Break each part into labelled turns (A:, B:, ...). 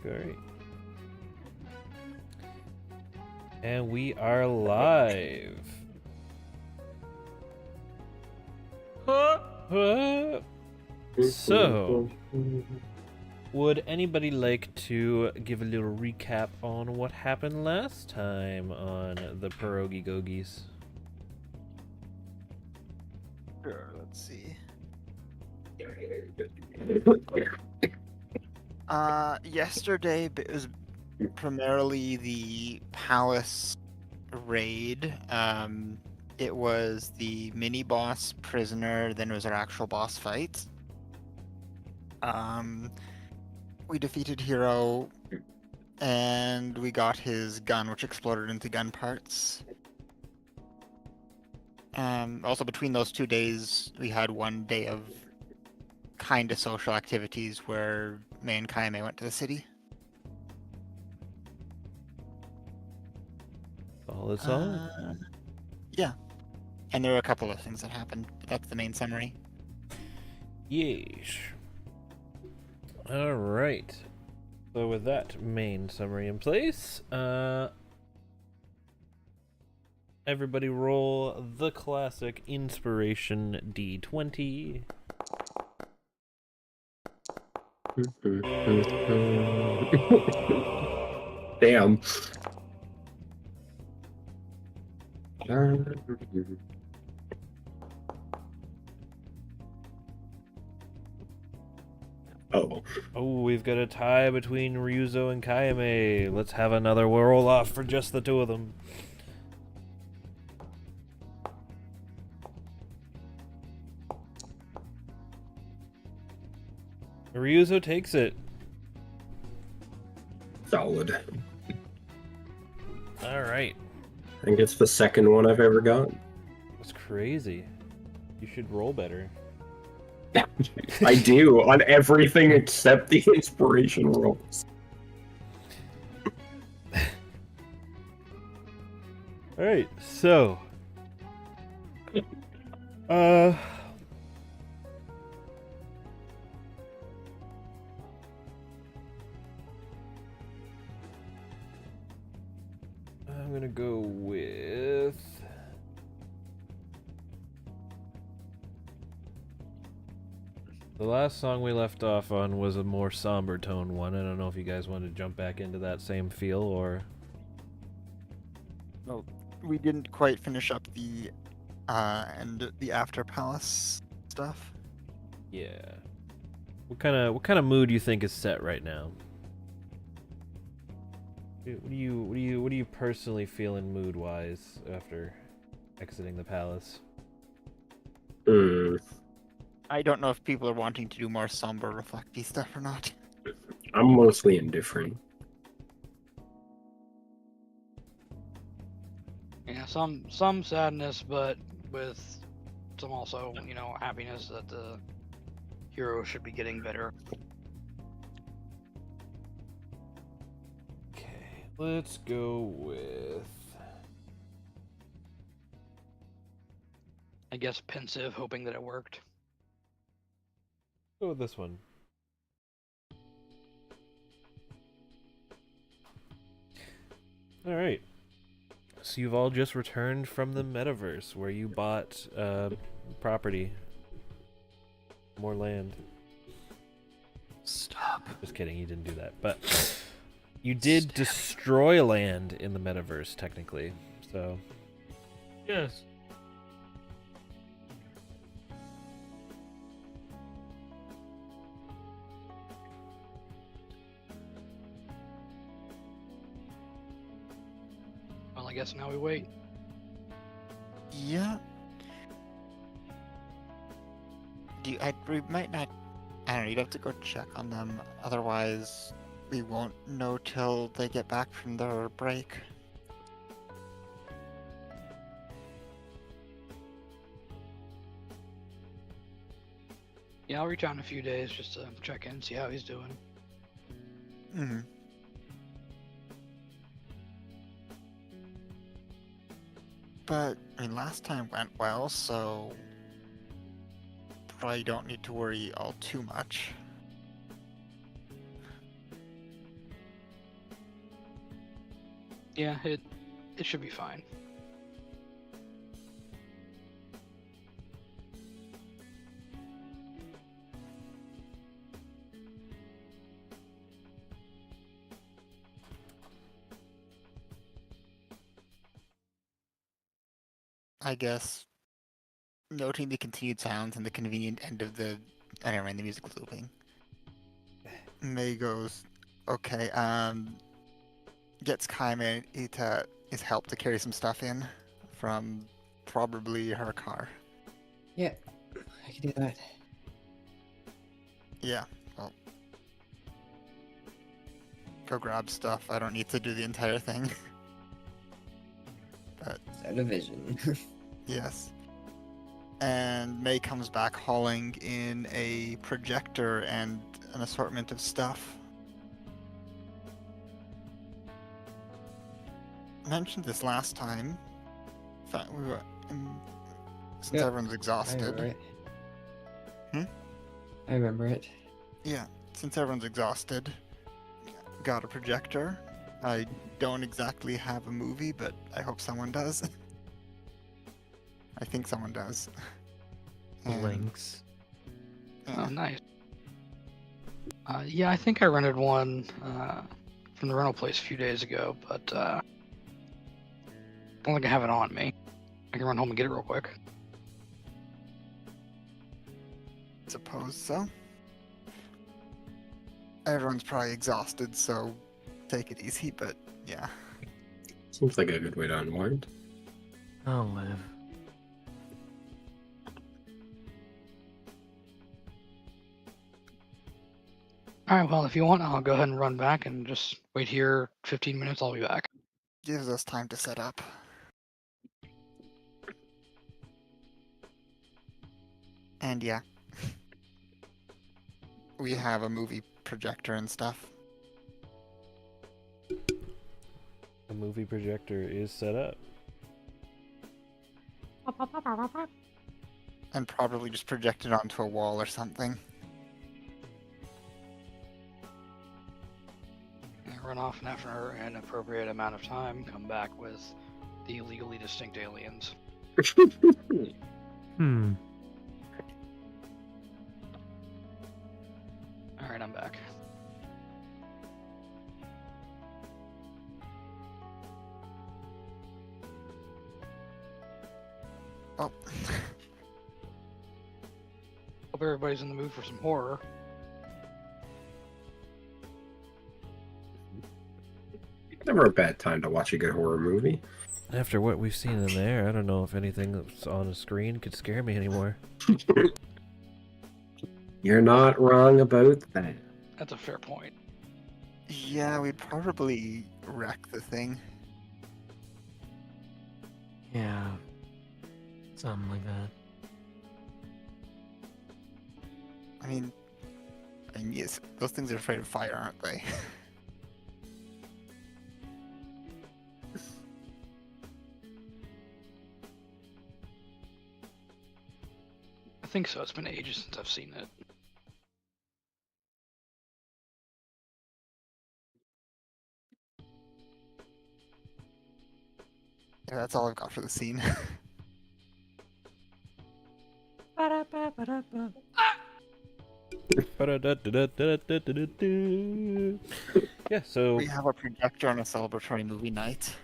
A: Great. And we are live. So, would anybody like to give a little recap on what happened last time on the Pierogi Gogies?
B: Sure, let's see. Yesterday it was primarily the palace raid. It was the mini boss prisoner, then it was our actual boss fight. We defeated Hero, and we got his gun, which exploded into gun parts. Also, between those 2 days, we had 1 day of kind of social activities where me and Kaime went to the city.
A: All that's all.
B: Yeah. And there were a couple of things that happened, but that's the main summary.
A: Yeesh. All right. So with that main summary in place, everybody roll the classic inspiration D20.
C: Damn.
A: Oh, we've got a tie between Ryuzo and Kayame. Let's have another roll off for just the two of them. Ryuzo takes it.
C: Solid.
A: All right.
C: I think it's the second one I've ever gotten.
A: That's crazy. You should roll better.
C: I do on everything except the inspiration rolls.
A: All right, so I'm gonna go with the last song we left off on was a more somber tone one. I don't know if you guys want to jump back into that same feel or.
B: Well, we didn't quite finish up the and the after palace stuff.
A: Yeah. What kind of mood do you think is set right now? What do you personally feeling mood wise after exiting the palace?
B: I don't know if people are wanting to do more somber, reflecty stuff or not.
C: I'm mostly indifferent.
D: Yeah, some sadness, but with some also, happiness that the hero should be getting better.
A: Okay, let's go with.
D: I guess pensive, hoping that it worked.
A: Go with this one. All right. So you've all just returned from the metaverse where you bought property. More land.
B: Stop.
A: Just kidding, you didn't do that. But you did destroy land in the metaverse, technically. So.
E: Yes.
D: Well, I guess now we wait.
B: Yeah. We might not. I don't know. You'd have to go check on them. Otherwise, we won't know till they get back from their break.
D: Yeah, I'll reach out in a few days just to check in, see how he's doing.
B: Mm-hmm. But, I mean, last time went well, so probably don't need to worry all too much.
D: Yeah, it should be fine.
B: I guess noting the continued sounds and the convenient end of the. I never mind, the music was looping. May goes, okay. Gets Kaime his help to carry some stuff in from probably her car.
F: Yeah, I can do that.
B: Yeah. Well, go grab stuff. I don't need to do the entire thing. But
F: Out of vision.
B: yes. And May comes back hauling in a projector and an assortment of stuff. I mentioned this last time. In fact, we were since
F: Yep,
B: everyone's
F: I
B: exhausted.
F: remember it.
B: Hmm?
F: I remember it.
B: Yeah, since everyone's exhausted, got a projector. I don't exactly have a movie, but I hope someone does. I think someone does. And,
E: Links.
D: Oh, nice. Yeah, I think I rented one from the rental place a few days ago, but don't think I have it on me. I can run home and get it real quick.
B: suppose so. Everyone's probably exhausted, so take it easy, but yeah.
C: Seems like a good way to unwind.
E: I'll live.
D: Alright, well, if you want, I'll go ahead and run back and just wait here 15 minutes. I'll be back.
B: Gives us time to set up. And yeah. We have a movie projector and stuff.
A: The movie projector is set up.
B: And probably just projected onto a wall or something.
D: Run off, and after an appropriate amount of time, come back with the legally distinct aliens.
E: Hmm.
D: Alright, I'm back.
B: Oh.
D: Hope everybody's in the mood for some horror.
C: Never a bad time to watch a good horror movie.
A: After what we've seen in there, I don't know if anything that's on a screen could scare me anymore.
C: You're not wrong about that.
D: That's a fair point.
B: Yeah, we'd probably wreck the thing.
E: Yeah. Something like that.
B: I mean, yes, those things are afraid of fire, aren't they?
D: I think so. It's been ages since I've seen it.
B: Yeah, that's all I've got for the scene.
A: Yeah, so
B: We have a projector on a celebratory movie night.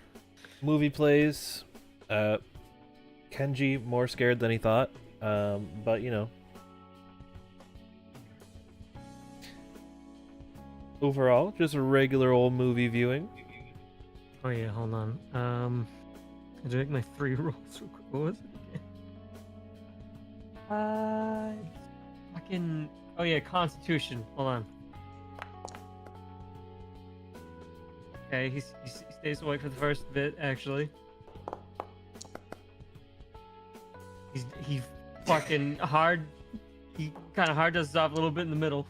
A: movie plays. Kenji more scared than he thought, but you know. Overall, just a regular old movie viewing.
E: Oh yeah, hold on. I did make my 3 rolls real quick. What was it again? Fucking. Oh yeah, Constitution. Hold on. Okay, he stays awake for the first bit. Actually, he fucking hard. He kind of hard does stop a little bit in the middle.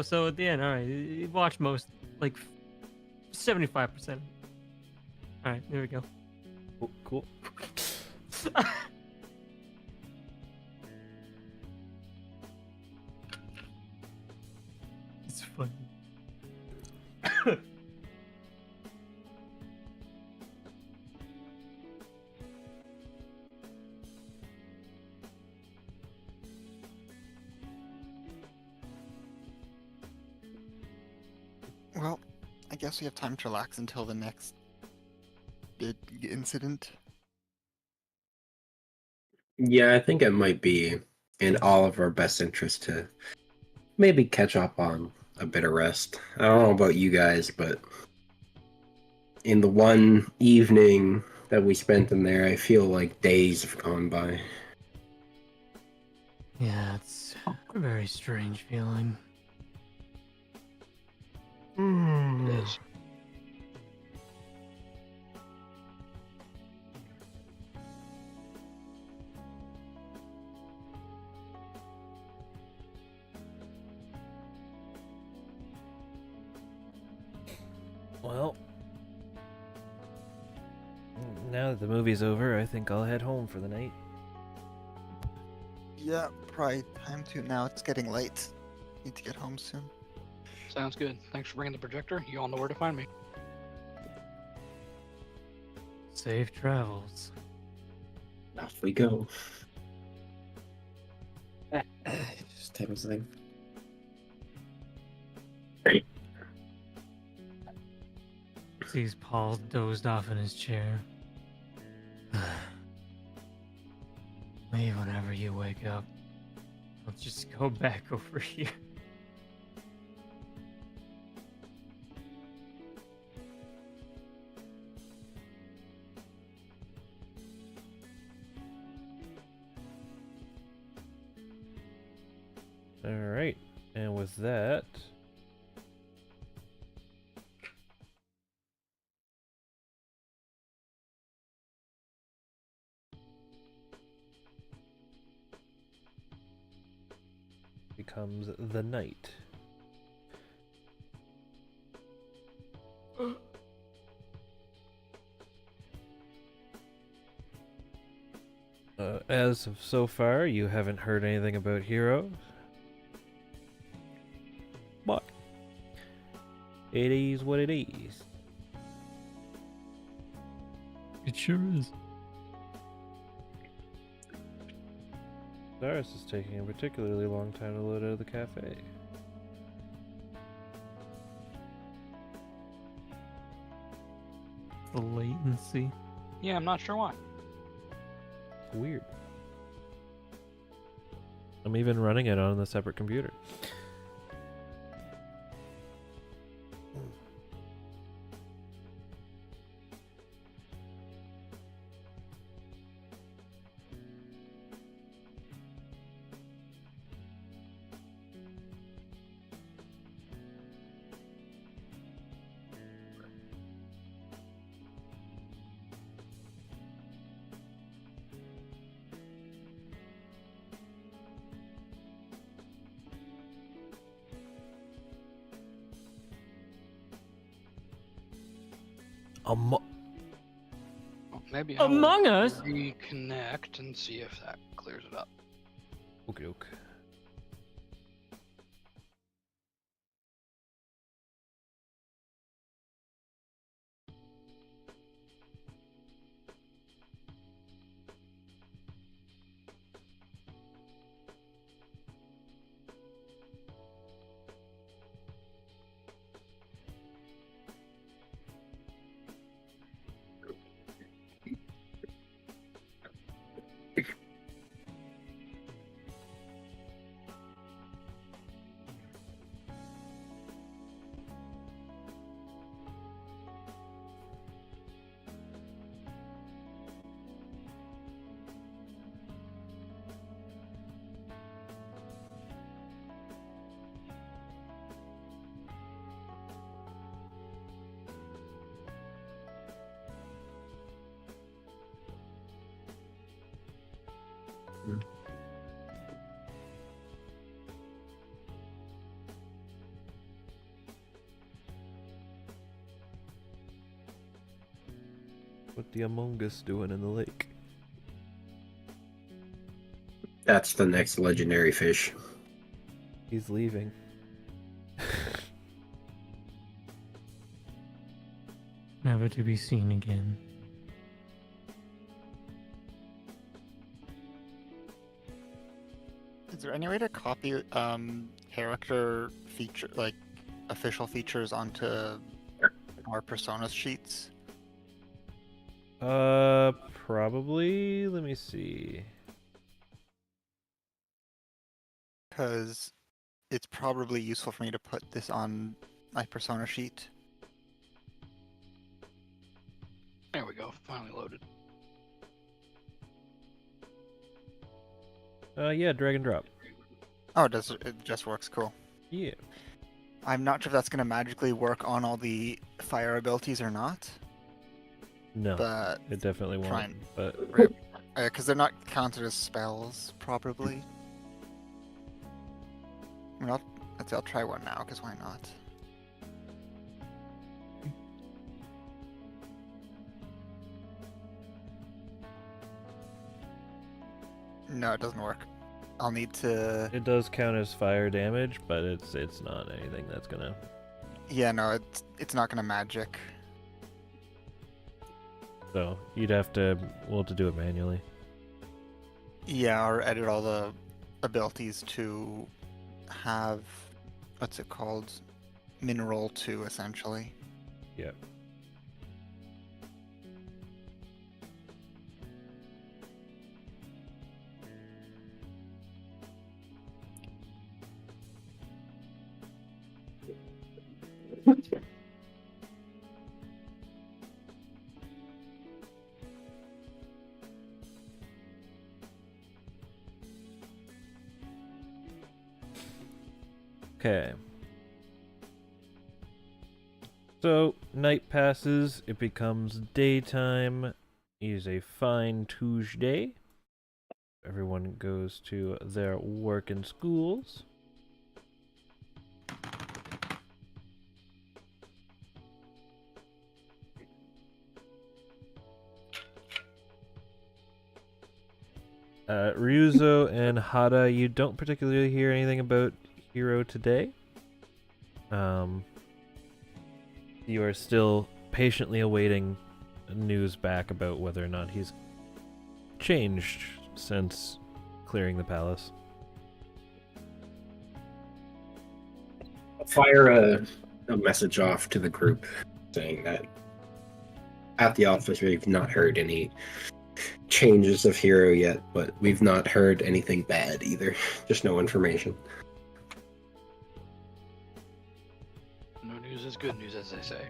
E: So at the end, all right. You watch most, like 75%. All right, there we go.
A: Cool.
E: It's funny.
B: Well, I guess we have time to relax until the next big incident.
C: Yeah, I think it might be in all of our best interest to maybe catch up on a bit of rest. I don't know about you guys, but in the one evening that we spent in there, I feel like days have gone by.
E: Yeah, it's a very strange feeling.
D: It is.
A: Well, now that the movie's over, I think I'll head home for the night.
B: Yeah, probably time to now. It's getting late. Need to get home soon.
D: Sounds good. Thanks for bringing the projector. You all know where to find me.
E: Safe travels.
C: Off we go.
F: Just typing something.
E: Sees Paul dozed off in his chair. Leave whenever you wake up. I'll just go back over here.
A: Alright, and with that... becomes the night. As of so far, you haven't heard anything about Hero. But it is what it is.
E: It sure is.
A: Cyrus is taking a particularly long time to load out of the cafe.
E: The latency.
D: Yeah, I'm not sure why.
A: Weird. I'm even running it on a separate computer.
D: Well, maybe I'll
E: Among Us?
D: reconnect and see if that clears it up.
A: Okay, okay. What the Among Us doing in the lake?
C: That's the next legendary fish.
A: He's leaving.
E: Never to be seen again.
B: Is there any way to copy character feature, like official features onto our Persona sheets?
A: Probably. Let me see.
B: Because it's probably useful for me to put this on my Persona sheet.
D: There we go. Finally loaded.
A: Yeah, drag and drop.
B: Oh, it just works? Cool.
A: Yeah.
B: I'm not sure if that's going to magically work on all the fire abilities or not,
A: No,
B: but
A: it definitely won't.
B: fine.
A: But
B: Because they're not counted as spells, probably. I mean, I'll try one now, because why not? No, it doesn't work. I'll need to...
A: it does count as fire damage, but it's not anything that's gonna.
B: Yeah, no, it's not gonna magic.
A: So we'll have to do it manually.
B: Yeah, or edit all the abilities to have... what's it called? Mineral 2, essentially.
A: Yep. Okay. So, night passes, it becomes daytime. It is a fine Tuesday. Everyone goes to their work and schools. Ryuzo and Hada, you don't particularly hear anything about Hiro today. You are still patiently awaiting news back about whether or not he's changed since clearing the palace.
C: I'll fire a message off to the group saying that at the office we've not heard any changes of Hero yet, but we've not heard anything bad either. Just no information.
D: No news is good news, as they say.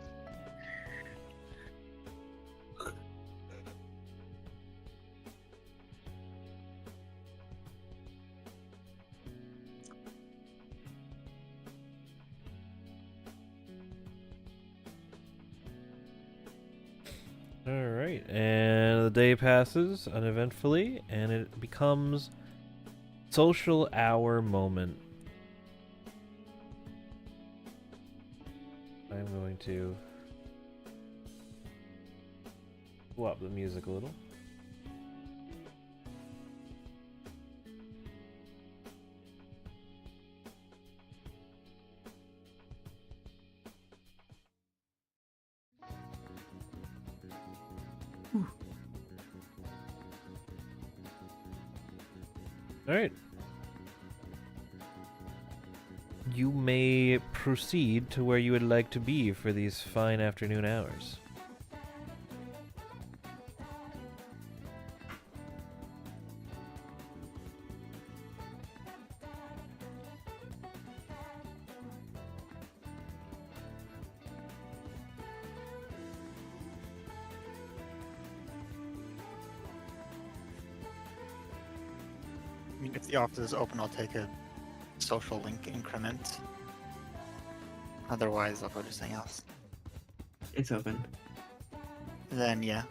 A: Alright, and the day passes uneventfully, and it becomes social hour moment. I'm going to swap the music a little. Alright. You may proceed to where you would like to be for these fine afternoon hours.
B: I mean, if the office is open, I'll take a social link increment. Otherwise, I'll go to something else.
F: It's open.
B: Then, yeah.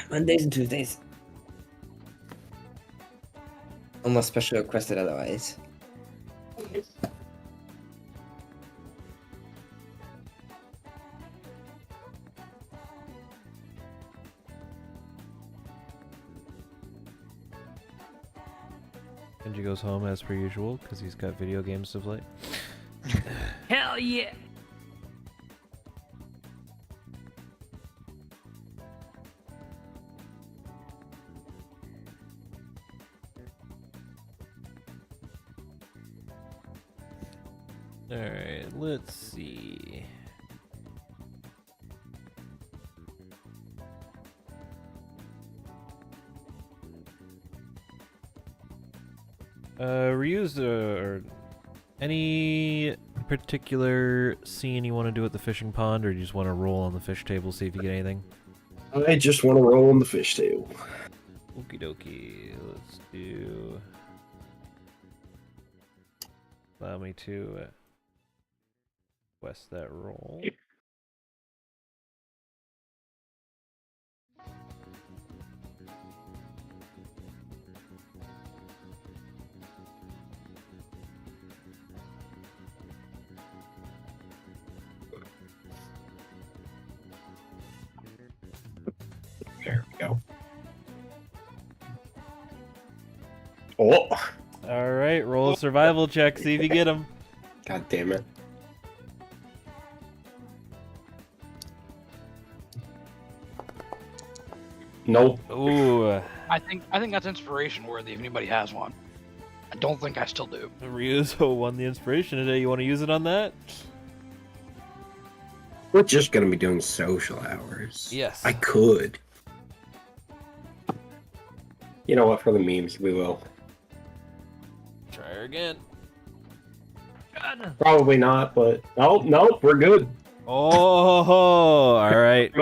F: Mondays and Tuesdays. Unless special requested otherwise.
A: Benji goes home as per usual because he's got video games to play.
E: Hell yeah!
A: Alright, let's see. Reuse or any particular scene you want to do at the fishing pond, or you just want to roll on the fish table, see if you get anything?
C: I just want to roll on the fish table.
A: Okie dokie, let's do. Allow me to request that roll.
C: There we go. Oh!
A: Alright, roll a survival check, see if you get him.
C: God damn it. Nope.
A: Ooh,
D: I think that's inspiration worthy if anybody has one. I don't think I still do.
A: Ryuzo won the inspiration today. You want to use it on that?
C: We're just gonna be doing social hours.
A: Yes.
C: I could. You know what? For the memes, we will.
A: Try her again.
E: God.
C: Probably not, but no, we're good.
A: Oh, alright.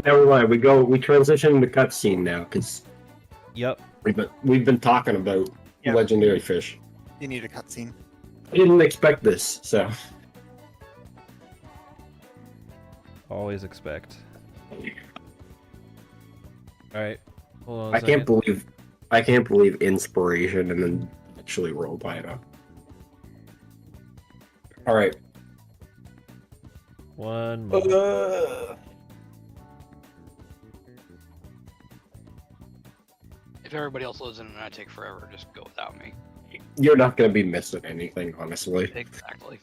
C: Never mind. We transition to cutscene now because
A: Yep.
C: we've been talking about
B: Yeah.
C: legendary fish.
B: You need a cutscene.
C: I didn't expect this, so
A: Always expect. Alright. Hold on a
C: I
A: second.
C: can't believe inspiration and then actually roll by it up. All right.
A: One moment.
D: If everybody else loads in and I take forever, just go without me.
C: You're not gonna be missing anything, honestly.
D: Exactly.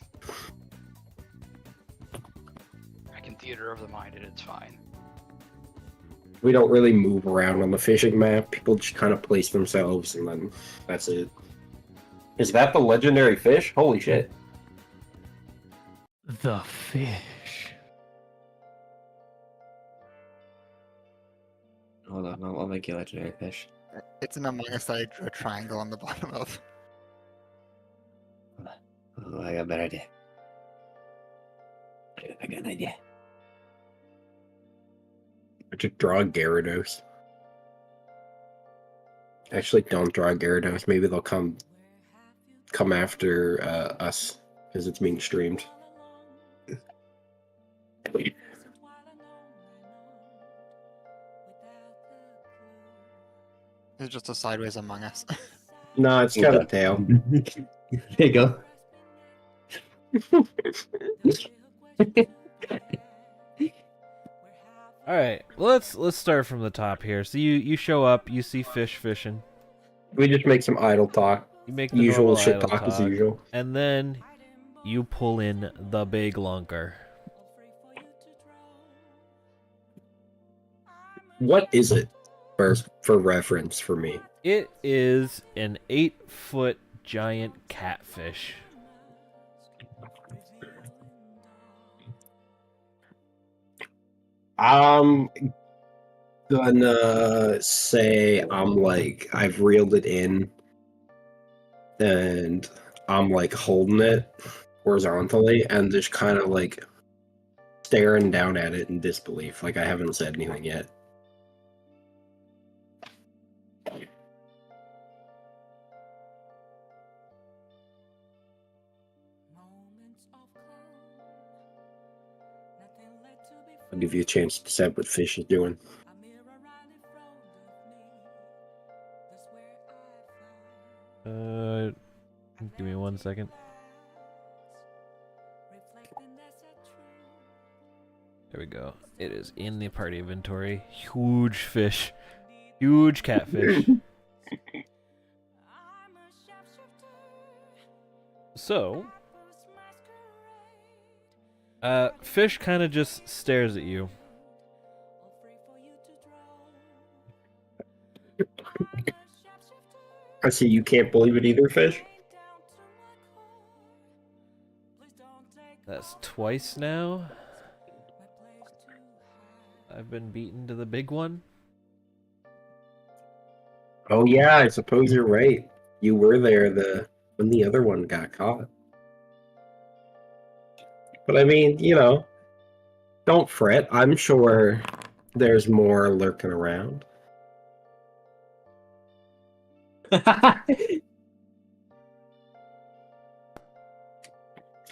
D: I can theater of the mind and it's fine.
C: We don't really move around on the fishing map. People just kind of place themselves, and then that's it. Is that the legendary fish? Holy shit!
E: The fish.
F: Hold on, I'll make you a legendary fish.
B: It's an Among Us that I drew a triangle on the bottom of.
F: Oh, I got a better idea. I got an idea.
C: I should draw Gyarados. Actually, don't draw Gyarados. Maybe they'll come after us because it's being streamed.
B: It's just a sideways Among Us.
C: No, it's got a tail.
F: There you go.
A: Alright, let's start from the top here. So you show up, you see fish fishing.
C: We just make some idle talk.
A: You make the
C: Usual
A: normal
C: shit
A: idle
C: talk as
A: talk,
C: usual.
A: and then you pull in the big lunker.
C: What is it? For reference for me.
A: It is an 8-foot giant catfish.
C: I'm gonna say I've reeled it in and I'm like holding it horizontally and just kind of like staring down at it in disbelief. Like I haven't said anything yet. I'll give you a chance to decide what fish is doing.
A: Give me 1 second. There we go. It is in the party inventory. Huge fish. Huge catfish. So, fish kind of just stares at you.
C: I see you can't believe it either, fish.
A: That's twice now. I've been beaten to the big one.
C: Oh yeah, I suppose you're right. You were there when the other one got caught. But I mean, don't fret. I'm sure there's more lurking around.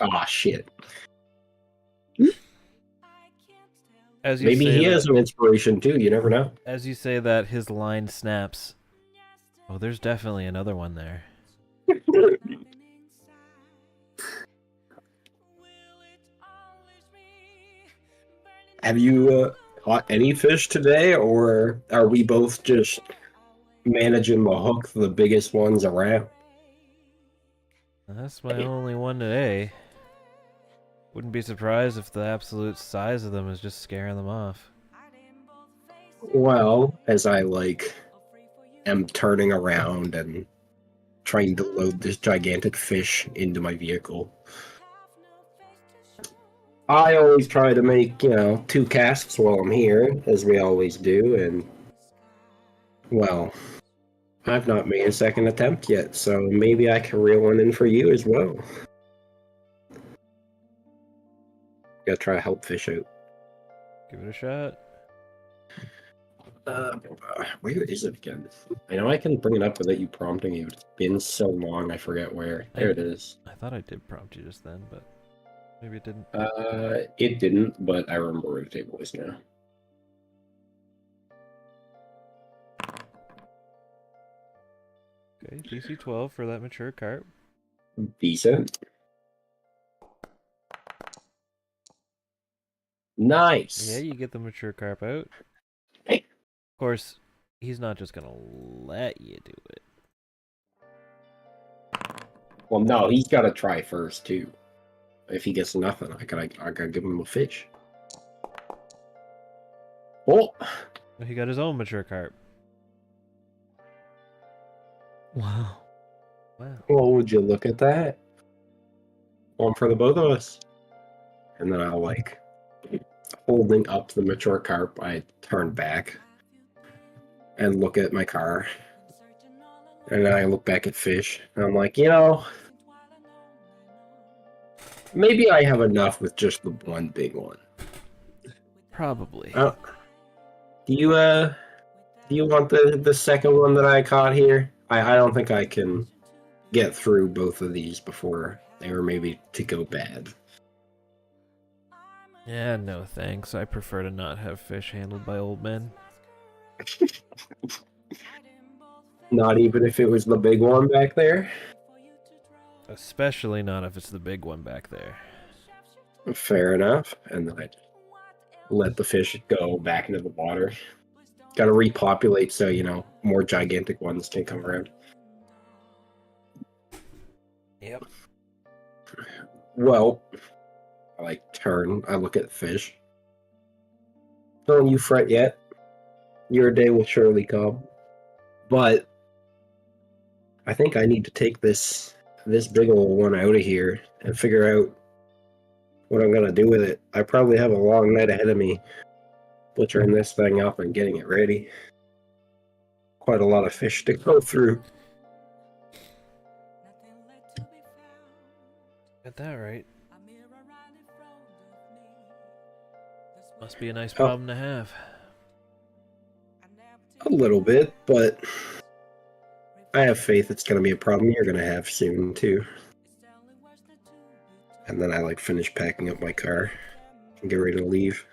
C: Ah, shit.
A: As you
C: Maybe
A: say
C: he
A: that,
C: has some inspiration too. You never know.
A: as you say that, his line snaps. Oh, there's definitely another one there.
C: Have you caught any fish today, or are we both just managing to hook the biggest ones around?
A: That's my only one today. Wouldn't be surprised if the absolute size of them is just scaring them off.
C: Well, as I am turning around and trying to load this gigantic fish into my vehicle, I always try to make, 2 casts while I'm here, as we always do, and well, I've not made a second attempt yet, so maybe I can reel one in for you as well. Gotta try to help fish out.
A: Give it a shot.
C: Where is it again? I know I can bring it up without you prompting you. It's been so long, I forget where. There it is.
A: I thought I did prompt you just then, but maybe it didn't.
C: It didn't, but I remember where the table is now.
A: Okay, DC 12 for that mature carp.
C: Decent. Nice.
A: Yeah, you get the mature carp out.
C: Hey.
A: Of course, he's not just gonna let you do it.
C: Well, no, he's got to try first too. If he gets nothing, I gotta give him a fish. Oh,
A: He got his own mature carp. Wow. Wow.
C: well, would you look at that? One for the both of us. And then I'll holding up the mature carp, I turn back and look at my car. And then I look back at fish. And I'm like, maybe I have enough with just the one big one.
A: Probably.
C: Do you want the second one that I caught here? I don't think I can get through both of these before they were maybe to go bad.
A: Yeah, no thanks. I prefer to not have fish handled by old men.
C: Not even if it was the big one back there?
A: Especially not if it's the big one back there.
C: Fair enough. And then I let the fish go back into the water. Gotta repopulate so, more gigantic ones can come around.
A: Yep.
C: Well, I I look at the fish. Don't you fret yet. Your day will surely come. But I think I need to take this big old one out of here and figure out what I'm gonna do with it. I probably have a long night ahead of me butchering this thing up and getting it ready. Quite a lot of fish to go through.
A: Got that right. Must be a nice problem to have.
C: A little bit, but I have faith it's going to be a problem you're going to have soon, too. And then I finish packing up my car and get ready to leave.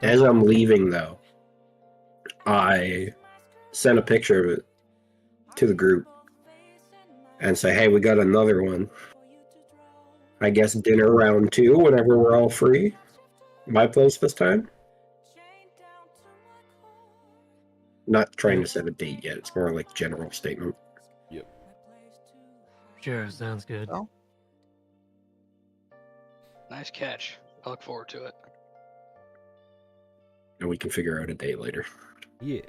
C: As I'm leaving, though, I send a picture of it to the group and say, hey, we got another one. I guess dinner round 2 whenever we're all free. My place this time. Not trying to set a date yet. It's more general statement.
A: Yep.
E: Sure, sounds good.
B: Oh.
D: Nice catch. I look forward to it.
C: And we can figure out a date later.
A: Yeah.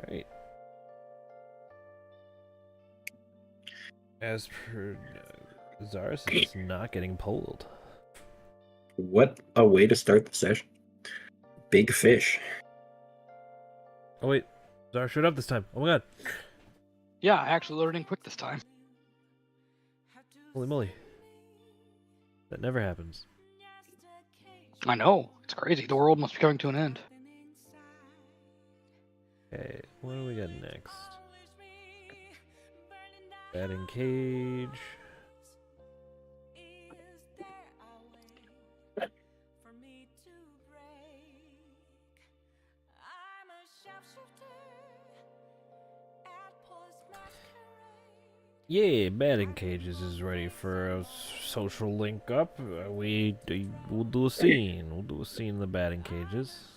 A: Alright. As per Zara says it's not getting pulled.
C: What a way to start the session. Big fish.
A: Oh wait, Zara showed up this time. Oh my god.
D: Yeah, I actually loaded in quick this time.
A: Holy moly. That never happens.
D: I know. It's crazy. The world must be coming to an end.
A: Okay, what do we got next? Batting cage. Yeah, batting cages is ready for a social link up. We'll do a scene. We'll do a scene in the batting cages.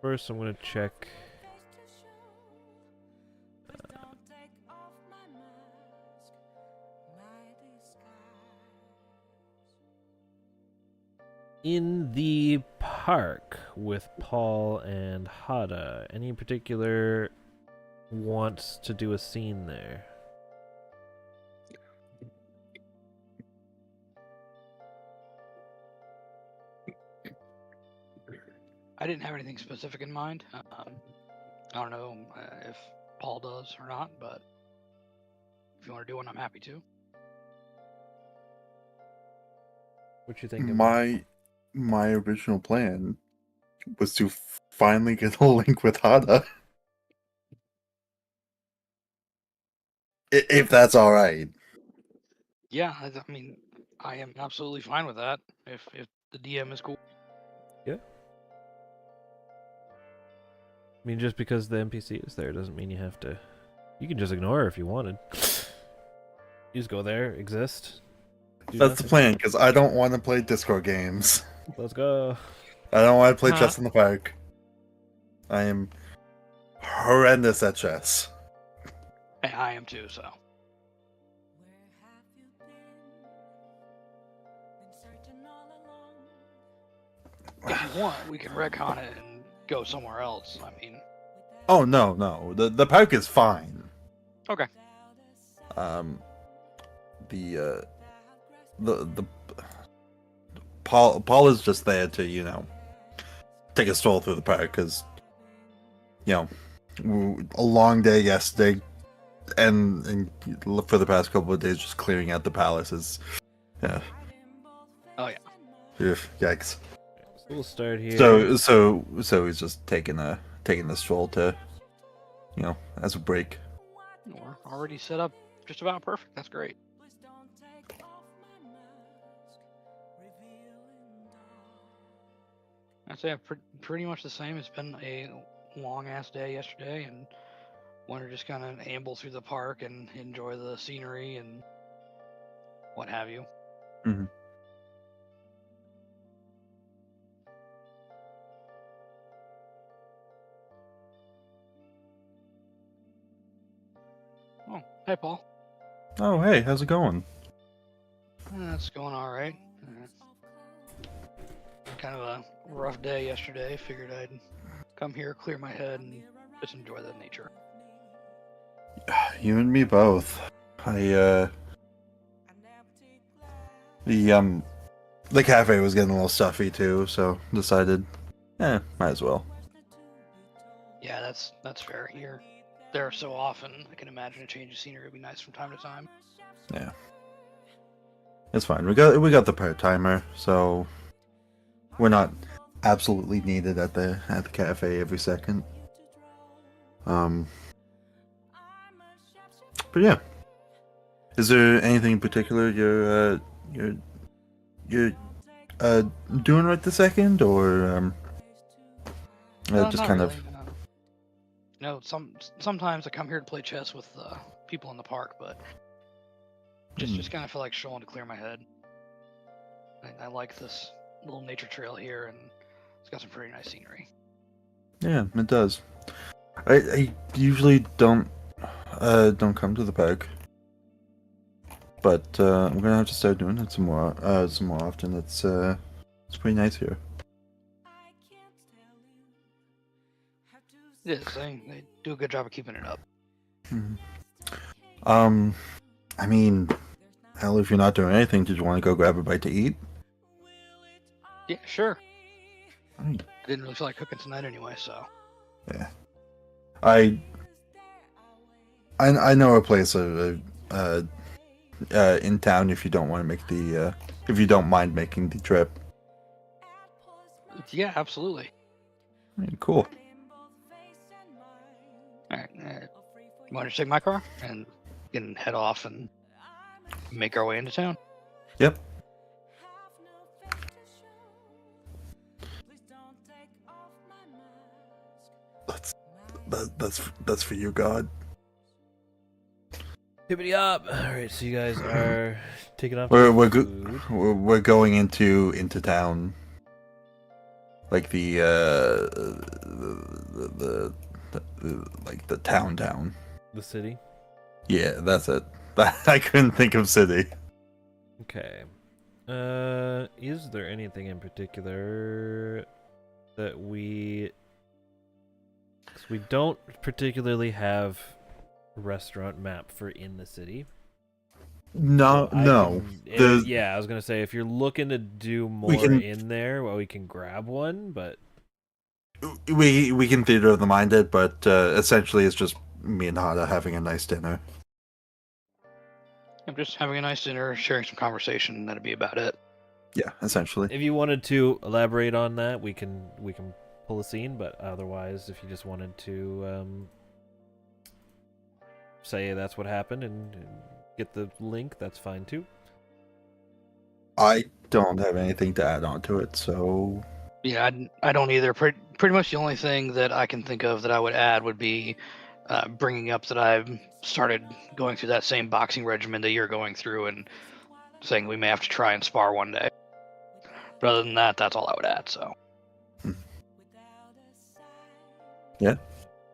A: First, I'm gonna check. In the park with Paul and Hada, any particular wants to do a scene there?
D: I didn't have anything specific in mind. I don't know if Paul does or not, but if you want to do one, I'm happy to.
A: What you think?
G: My original plan was to finally get a link with Hada. If that's all right.
D: Yeah, I mean, I am absolutely fine with that. If the DM is cool.
A: Yeah. I mean, just because the NPC is there doesn't mean you have to. You can just ignore her if you wanted. You just go there, exist.
G: That's the plan, because I don't want to play Discord games.
A: Let's go.
G: I don't want to play chess in the park. I am horrendous at chess.
D: I am too, so. If you want, we can retcon it and go somewhere else. I mean.
G: Oh no. The park is fine.
D: Okay.
G: The Paul is just there to take a stroll through the park because a long day yesterday and for the past couple of days just clearing out the palaces. Yeah.
D: Oh yeah.
G: Yikes.
A: So we'll start here.
G: So he's just taking a stroll to as a break.
D: We're already set up just about perfect. That's great. I'd say pretty much the same. It's been a long ass day yesterday, and wanted to just kind of amble through the park and enjoy the scenery and what have you.
G: Mm-hmm.
D: Oh, hey Paul.
G: Oh, hey, how's it going?
D: It's going all right. Kind of a rough day yesterday. Figured I'd come here, clear my head, and just enjoy the nature.
G: You and me both. The cafe was getting a little stuffy too, so decided, might as well.
D: Yeah, that's fair. You're there so often. I can imagine a change of scenery would be nice from time to time.
G: Yeah, it's fine. We got the part timer, so we're not absolutely needed at the cafe every second. But yeah, is there anything in particular you're doing right this second, or just
D: Not
G: kind
D: really,
G: of?
D: no. Sometimes I come here to play chess with people in the park, but just kind of feel like showing to clear my head. I like this little nature trail here, and it's got some pretty nice scenery.
G: Yeah, it does. I usually don't come to the park, but I'm gonna have to start doing it some more often. It's pretty nice here.
D: It is. They do a good job of keeping it up.
G: I mean, Hell, if you're not doing anything, did you want to go grab a bite to eat?
D: Yeah, sure.
G: Right.
D: I didn't really feel like cooking tonight anyway, so.
G: Yeah. I know a place in town if you don't want to make the if you don't mind making the trip.
D: Yeah, absolutely.
G: Right, cool.
D: All right. You want to take my car and can head off and make our way into town?
G: Yep. That's for you, God.
A: Hippity hop. All right, so you guys are taking off.
G: We're
A: to
G: we're,
A: food.
G: we're going into town. Like the like the town.
A: The city.
G: Yeah, that's it. I couldn't think of city.
A: Okay. Is there anything in particular that we? 'Cause we don't particularly have a restaurant map for in the city.
G: No,
A: So I
G: no.
A: can- yeah, I was gonna say if you're looking to do more
G: can-
A: in there, well, we can grab one, but
G: We can theater of the mind it, but essentially it's just me and Hada having a nice dinner.
D: I'm just having a nice dinner, sharing some conversation. That'd be about it.
G: Yeah, essentially.
A: if you wanted to elaborate on that, we can pull a scene. But otherwise, if you just wanted to say that's what happened and get the link, that's fine too.
G: I don't have anything to add on to it, so
D: Yeah, I don't either. Pretty much the only thing that I can think of that I would add would be bringing up that I've started going through that same boxing regimen that you're going through and saying we may have to try and spar one day. But other than that, that's all I would add, so.
G: yeah.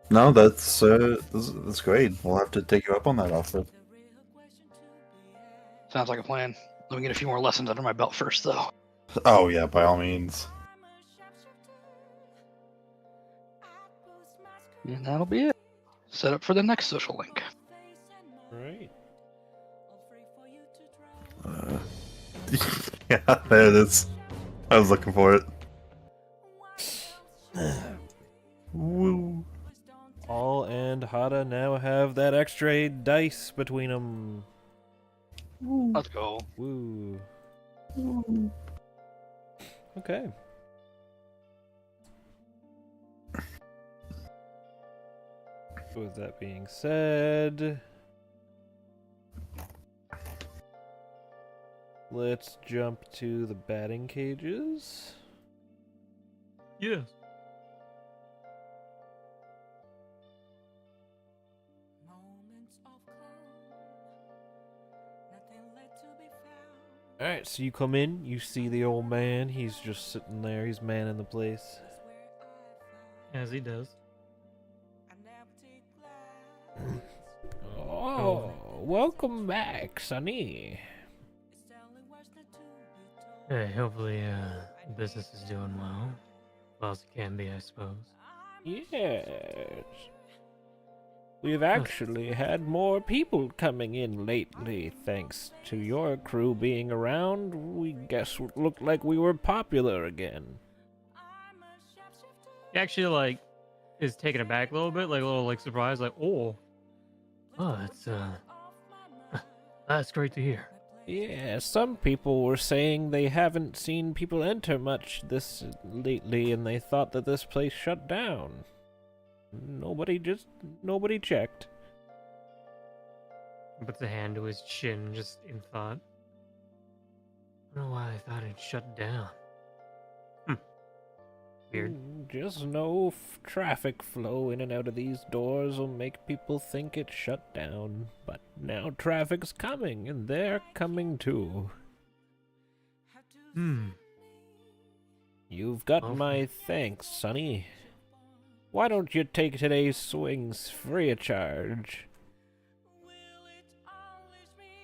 G: No, that's great. We'll have to take you up on that offer.
D: Sounds like a plan. Let me get a few more lessons under my belt first, though.
G: Oh yeah, by all means.
D: And that'll be it. Set up for the next social link.
A: Right.
G: Yeah, there it is. I was looking for it. Woo.
A: All and Hada now have that extra dice between them.
D: Let's go.
A: Woo. Okay. With that being said, let's jump to the batting cages.
E: Yes.
A: Alright, so you come in, you see the old man, he's just sitting there, he's manning the place.
E: As he does.
A: Oh, welcome back, Sonny.
E: Hey, hopefully business is doing well. Well as it can be, I suppose.
A: Yes. We've actually had more people coming in lately, thanks to your crew being around. We guess it looked like we were popular again.
E: He actually is taken aback a little bit, like a little surprised, oh, that's that's great to hear.
A: Yeah, some people were saying they haven't seen people enter much this lately, and they thought that this place shut down. Nobody checked.
E: He puts a hand to his chin, just in thought. I don't know why I thought it shut down. Weird.
A: Just no traffic flow in and out of these doors will make people think it's shut down. But now traffic's coming, and they're coming too. You've got my thanks, Sonny. Why don't you take today's swings free of charge?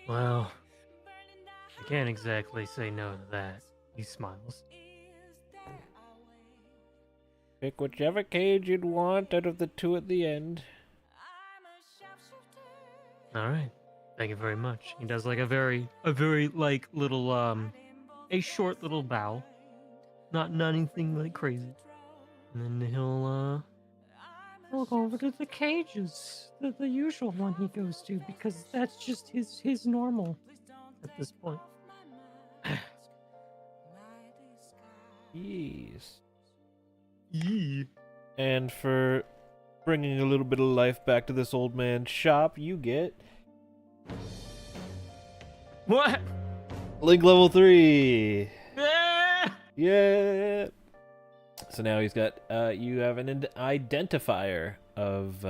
E: Well, I can't exactly say no to that. He smiles.
A: Pick whichever cage you'd want out of the two at the end.
E: All right. Thank you very much. He does like a very like little a short little bow. Not anything like crazy. And then he'll go over to the cages. The usual one he goes to because that's just his normal at this point.
A: Yes.
E: Yee.
A: And for bringing a little bit of life back to this old man's shop, you get
E: What?
A: Link level 3.
E: Ah!
A: Yeah. So now he's got you have an identifier of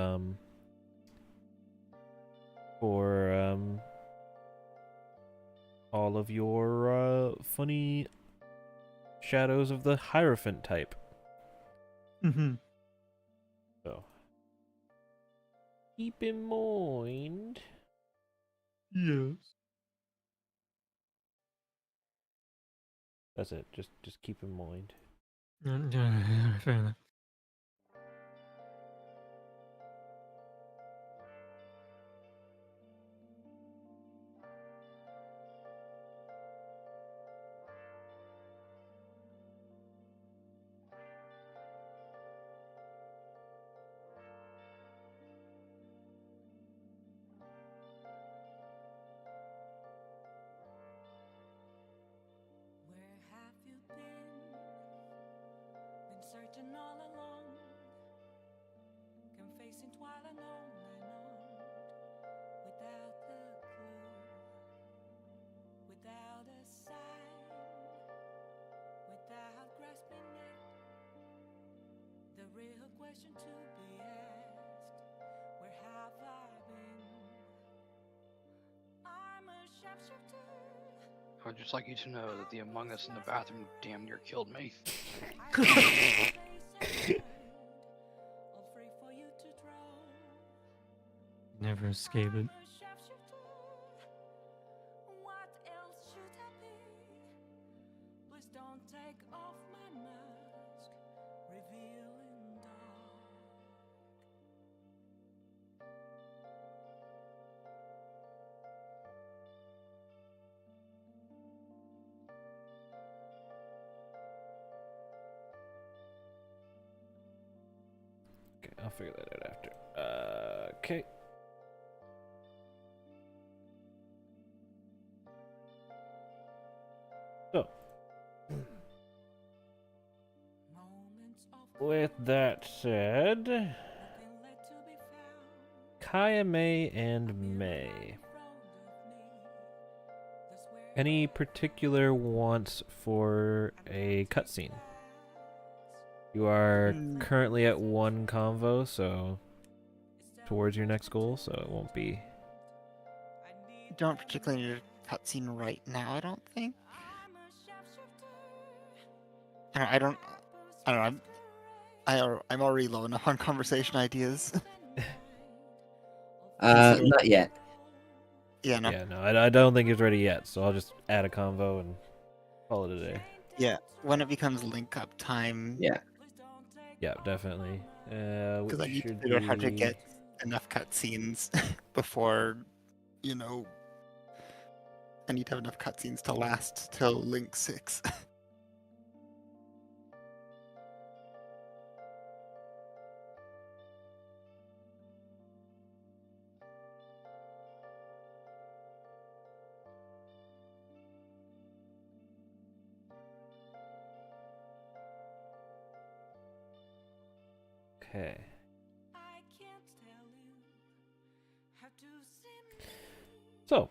A: for all of your funny shadows of the Hierophant type.
E: Mm-hmm.
A: So keep in mind.
E: Yes.
A: That's it. Just keep in mind.
E: Fair enough.
H: Where have you been? Been searching all along, confessing while alone and on, without a clue, without a sign, without grasping it. The real question to be asked: where have I been? I'm a sharpshooter.
D: I would just like you to know that the Among Us in the bathroom damn near killed me.
E: Never escape it.
H: What else should I be? Please don't take off my mask, revealing dark.
A: Okay, I'll figure that out after. Okay. So,
H: Moments of
A: with that said,
H: nothing left to be found.
A: Kayame and May.
H: In front of me. That's where
A: Any particular wants for a cutscene? You are currently at one convo, so towards your next goal, so it won't be.
B: Don't particularly need a cutscene right now, I don't think. I don't know. I'm already low enough on conversation ideas.
F: Not yet.
B: Yeah, no.
A: Yeah, no, I don't think it's ready yet, so I'll just add a convo and call it a day.
B: Yeah, when it becomes link up time.
F: Yeah.
A: Yeah, definitely.
B: Because I
A: Which
B: need to
A: should
B: figure out how to
A: be-
B: get enough cutscenes before, you know, I need to have enough cutscenes to last till Link 6.
A: Okay.
H: I can't tell you how to see me.
A: So,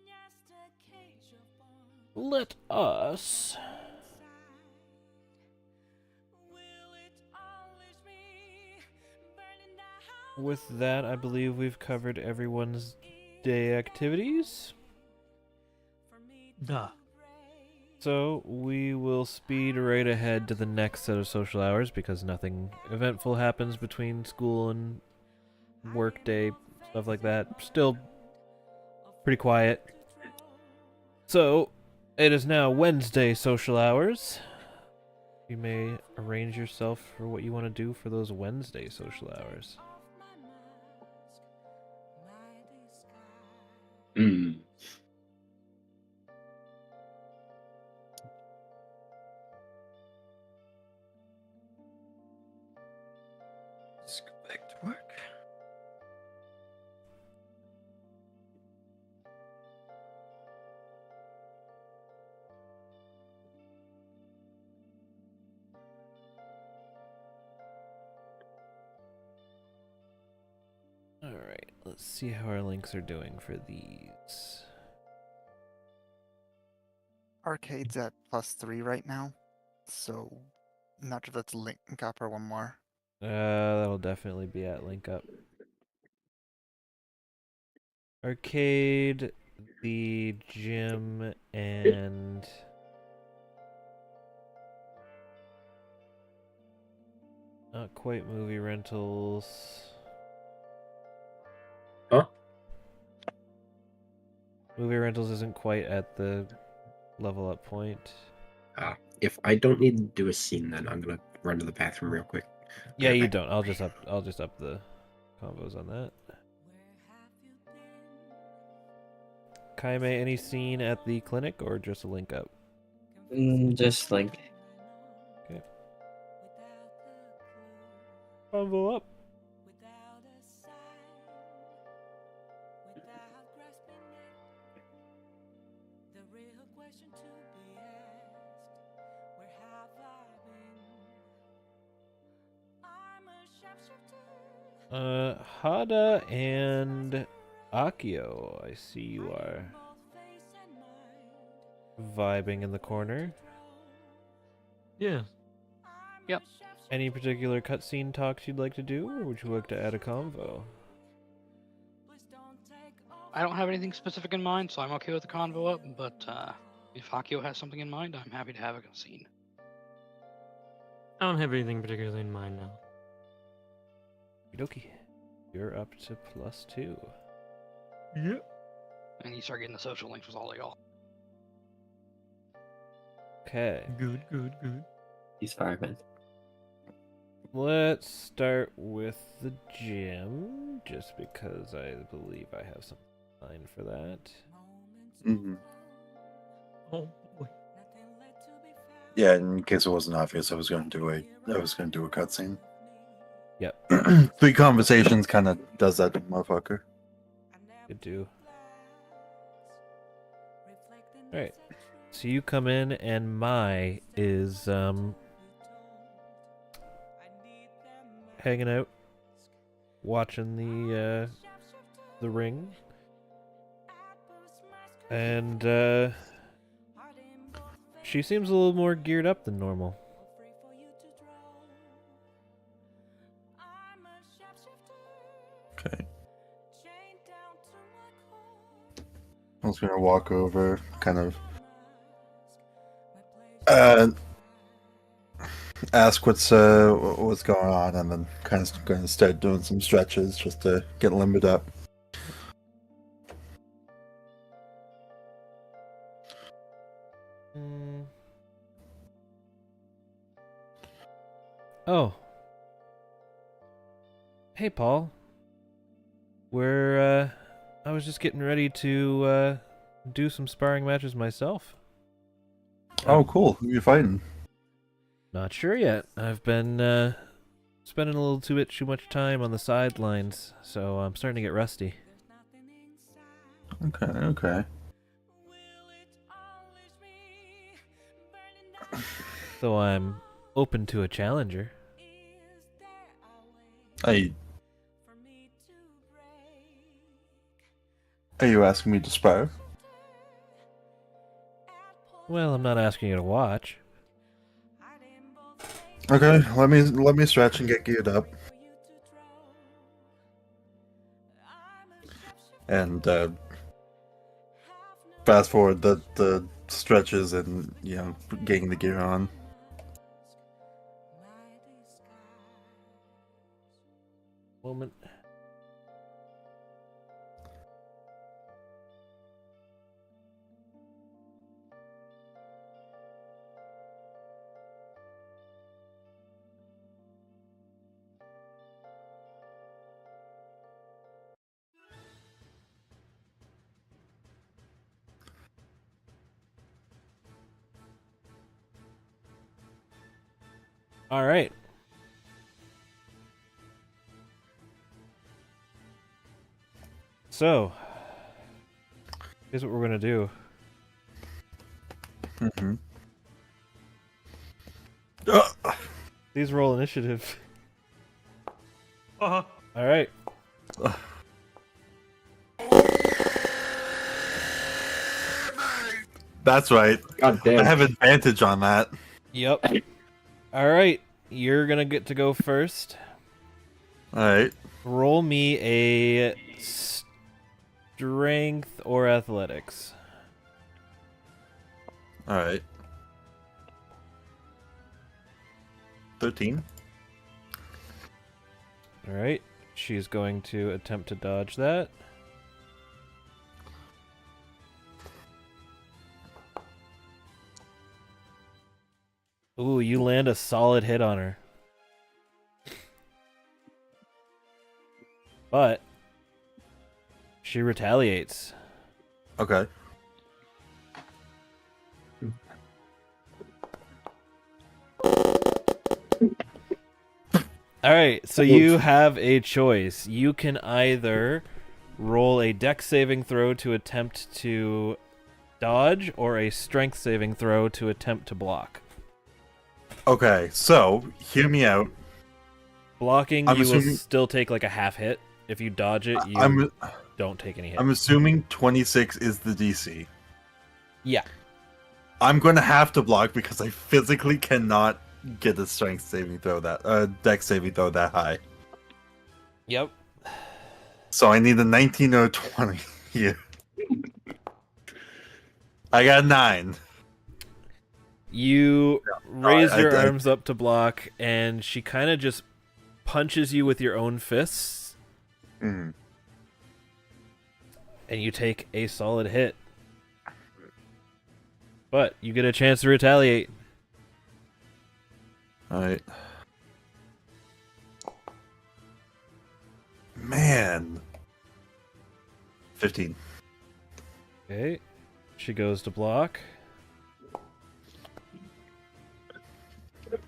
H: Just a cage of bones
A: let us
H: inside. Will it always be burning down?
A: with that, I believe we've covered everyone's day activities.
H: For me
E: Duh.
H: to break.
A: So we will speed right ahead to the next set of social hours because nothing eventful happens between school and work day, stuff like that. Still pretty quiet. So it is now Wednesday social hours. You may arrange yourself for what you want to do for those Wednesday social hours.
H: Off my mask, my disguise.
C: Mm.
F: Let's go back to work.
A: Alright, let's see how our links are doing for these.
B: Arcade's at +3 right now, so not sure if that's link up or one more.
A: That'll definitely be at link up. Arcade, the gym, and not quite movie rentals.
C: Huh?
A: Movie rentals isn't quite at the level up point.
C: If I don't need to do a scene, then I'm gonna run to the bathroom real quick.
A: Yeah,
C: Right
A: you
C: back.
A: don't. I'll just up the combos on that. Kaime, any scene at the clinic or just a link up?
F: Just like
A: Okay. Convo up. Hada and Akio, I see you are vibing in the corner.
E: Yeah.
D: Yep.
A: Any particular cutscene talks you'd like to do, or would you like to add a convo?
D: I don't have anything specific in mind, so I'm okay with the convo up. But if Hakio has something in mind, I'm happy to have a scene.
E: I don't have anything particularly in mind now.
A: Okie dokie. You're up to +2.
E: Yep.
D: And you start getting the social links with all y'all.
A: Okay.
E: Good, good, good.
F: he's fireman.
A: Let's start with the gym, just because I believe I have some line for that.
G: Mm-hmm.
E: Oh boy.
G: Yeah, in case it wasn't obvious, I was going to do a cutscene.
A: Yep,
G: 3 conversations kind of does that, motherfucker.
A: could do. Alright, so you come in and Mai is hanging out, watching the ring, and she seems a little more geared up than normal.
G: Okay. I was gonna walk over, kind of ask what's going on, and then kind of gonna start doing some stretches just to get limbered up.
A: Oh. Hey, Paul. I was just getting ready to do some sparring matches myself.
G: Oh, cool. Who are you fighting?
A: Not sure yet. I've been spending a little too much time on the sidelines, so I'm starting to get rusty.
G: Okay.
A: So I'm open to a challenger.
G: Are you asking me to spar?
A: Well, I'm not asking you to watch.
G: Okay, let me stretch and get geared up. And fast forward the stretches and getting the gear on.
A: Moment. All right. So, here's what we're gonna do.
G: Mm-hmm.
A: Please roll initiative.
E: Uh-huh.
A: All right.
G: That's right.
C: God damn.
G: I have advantage on that.
A: Yep. All right. You're gonna get to go first.
G: All right.
A: Roll me a strength or athletics.
G: All right. 13.
A: All right. She's going to attempt to dodge that. Ooh, you land a solid hit on her. But she retaliates.
G: Okay.
A: All right, so you have a choice. You can either roll a dex saving throw to attempt to dodge or a strength saving throw to attempt to block.
G: Okay, so hear me out.
A: Blocking,
G: I'm
A: you will
G: assuming-
A: still take like a half hit. If you dodge it, you
G: I'm
A: don't take any hit.
G: I'm assuming 26 is the DC.
A: Yeah.
G: I'm going to have to block because I physically cannot get a strength saving throw dex saving throw that high.
A: Yep.
G: So I need a 19 or a 20 here. I got 9.
A: You raise
G: I-
A: your
G: I-
A: arms up to block, and she kind of just punches you with your own fists,
G: Mm.
A: and you take a solid hit. But you get a chance to retaliate.
G: Alright. Man. 15.
A: Okay. She goes to block.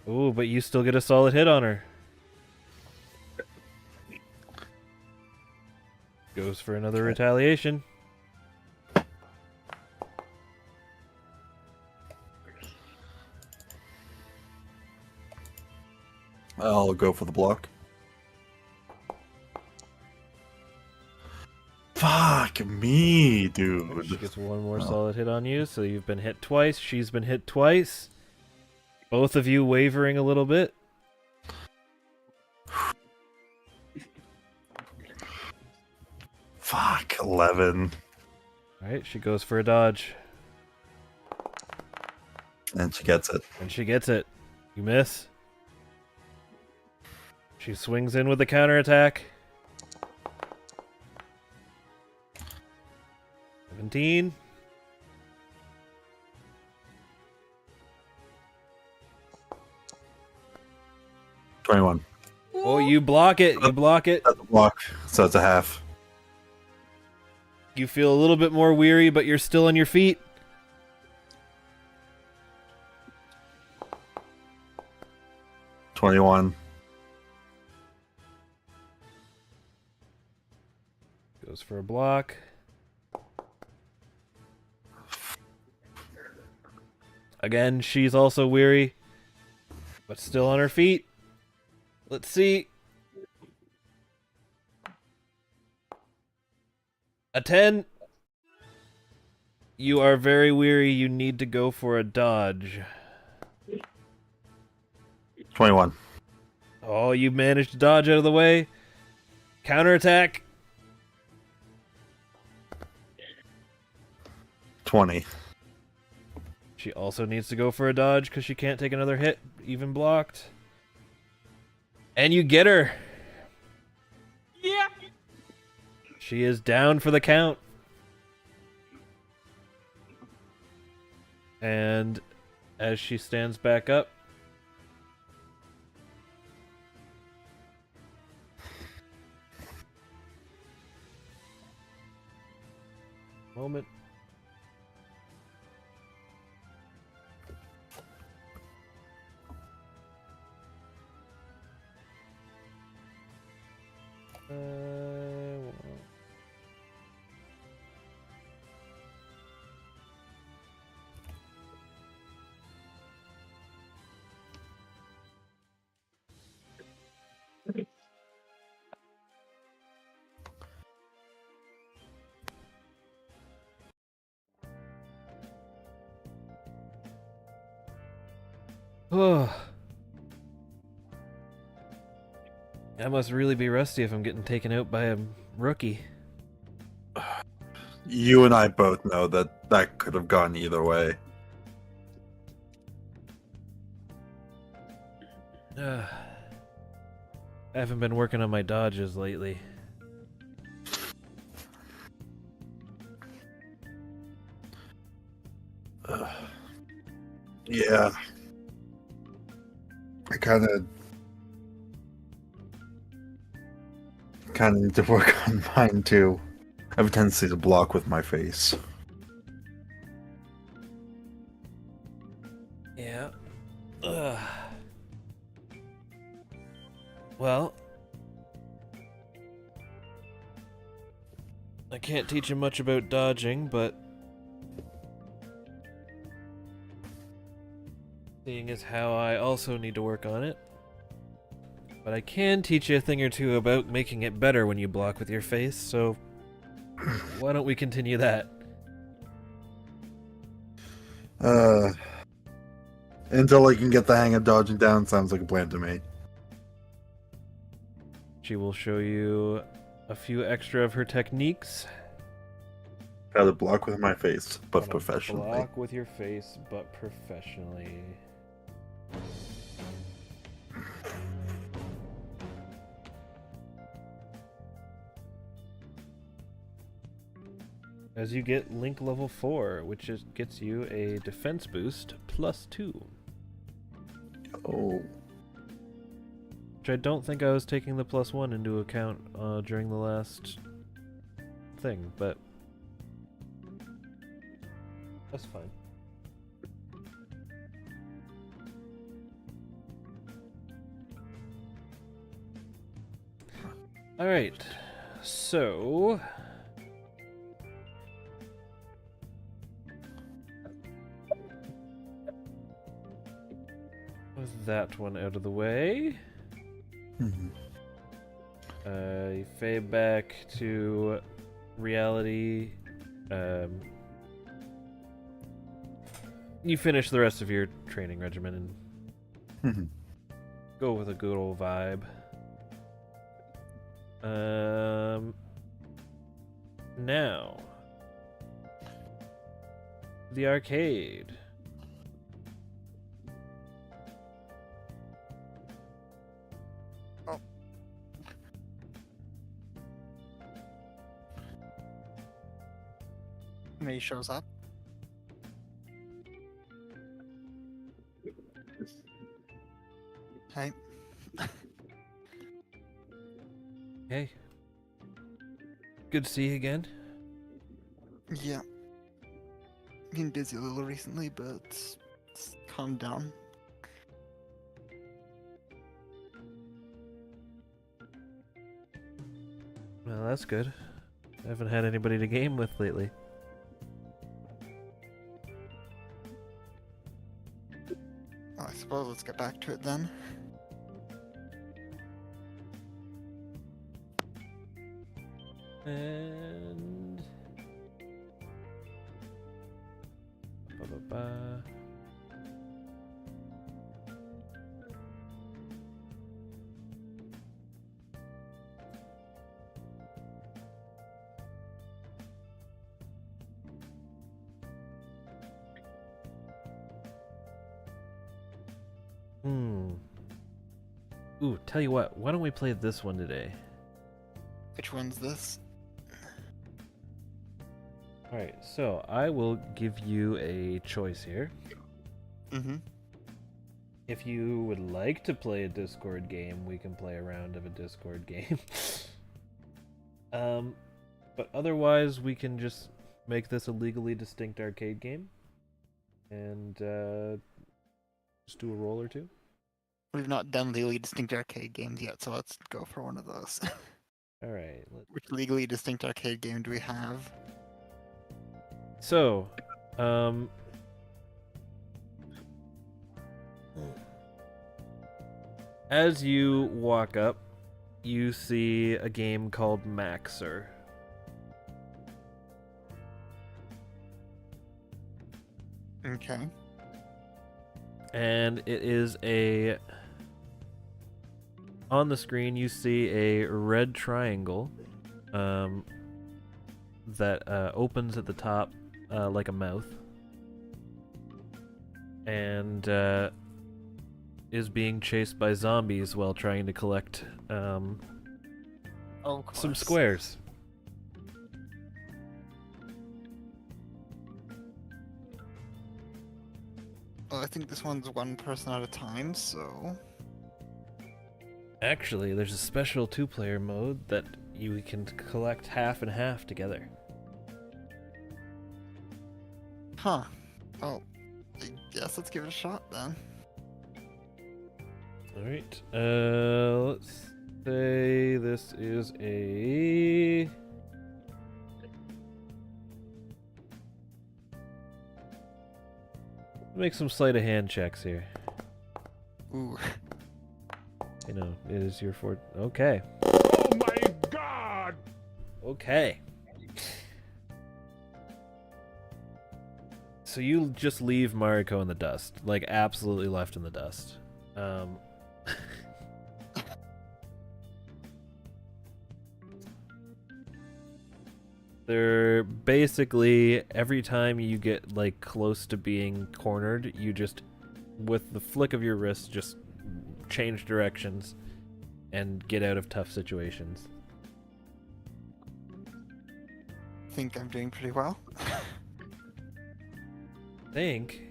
A: Ooh, but you still get a solid hit on her. Goes for another retaliation.
G: I'll go for the block. Fuck me,
A: She
G: dude.
A: gets one more solid hit on you, so you've been hit twice. She's been hit twice. Both of you wavering a little bit.
G: Fuck, 11.
A: Alright, she goes for a dodge.
G: And she gets it.
A: And she gets it. You miss. She swings in with a counterattack. 17.
G: $21.
A: Oh, you block it. You block it.
G: That's a block, so it's a half.
A: You feel a little bit more weary, but you're still on your feet.
G: $21.
A: Goes for a block. Again, she's also weary, but still on her feet. Let's see. A 10. You are very weary. You need to go for a dodge.
G: 21.
A: Oh, you managed to dodge out of the way. Counterattack.
G: 20.
A: She also needs to go for a dodge because she can't take another hit, even blocked. And you get her.
E: Yeah.
A: She is down for the count. And as she stands back up, moment. Oh. I must really be rusty if I'm getting taken out by a rookie.
G: You and I both know that that could have gone either way.
A: I haven't been working on my dodges lately.
G: Yeah. I kind of need to work on mine too. I have a tendency to block with my face.
A: Yeah. Well, I can't teach you much about dodging, but seeing as how I also need to work on it. But I can teach you a thing or two about making it better when you block with your face, so why don't we continue that?
G: Until I can get the hang of dodging down, sounds like a plan to me.
A: She will show you a few extra of her techniques.
G: How to block with my face, but
A: How to
G: professionally.
A: Block with your face, but professionally. As you get Link level 4, which gets you a defense boost +2.
G: Oh.
A: Which I don't think I was taking the +1 into account during the last thing, but that's fine. Alright, so with that one out of the way, you fade back to reality. You finish the rest of your training regimen and go with a good old vibe. Now, the arcade.
B: May shows up. Hey.
A: Hey. Good to see you again.
B: Yeah. Been busy a little recently, but it's calmed down.
A: Well, that's good. I haven't had anybody to game with lately.
B: Well, I suppose let's get back to it then.
A: And ba-ba-ba. Ooh, tell you what, why don't we play this one today?
B: Which one's this?
A: Alright, so I will give you a choice here.
B: Mm-hmm.
A: If you would like to play a Discord game, we can play a round of a Discord game. But otherwise, we can just make this a legally distinct arcade game. And just do a roll or two.
B: We've not done legally distinct arcade games yet, so let's go for one of those.
A: Alright,
B: Which legally distinct arcade game do we have?
A: so, as you walk up, you see a game called Maxer.
B: Okay.
A: And it is a... On the screen, you see a red triangle that opens at the top like a mouth. And is being chased by zombies while trying to collect
B: Of
A: some
B: course.
A: squares.
B: Well, I think this one's one person at a time, so...
A: Actually, there's a special two-player mode that you can collect half and half together.
B: Huh. Well, I guess let's give it a shot then.
A: Alright, let's say this is a... Make some sleight of hand checks here.
B: Ooh.
A: You know, it is your fort. Okay.
I: Oh my god!
A: Okay. So you just leave Mariko in the dust. Like, absolutely left in the dust. They're basically, every time you get, like, close to being cornered, you just, with the flick of your wrist, just change directions and get out of tough situations.
B: Think I'm doing pretty well.
A: Think?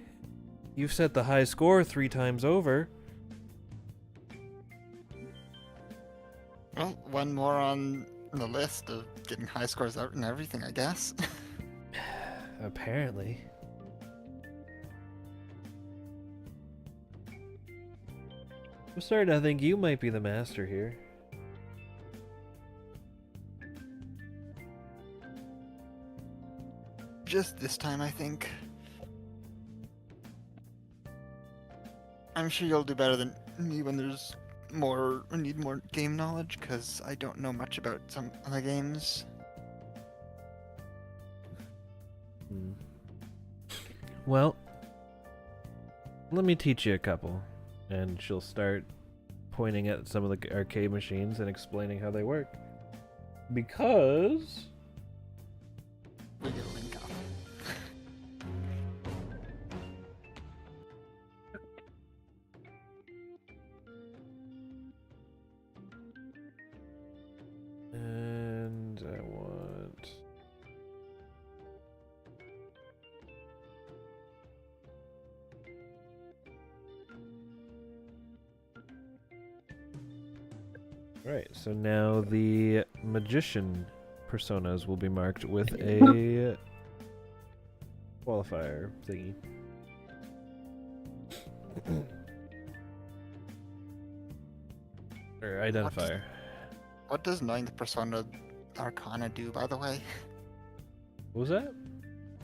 A: You've set the high score 3 times over.
B: Well, one more on the list of getting high scores out and everything, I guess.
A: Apparently. I'm starting to think you might be the master here.
B: Just this time, I think. I'm sure you'll do better than me when there's more, I need more game knowledge, because I don't know much about some other games.
A: Well, let me teach you a couple. And she'll start pointing at some of the arcade machines and explaining how they work. Because...
B: We get a link up.
A: And I want... Right, so now the magician personas will be marked with a qualifier thingy. Or identifier.
B: What does knowing the persona arcana do, by the way?
A: What was that?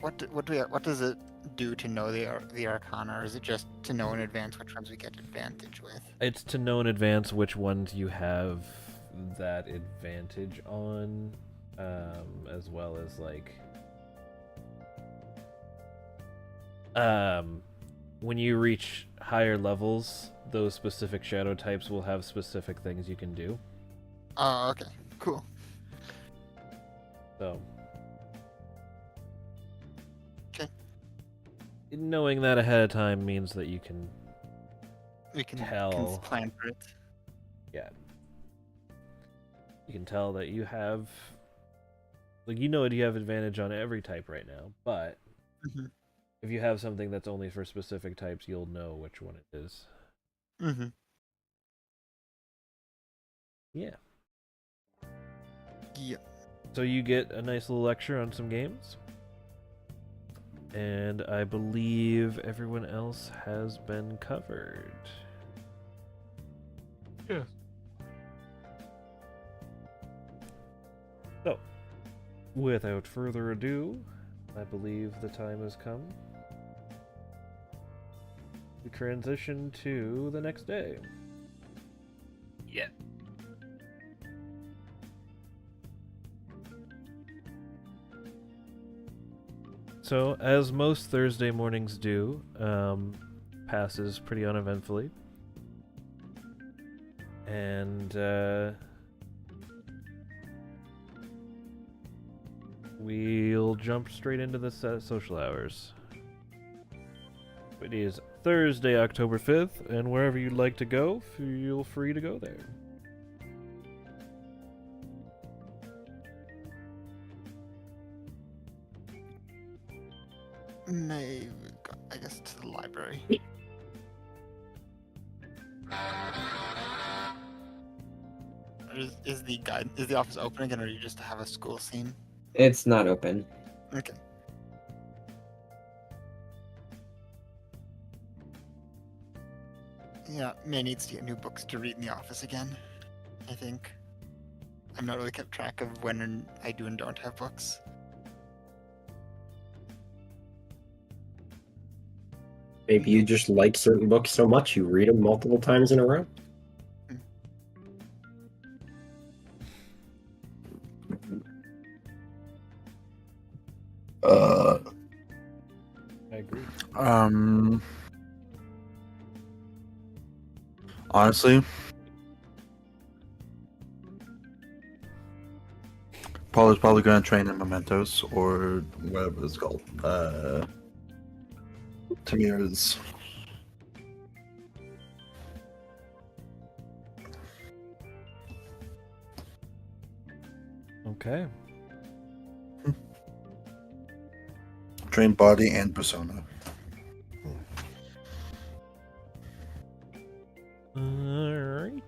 B: What does it do to know the arcana, or is it just to know in advance which ones we get advantage with?
A: It's to know in advance which ones you have that advantage on, as well as like, when you reach higher levels, those specific shadow types will have specific things you can do.
B: Oh, okay, cool.
A: So,
B: Okay.
A: knowing that ahead of time means that you can,
B: We can
A: Tell.
B: plan for it.
A: yeah, you can tell that you have, like, you know, you have advantage on every type right now, but
B: Mhm.
A: if you have something that's only for specific types, you'll know which one it is.
B: Mhm.
A: Yeah.
B: Yep.
A: So you get a nice little lecture on some games. And I believe everyone else has been covered.
E: Yes.
A: So, without further ado, I believe the time has come to transition to the next day.
F: Yeah.
A: So, as most Thursday mornings do, passes pretty uneventfully. And we'll jump straight into the social hours. It is Thursday, October 5th, and wherever you'd like to go, feel free to go there.
B: Maybe, I guess, to the library. Is the office open again, or do you just have a school scene?
F: It's not open.
B: Okay. Yeah, May needs to get new books to read in the office again, I think. I've not really kept track of when I do and don't have books.
C: Maybe you just like certain books so much you read them multiple times in a row.
A: I agree.
G: Honestly, Paul is probably going to train in Mementos or whatever it's called. Tamir's.
A: Okay.
G: Train body and persona.
A: Alright.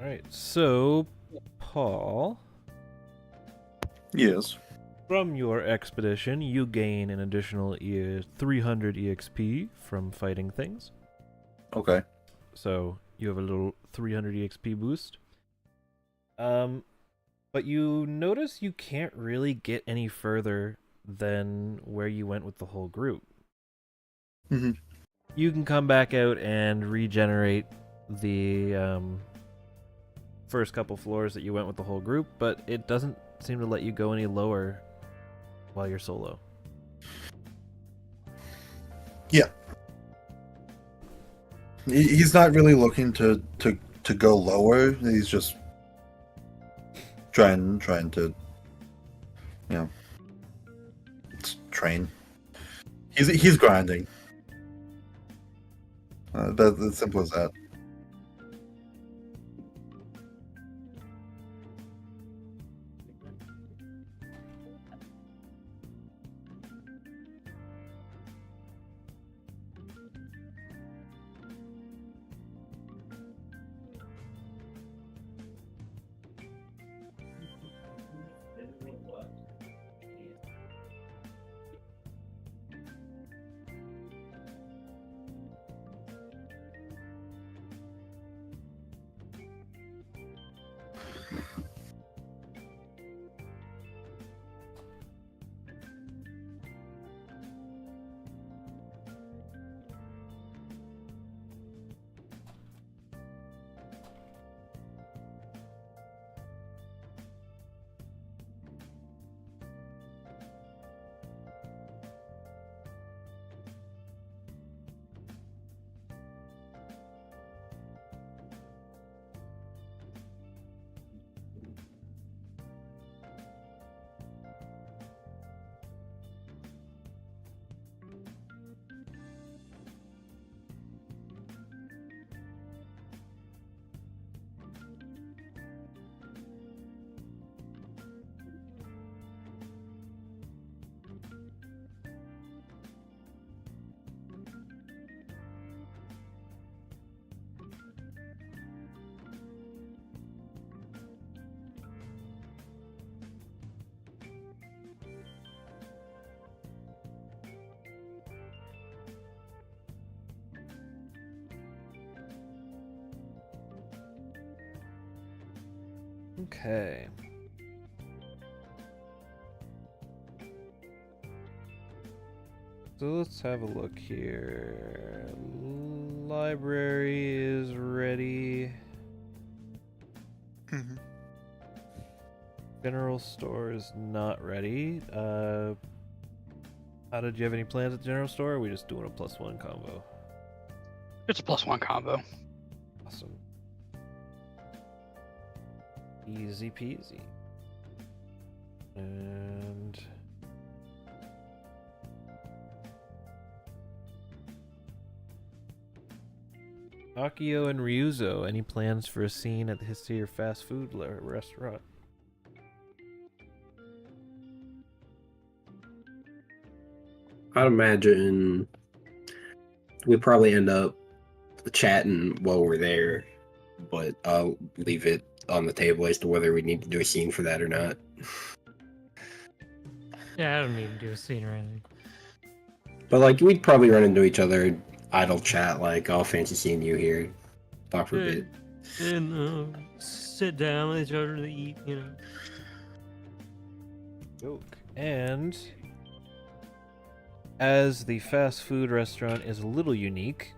A: Alright, so, Paul,
G: Yes.
A: from your expedition, you gain an additional 300 EXP from fighting things.
G: Okay.
A: So, you have a little 300 EXP boost. But you notice you can't really get any further than where you went with the whole group.
G: Mm-hmm.
A: You can come back out and regenerate the first couple floors that you went with the whole group, but it doesn't seem to let you go any lower while you're solo.
G: Yeah. He's not really looking to go lower. He's just trying to, you know, train. He's grinding. That's as simple as that.
A: Okay. So let's have a look here. Library is ready.
B: Mhm.
A: General store is not ready. How did you have any plans at the general store? Or are we just doing a +1 combo?
D: It's a +1 combo.
A: Awesome. Easy peasy. And Akio and Ryuzo, any plans for a scene at the History or fast food restaurant?
C: I'd imagine we probably end up chatting while we're there, but I'll leave it on the table as to whether we need to do a scene for that or not.
E: Yeah, I don't need to do a scene or anything.
C: But like, we'd probably run into each other, idle chat, like, "Oh, fancy seeing you here." Talk for a bit.
E: And sit down with each other to eat, you know.
A: Joke. And as the fast food restaurant is a little unique,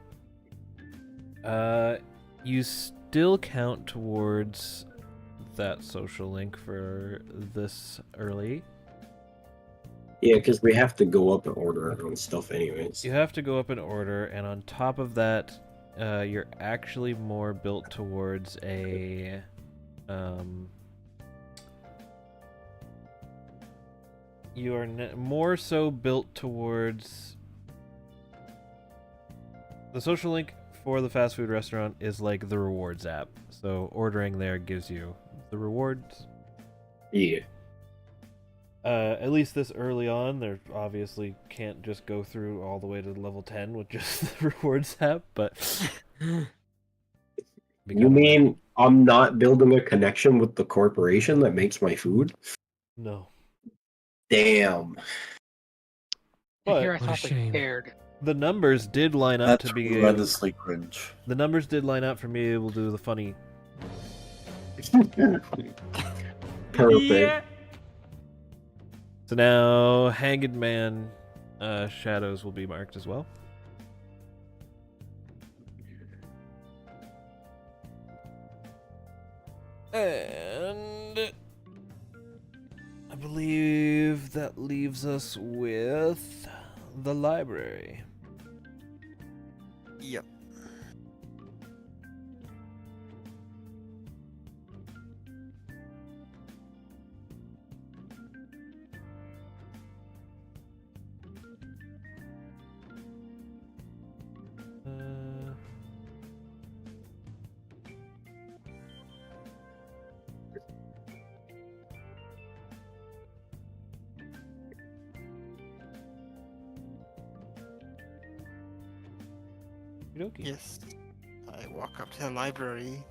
A: you still count towards that social link for this early.
C: Yeah, because we have to go up and order our own stuff anyways.
A: You have to go up in order, and on top of that, you're actually more built towards a you are more so built towards the social link for the fast food restaurant is like the rewards app. So ordering there gives you the rewards.
C: Yeah.
A: At least this early on, they obviously can't just go through all the way to level 10 with just the rewards app, but...
C: You mean I'm not building a connection with the corporation that makes my food?
A: No.
C: Damn.
A: But
D: Here I
E: what a
D: thought they
E: shame.
D: cared.
A: the numbers did line up
G: That's
A: to be...
G: horrendously cringe.
A: The numbers did line up for me able to do the funny...
C: Perfect.
E: Yeah.
A: So now, Hanged Man shadows will be marked as well. And I believe that leaves us with the library.
B: Yep.
A: Okey-dokey.
B: Yes. I walk up to the library.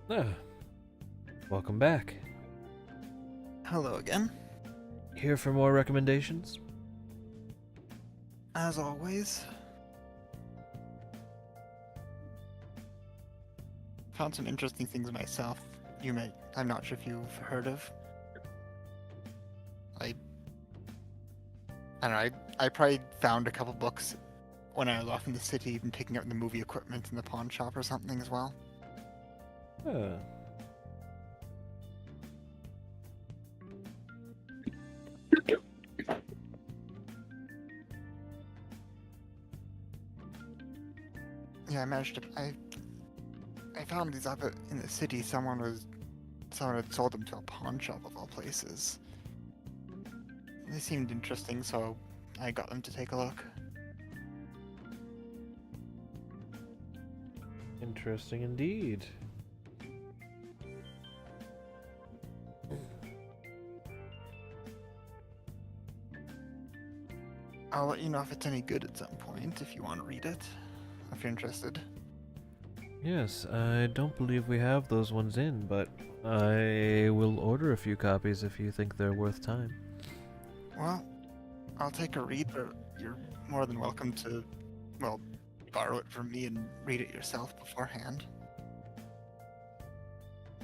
A: Ah, welcome back.
B: Hello again.
A: Here for more recommendations?
B: As always. Found some interesting things myself. I'm not sure if you've heard of. I don't know, I probably found a couple books when I was off in the city, even picking up the movie equipment in the pawn shop or something as well.
A: Ah.
B: Yeah, I managed to. I found these up in the city. Someone had sold them to a pawn shop of all places. They seemed interesting, so I got them to take a look.
A: Interesting indeed.
B: I'll let you know if it's any good at some point, if you want to read it, if you're interested.
A: Yes, I don't believe we have those ones in, but I will order a few copies if you think they're worth time.
B: Well, I'll take a read, but you're more than welcome to, well, borrow it from me and read it yourself beforehand.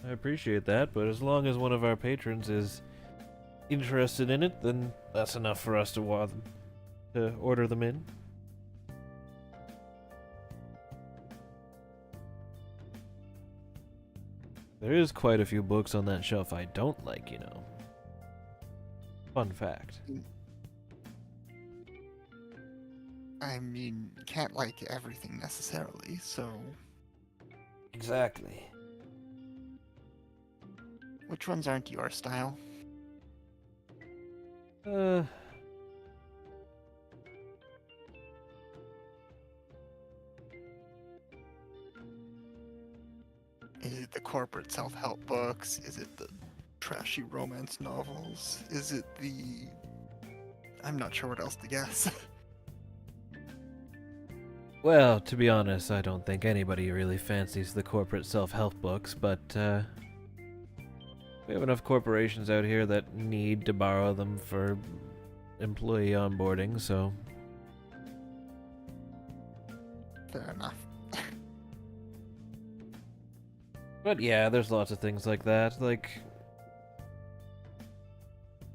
A: I appreciate that, but as long as one of our patrons is interested in it, then that's enough for us to order them in. There is quite a few books on that shelf I don't like, you know. Fun fact.
B: I mean, you can't like everything necessarily, so
A: Exactly.
B: which ones aren't your style? Is it the corporate self-help books? Is it the trashy romance novels? Is it the... I'm not sure what else to guess.
A: Well, to be honest, I don't think anybody really fancies the corporate self-help books, but, we have enough corporations out here that need to borrow them for employee onboarding, so...
B: Fair enough.
A: But yeah, there's lots of things like that, like...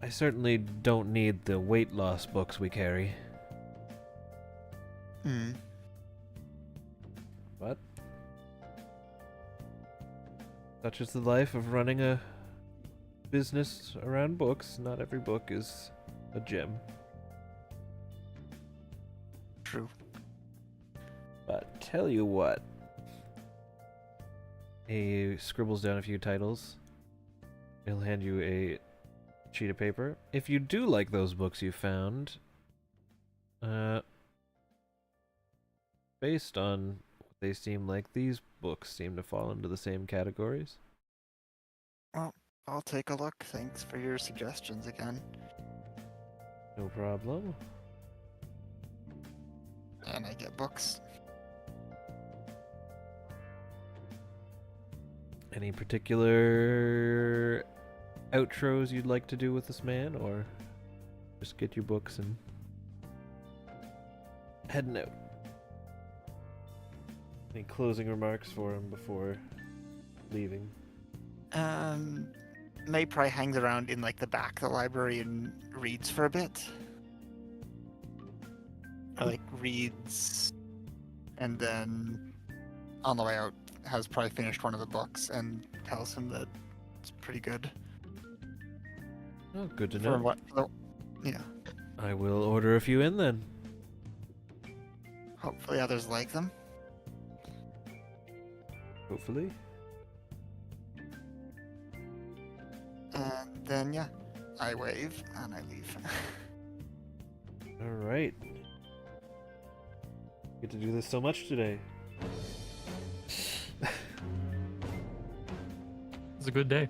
A: I certainly don't need the weight loss books we carry.
B: Hmm.
A: But... such is the life of running a business around books. Not every book is a gem.
B: True.
A: But tell you what. He scribbles down a few titles. He'll hand you a sheet of paper. If you do like those books you found, based on what they seem like, these books seem to fall into the same categories.
B: Well, I'll take a look. Thanks for your suggestions again.
A: No problem.
B: And I get books.
A: Any particular outros you'd like to do with this man, or just get your books and heading out? Any closing remarks for him before leaving?
B: May probably hangs around in like the back of the library and reads for a bit. Or like reads, and then on the way out has probably finished one of the books and tells him that it's pretty good.
A: Oh, good to
B: For
A: know.
B: what? Yeah.
A: I will order a few in then.
B: Hopefully others like them.
A: Hopefully.
B: And then yeah, I wave and I leave.
A: Alright. Get to do this so much today.
E: It's a good day.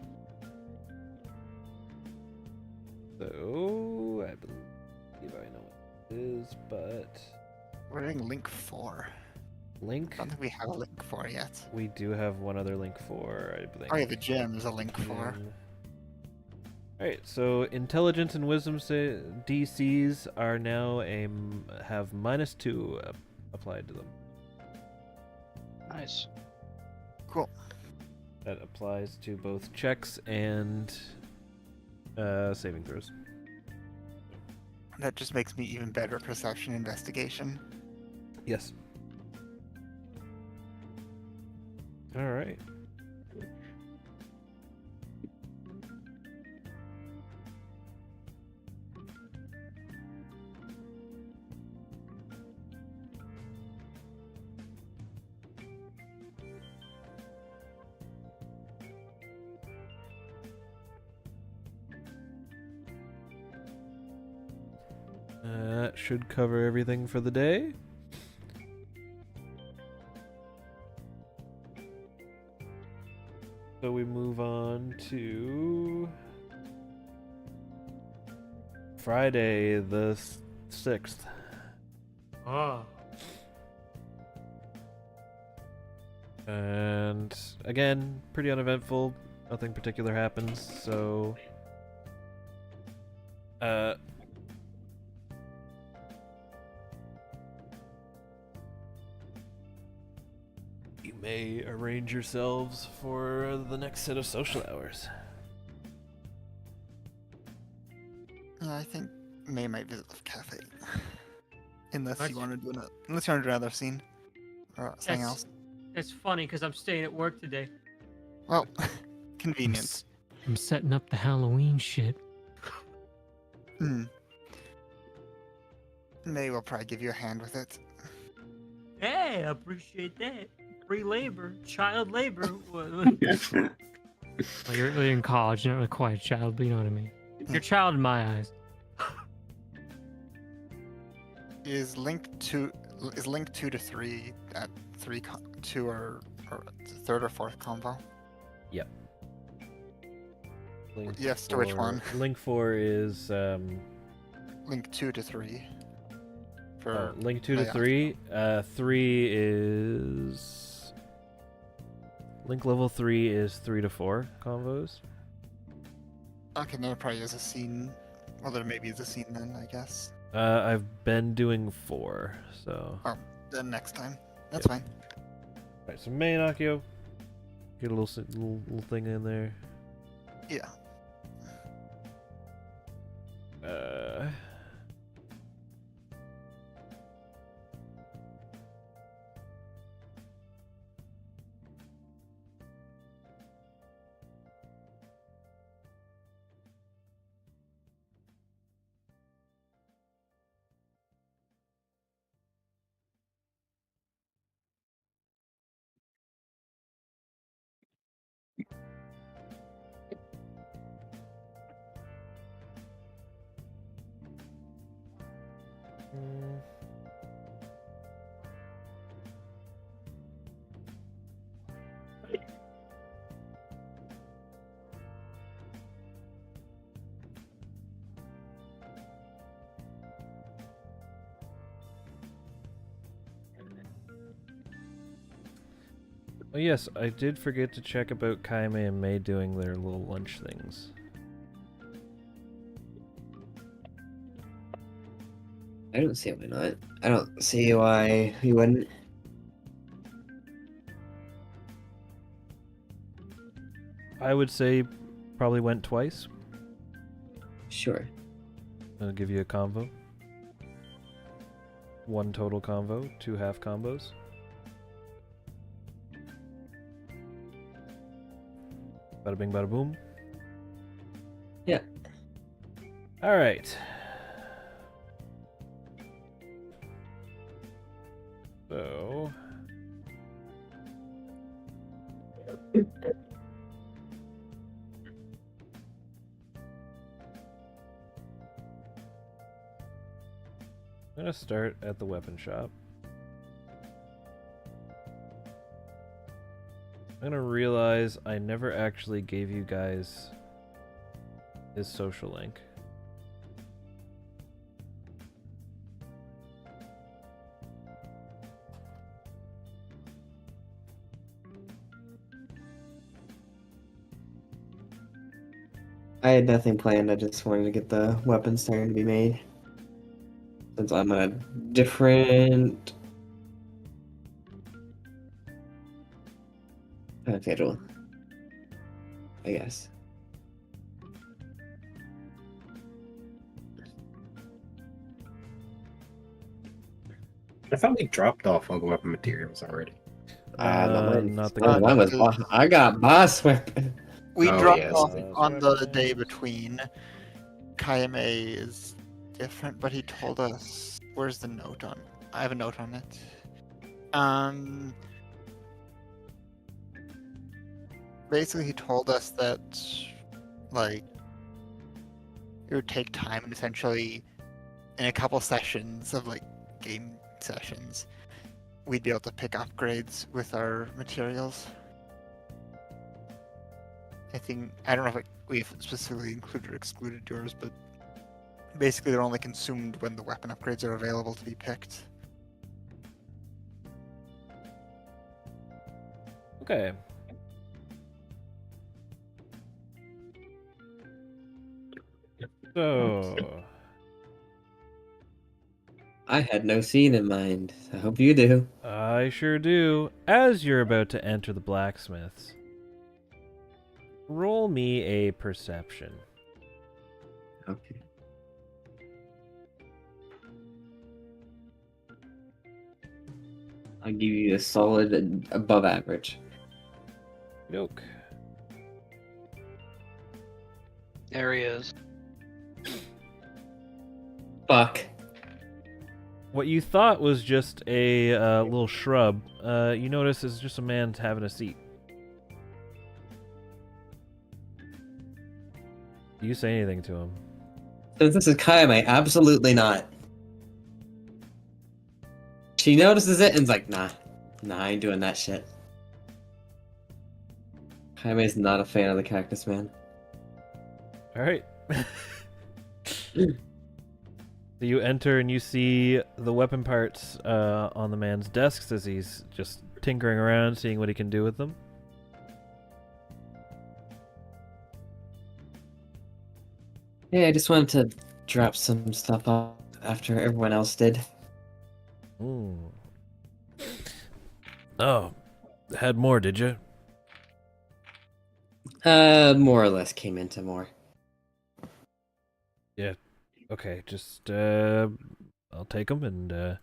A: So, I believe I know what it is, but...
B: We're doing link 4.
A: Link?
B: I don't think we have a link 4 yet.
A: We do have one other link for, I believe.
B: Oh yeah, the gym is a link 4.
A: Alright, so intelligence and wisdom DCs are now have -2 applied to them.
D: Nice.
B: Cool.
A: That applies to both checks and saving throws.
B: That just makes me even better at perception investigation.
A: Yes. Alright. That should cover everything for the day. So we move on to Friday the 6th.
E: Ah.
A: And again, pretty uneventful. Nothing particular happens, so you may arrange yourselves for the next set of social hours.
B: Yeah, I think May might visit the cafe. Unless
E: That's-
B: you want to do another scene or something else.
E: That's funny because I'm staying at work today.
B: Well, convenience.
E: I'm setting up the Halloween shit.
B: Hmm. May will probably give you a hand with it.
E: Hey, I appreciate that. Free labor, child labor. Well, you're in college, you're not really quite a child, but you know what I mean. You're a child in my eyes.
B: Is link 2 to 3 at 2 or third or fourth combo?
A: Yep. Link
B: Yes, to which one?
A: Link 4 is
B: Link 2 to 3. For
A: Link 2 to
B: layout.
A: 3. 3 is Link level 3 is 3 to 4 combos.
B: Okay, then it probably is a scene. Well, there maybe is a scene then, I guess.
A: I've been doing 4, so.
B: Oh, then next time. That's fine.
A: Alright, so May and Akio, get a little thing in there.
B: Yeah.
A: Mm. Oh yes, I did forget to check about Kaime and May doing their little lunch things.
F: I don't see why not. I don't see why you wouldn't.
A: I would say probably went twice.
F: Sure.
A: I'll give you a combo. 1 total combo, 2 half combos. Bada bing, bada boom.
F: Yeah.
A: Alright. So. I'm gonna start at the weapon shop. I'm gonna realize I never actually gave you guys his social link.
F: I had nothing planned. I just wanted to get the weapons starting to be made. Since I'm on a different schedule, I guess.
C: I thought we dropped off all the weapon materials already.
A: Not the
B: Uh,
A: good
F: Mine was
B: because-
F: boss. I got boss weapon.
B: We
C: Oh,
B: dropped
C: yes.
B: off
A: Yes.
B: on the day between. Kaime is different, but he told us. Where's the note on? I have a note on it. Basically, he told us that, like, it would take time, and essentially, in a couple sessions of like game sessions, we'd be able to pick upgrades with our materials. I don't know if we've specifically included or excluded yours, but basically they're only consumed when the weapon upgrades are available to be picked.
A: Okay. So,
F: I had no scene in mind. I hope you do.
A: I I sure do. As you're about to enter the blacksmith's, roll me a perception.
F: Okay. I'll give you a solid above average.
A: Yoke.
D: There he is.
F: Fuck.
A: What you thought was just a little shrub, you notice is just a man having a seat. Do you say anything to him?
F: Since this is Kaime, absolutely not. She notices it and's like, nah, I ain't doing that shit. Kaime's not a fan of the cactus man.
A: Alright. So you enter and you see the weapon parts on the man's desks as he's just tinkering around, seeing what he can do with them.
F: Yeah, I just wanted to drop some stuff off after everyone else did.
A: Ooh. Oh, had more, did you?
F: More or less came into more.
A: Yeah. Okay, just I'll take them and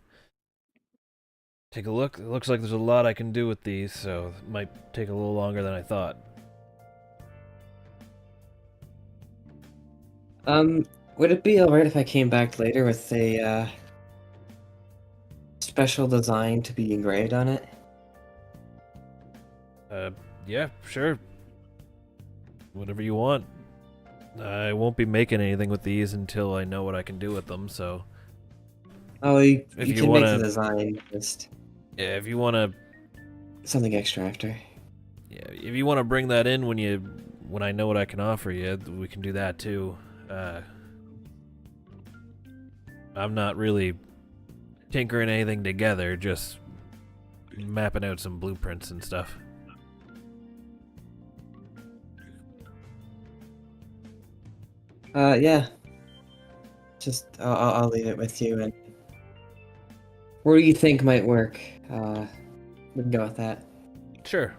A: take a look. It looks like there's a lot I can do with these, so it might take a little longer than I thought.
F: Would it be alright if I came back later with a, special design to be engraved on it?
A: Yeah, sure. Whatever you want. I won't be making anything with these until I know what I can do with them, so...
F: Oh, you
A: If you
F: can
A: wanna-
F: make the design, just
A: Yeah, if you wanna...
F: something extra after.
A: Yeah, if you wanna bring that in when I know what I can offer you, we can do that too. I'm not really tinkering anything together, just mapping out some blueprints and stuff.
F: Yeah. Just, I'll leave it with you, and where do you think might work? We can go with that.
A: Sure.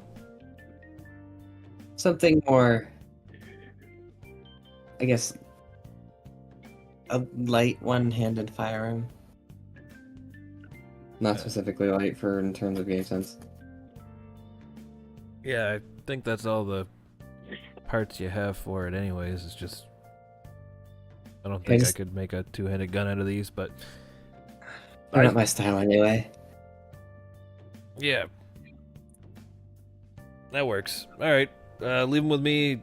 F: Something more, I guess, a light one-handed firearm. Not specifically light for in terms of game sense.
A: Yeah, I think that's all the parts you have for it anyways. It's just... I don't think I could make a two-handed gun out of these, but...
F: They're not my style anyway.
A: Yeah. That works. Alright, leave them with me.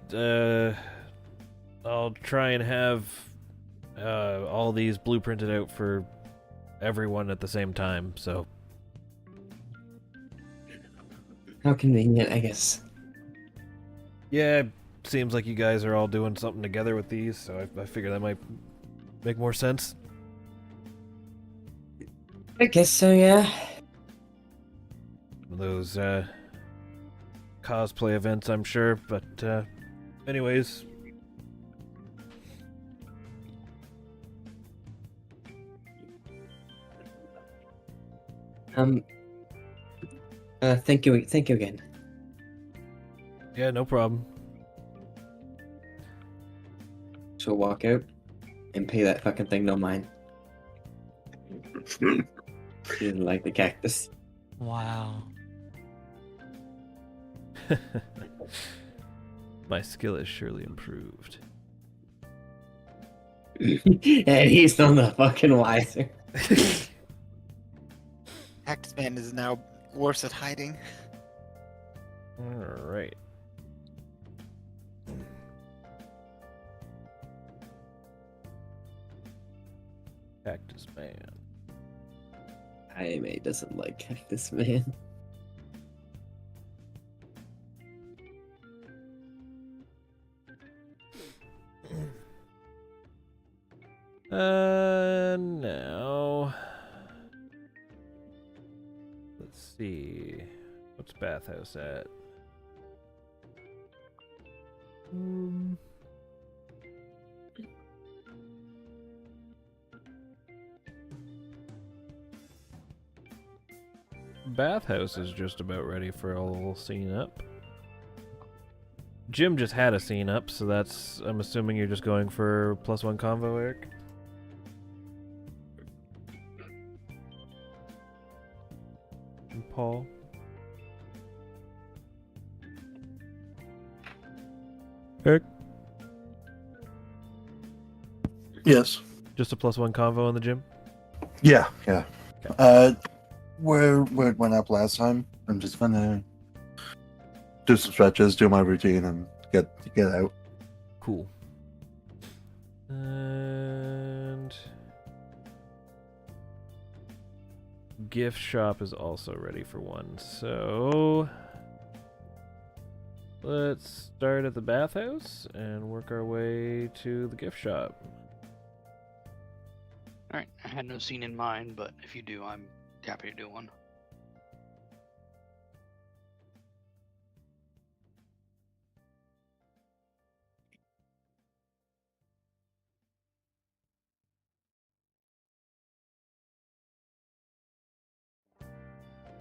A: I'll try and have all these blueprinted out for everyone at the same time, so...
F: How convenient, I guess.
A: Yeah, seems like you guys are all doing something together with these, so I figure that might make more sense.
F: I guess so, yeah.
A: Those cosplay events, I'm sure, but anyways.
F: Thank you again.
A: Yeah, no problem.
F: She'll walk out and pay that fucking thing no mind. She didn't like the cactus.
E: Wow.
A: My skill has surely improved.
F: And he's none the fucking wiser.
B: Cactus Man is now worse at hiding.
A: Alright. Cactus Man.
F: Jaime doesn't like Cactus Man.
A: Now... Let's see... What's Bathhouse at? bathhouse is just about ready for a little scene up. Jim just had a scene up, so that's... I'm assuming you're just going for +1 convo, Eric? And Paul? Eric?
G: Yes.
A: Just a +1 convo in the gym?
G: Yeah. Where it went up last time, I'm just gonna do some stretches, do my routine, and get out.
A: Cool. And... gift shop is also ready for one, so... let's start at the bathhouse and work our way to the gift shop.
D: Alright, I had no scene in mind, but if you do, I'm happy to do one.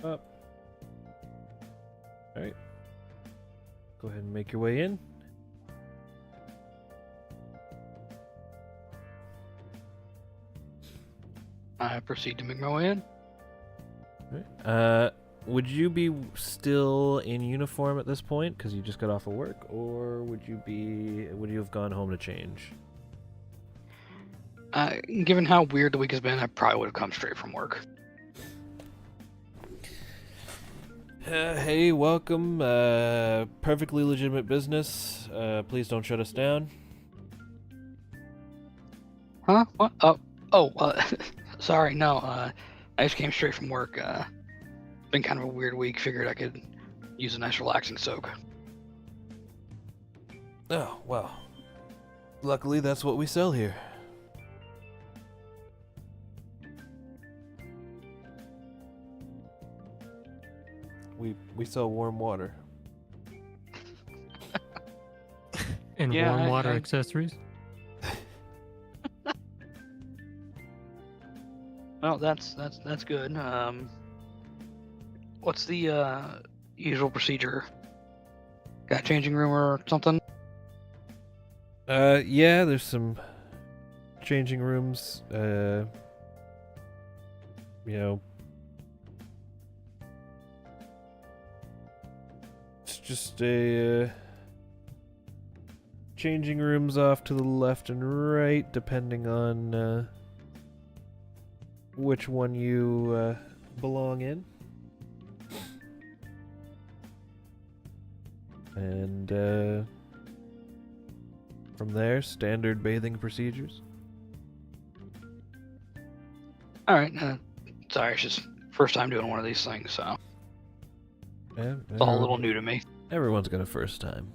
A: Up. Alright. Go ahead and make your way in.
D: I proceed to make my way in.
A: Alright. Would you be still in uniform at this point because you just got off of work, or would you have gone home to change?
D: Given how weird the week has been, I probably would have come straight from work.
A: Hey, welcome. Perfectly legitimate business. Please don't shut us down.
D: Huh? What? Sorry, no. I just came straight from work. Been kind of a weird week. Figured I could use a nice relaxing soak.
A: Oh, well. Luckily, that's what we sell here. We sell warm water.
E: And
D: Yeah,
E: warm water
D: I-
E: accessories.
D: Well, that's good. What's the usual procedure? Got a changing room or something?
A: Yeah, there's some changing rooms. It's just a changing rooms off to the left and right, depending on which one you belong in. And from there, standard bathing procedures.
D: All right. Sorry, it's just first time doing one of these things, so
A: Yeah,
D: it's all a little new to me.
A: everyone's got a first time.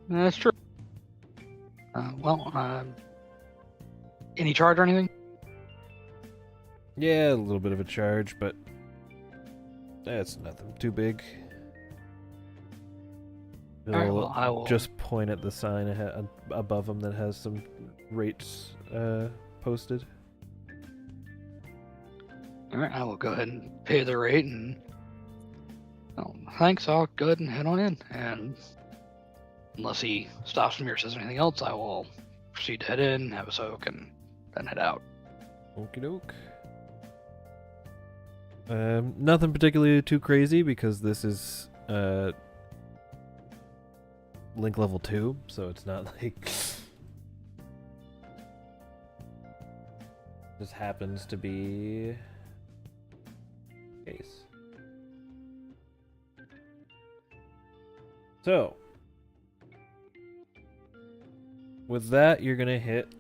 D: That's true. Any charge or anything?
A: Yeah, a little bit of a charge, but that's nothing too big.
D: All right,
A: He'll
D: well, I will
A: just point at the sign above him that has some rates posted.
D: All right, I will go ahead and pay the rate, and thanks. I'll go ahead and head on in. And unless he stops me or says anything else, I will proceed to head in, have a soak, and then head out.
A: Okie doke. Nothing particularly too crazy because this is link level 2, so it's not like this happens to be the case. So with that, you're gonna hit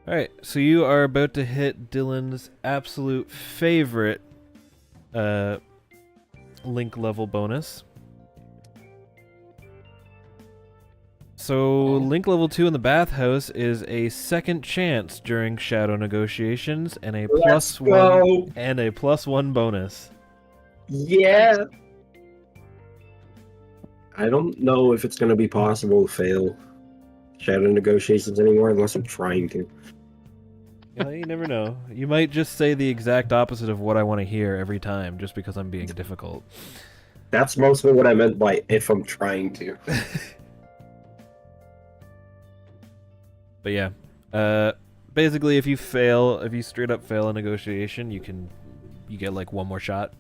A: Alright, so you are about to hit Dylan's absolute favorite link level bonus. So link level 2 in the bathhouse is a second chance during shadow negotiations and a
F: Let's
A: +1
F: go.
A: and a +1 bonus.
F: Yeah.
C: I don't know if it's going to be possible to fail shadow negotiations anymore unless I'm trying to.
A: Yeah, you never know. You might just say the exact opposite of what I want to hear every time, just because I'm being difficult.
C: That's mostly what I meant by if I'm trying to.
A: But yeah, basically, if you straight up fail a negotiation, you get like one more shot,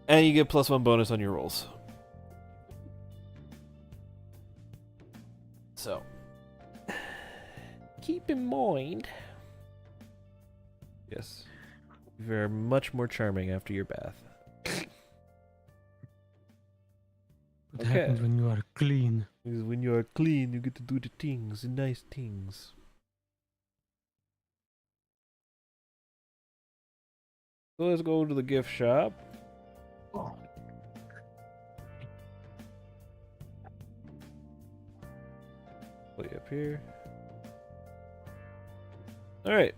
A: and you get +1 bonus on your rolls. So, keep in mind. Yes, you're much more charming after your bath.
E: What happens when you are clean?
A: Because when you are clean, you get to do the things, the nice things. So let's go to the gift shop. Put you up here. Alright.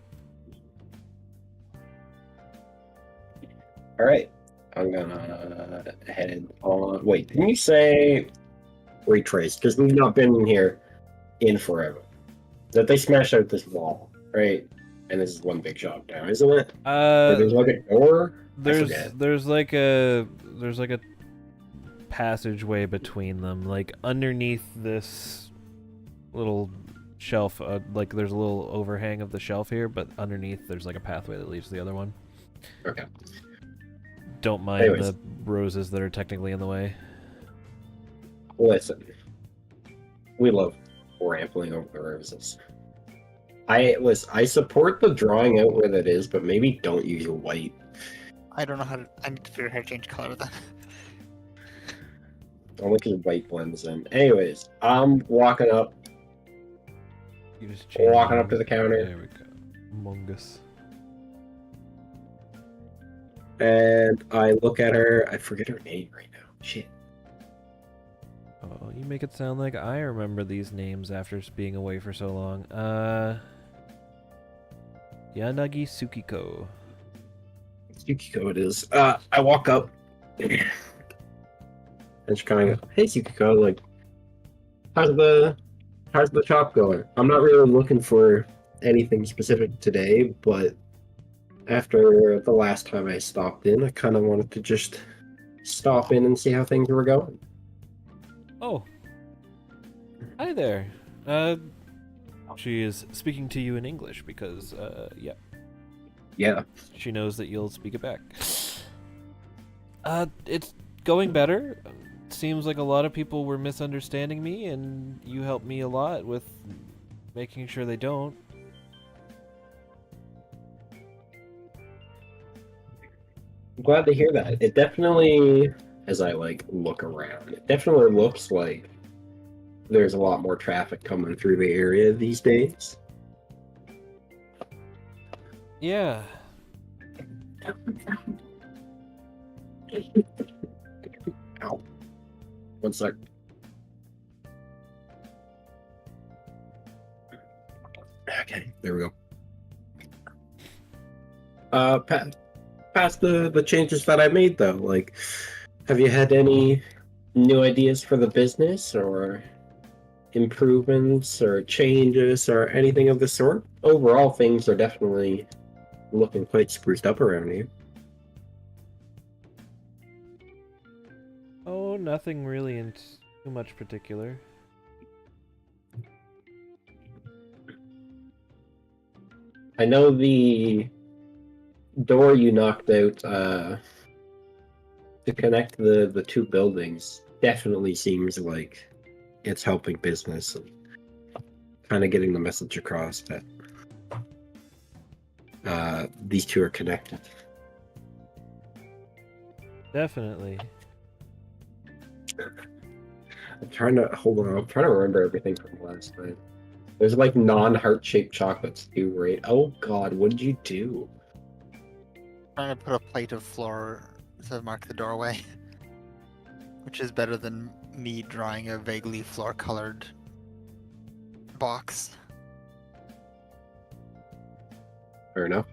C: Alright. I'm gonna head on. Wait, didn't you say retrace? Because we've not been in here in forever. That they smashed out this wall, right? And this is one big shop now, isn't it? Or there's like a door?
A: There's like a passageway between them, like underneath this little shelf. Like there's a little overhang of the shelf here, but underneath there's like a pathway that leads to the other one.
C: Okay.
A: Don't mind
C: Anyways.
A: the roses that are technically in the way.
C: Listen. We love rampling over the roses. I support the drawing out where that is, but maybe don't use your white.
B: I don't know how to. I need to figure out how to change color with that.
C: Only because white blends in. Anyways, I'm walking up.
A: You just
C: Walking up to the counter.
A: There we go. Among Us.
C: And I look at her. I forget her name right now. Shit.
A: Oh, you make it sound like I remember these names after being away for so long. Yanagi Tsukiko.
C: Tsukiko it is. I walk up. And she kind of goes, "Hey Tsukiko, like, how's the shop going? I'm not really looking for anything specific today, but after the last time I stopped in, I kind of wanted to just stop in and see how things were going."
A: Oh. Hi there. She is speaking to you in English because, yeah.
C: Yeah.
A: She knows that you'll speak it back. It's going better. Seems like a lot of people were misunderstanding me, and you helped me a lot with making sure they don't.
C: I'm glad to hear that. It definitely, as I look around, it definitely looks like there's a lot more traffic coming through the area these days.
A: Yeah.
C: Ow. One sec. Okay, there we go. Past the changes that I made though, like, have you had any new ideas for the business or improvements or changes or anything of the sort? Overall, things are definitely looking quite spruced up around here.
A: Oh, nothing really in too much particular.
C: I know the door you knocked out to connect the two buildings definitely seems like it's helping business and kind of getting the message across that these two are connected.
A: Definitely.
C: I'm trying to remember everything from last night. There's like non-heart-shaped chocolates too, right? Oh god, what did you do?
B: Trying to put a plate of floor to mark the doorway, which is better than me drawing a vaguely floor-colored box.
C: Fair enough.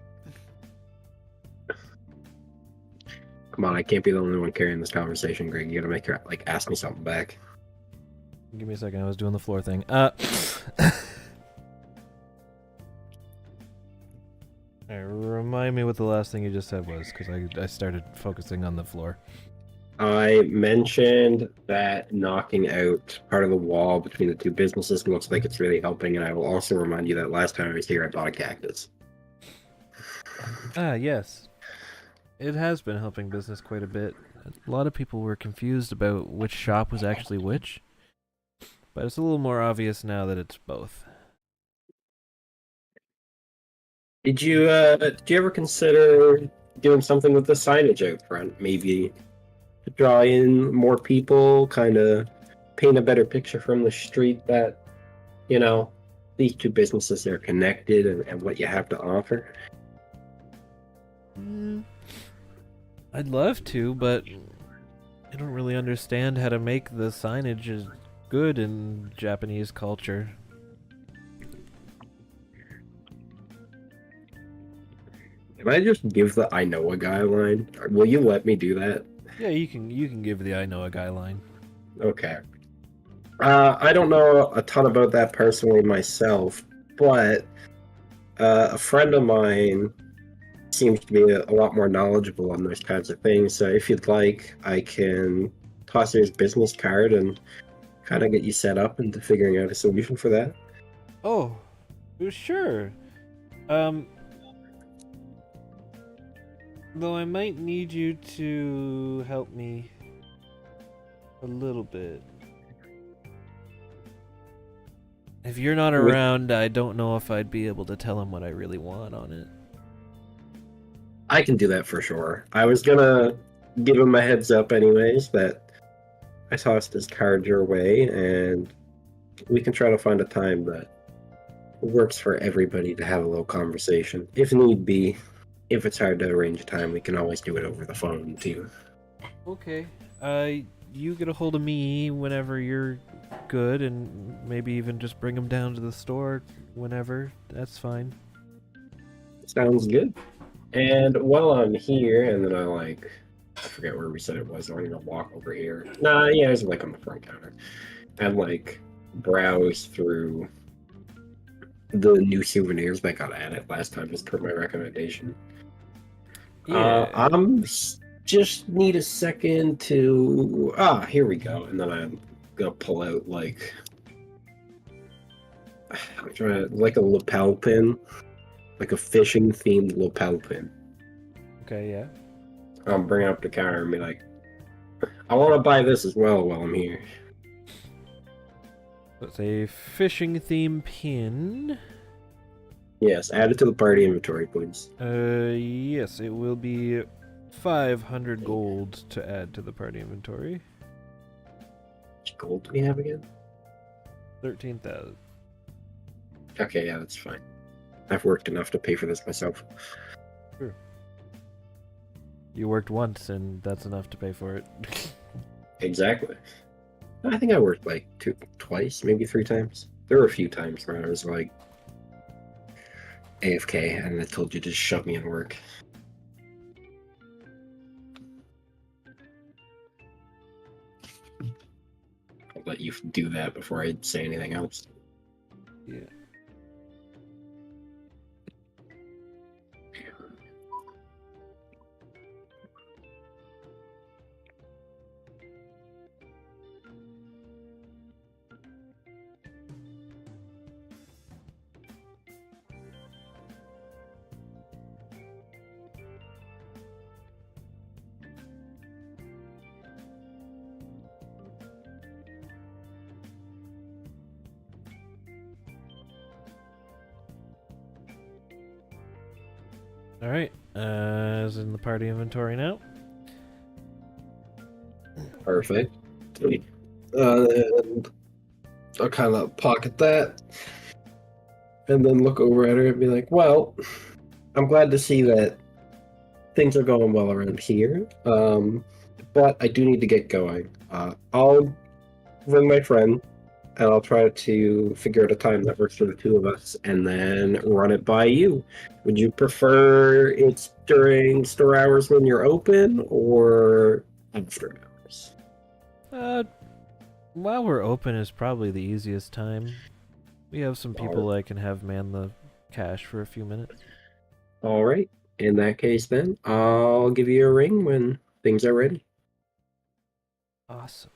C: Come on, I can't be the only one carrying this conversation, Greg. You gotta make her like ask me something back.
A: Give me a second. I was doing the floor thing. Remind me what the last thing you just said was, because I started focusing on the floor.
C: I mentioned that knocking out part of the wall between the two businesses looks like it's really helping, and I will also remind you that last time I was here, I bought a cactus.
A: Ah, yes. It has been helping business quite a bit. A lot of people were confused about which shop was actually which, but it's a little more obvious now that it's both.
C: Did you ever consider doing something with the signage out front? Maybe to draw in more people, kind of paint a better picture from the street that, you know, these two businesses are connected and what you have to offer?
A: I'd love to, but I don't really understand how to make the signage as good in Japanese culture.
C: Can I just give the I know a guy line? Or will you let me do that?
A: Yeah, you can give the I know a guy line.
C: Okay. I don't know a ton about that personally myself, but a friend of mine seems to be a lot more knowledgeable on those kinds of things. So if you'd like, I can toss you his business card and kind of get you set up into figuring out a solution for that.
A: Oh, sure. Though I might need you to help me a little bit. If you're not around, I don't know if I'd be able to tell him what I really want on it.
C: I can do that for sure. I was gonna give him a heads up anyways that I tossed his card your way, and we can try to find a time that works for everybody to have a little conversation. If need be, if it's hard to arrange a time, we can always do it over the phone too.
A: Okay. You get a hold of me whenever you're good, and maybe even just bring him down to the store whenever. That's fine.
C: Sounds good. And while I'm here, and then I forget where we said it was. I'm gonna walk over here. Nah, yeah, it's like on the front counter, and browse through the new souvenirs that got added last time, as per my recommendation. I'm just need a second to here we go, and then I'm gonna pull out I'm trying to a lapel pin, like a fishing themed lapel pin.
A: Okay, yeah.
C: I'll bring it up the counter and be like, I want to buy this as well while I'm here.
A: Let's say fishing theme pin.
C: Yes, add it to the party inventory, please.
A: Yes, it will be 500 gold to add to the party inventory.
C: How much gold do we have again?
A: 13,000.
C: Okay, yeah, that's fine. I've worked enough to pay for this myself.
A: Sure. You worked once, and that's enough to pay for it.
C: Exactly. I think I worked twice, maybe 3 times. There were a few times where I was AFK, and I told you to just shove me in work. I'll let you do that before I say anything else.
A: Yeah. Alright, is in the party inventory now.
C: Perfect. And I'll kind of pocket that, and then look over at her and be like, well, I'm glad to see that things are going well around here, but I do need to get going. I'll ring my friend, and I'll try to figure out a time that works for the two of us, and then run it by you. Would you prefer it's during store hours when you're open, or after hours?
A: While we're open is probably the easiest time. We have some people I can have man the cash for a few minutes.
C: All right. In that case, then I'll give you a ring when things are ready.
A: Awesome.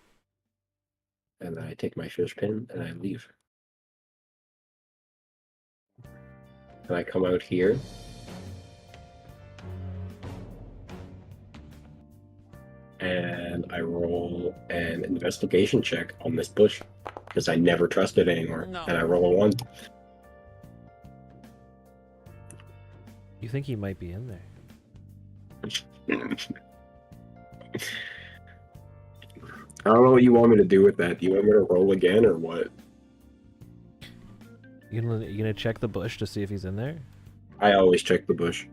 C: And then I take my fish pin and I leave. And I come out here. And I roll an investigation check on this bush because I never trust it anymore.
H: No.
C: And I roll a 1.
A: You think he might be in there?
C: I don't know what you want me to do with that. Do you want me to roll again or what?
A: You gonna check the bush to see if he's in there?
C: I always check the bush.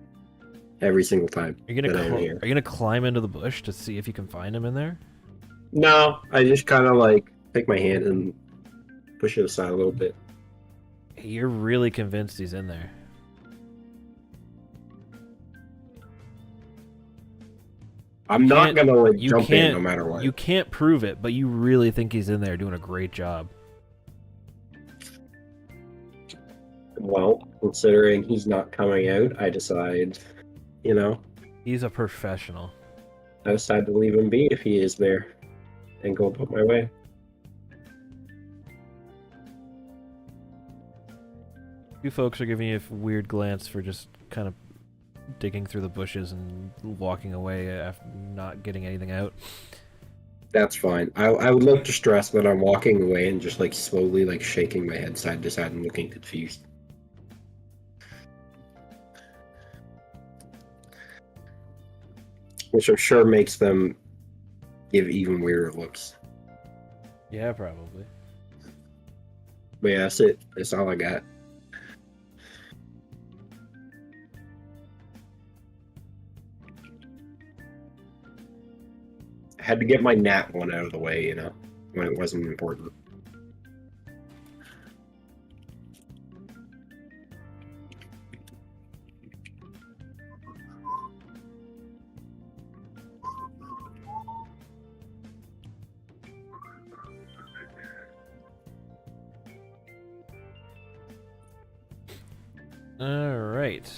C: Every single time.
A: Are you gonna
C: that I'm here.
A: are you gonna climb into the bush to see if you can find him in there?
C: No, I just kind of like take my hand and push it aside a little bit.
A: Hey, you're really convinced he's in there.
C: I'm not gonna like
A: You
C: jump in
A: can't-
C: no matter what.
A: You can't prove it, but you really think he's in there doing a great job.
C: Well, considering he's not coming out, I decide,
A: He's a professional.
C: I decide to leave him be if he is there, and go about my way.
A: You folks are giving you a weird glance for just kind of digging through the bushes and walking away after not getting anything out.
C: That's fine. I would like to stress that I'm walking away and just like slowly like shaking my head side to side and looking confused. Which I'm sure makes them give even weirder looks.
A: Yeah, probably.
C: But yeah, that's it. That's all I got. I had to get my nat one out of the way, when it wasn't important.
A: Alright.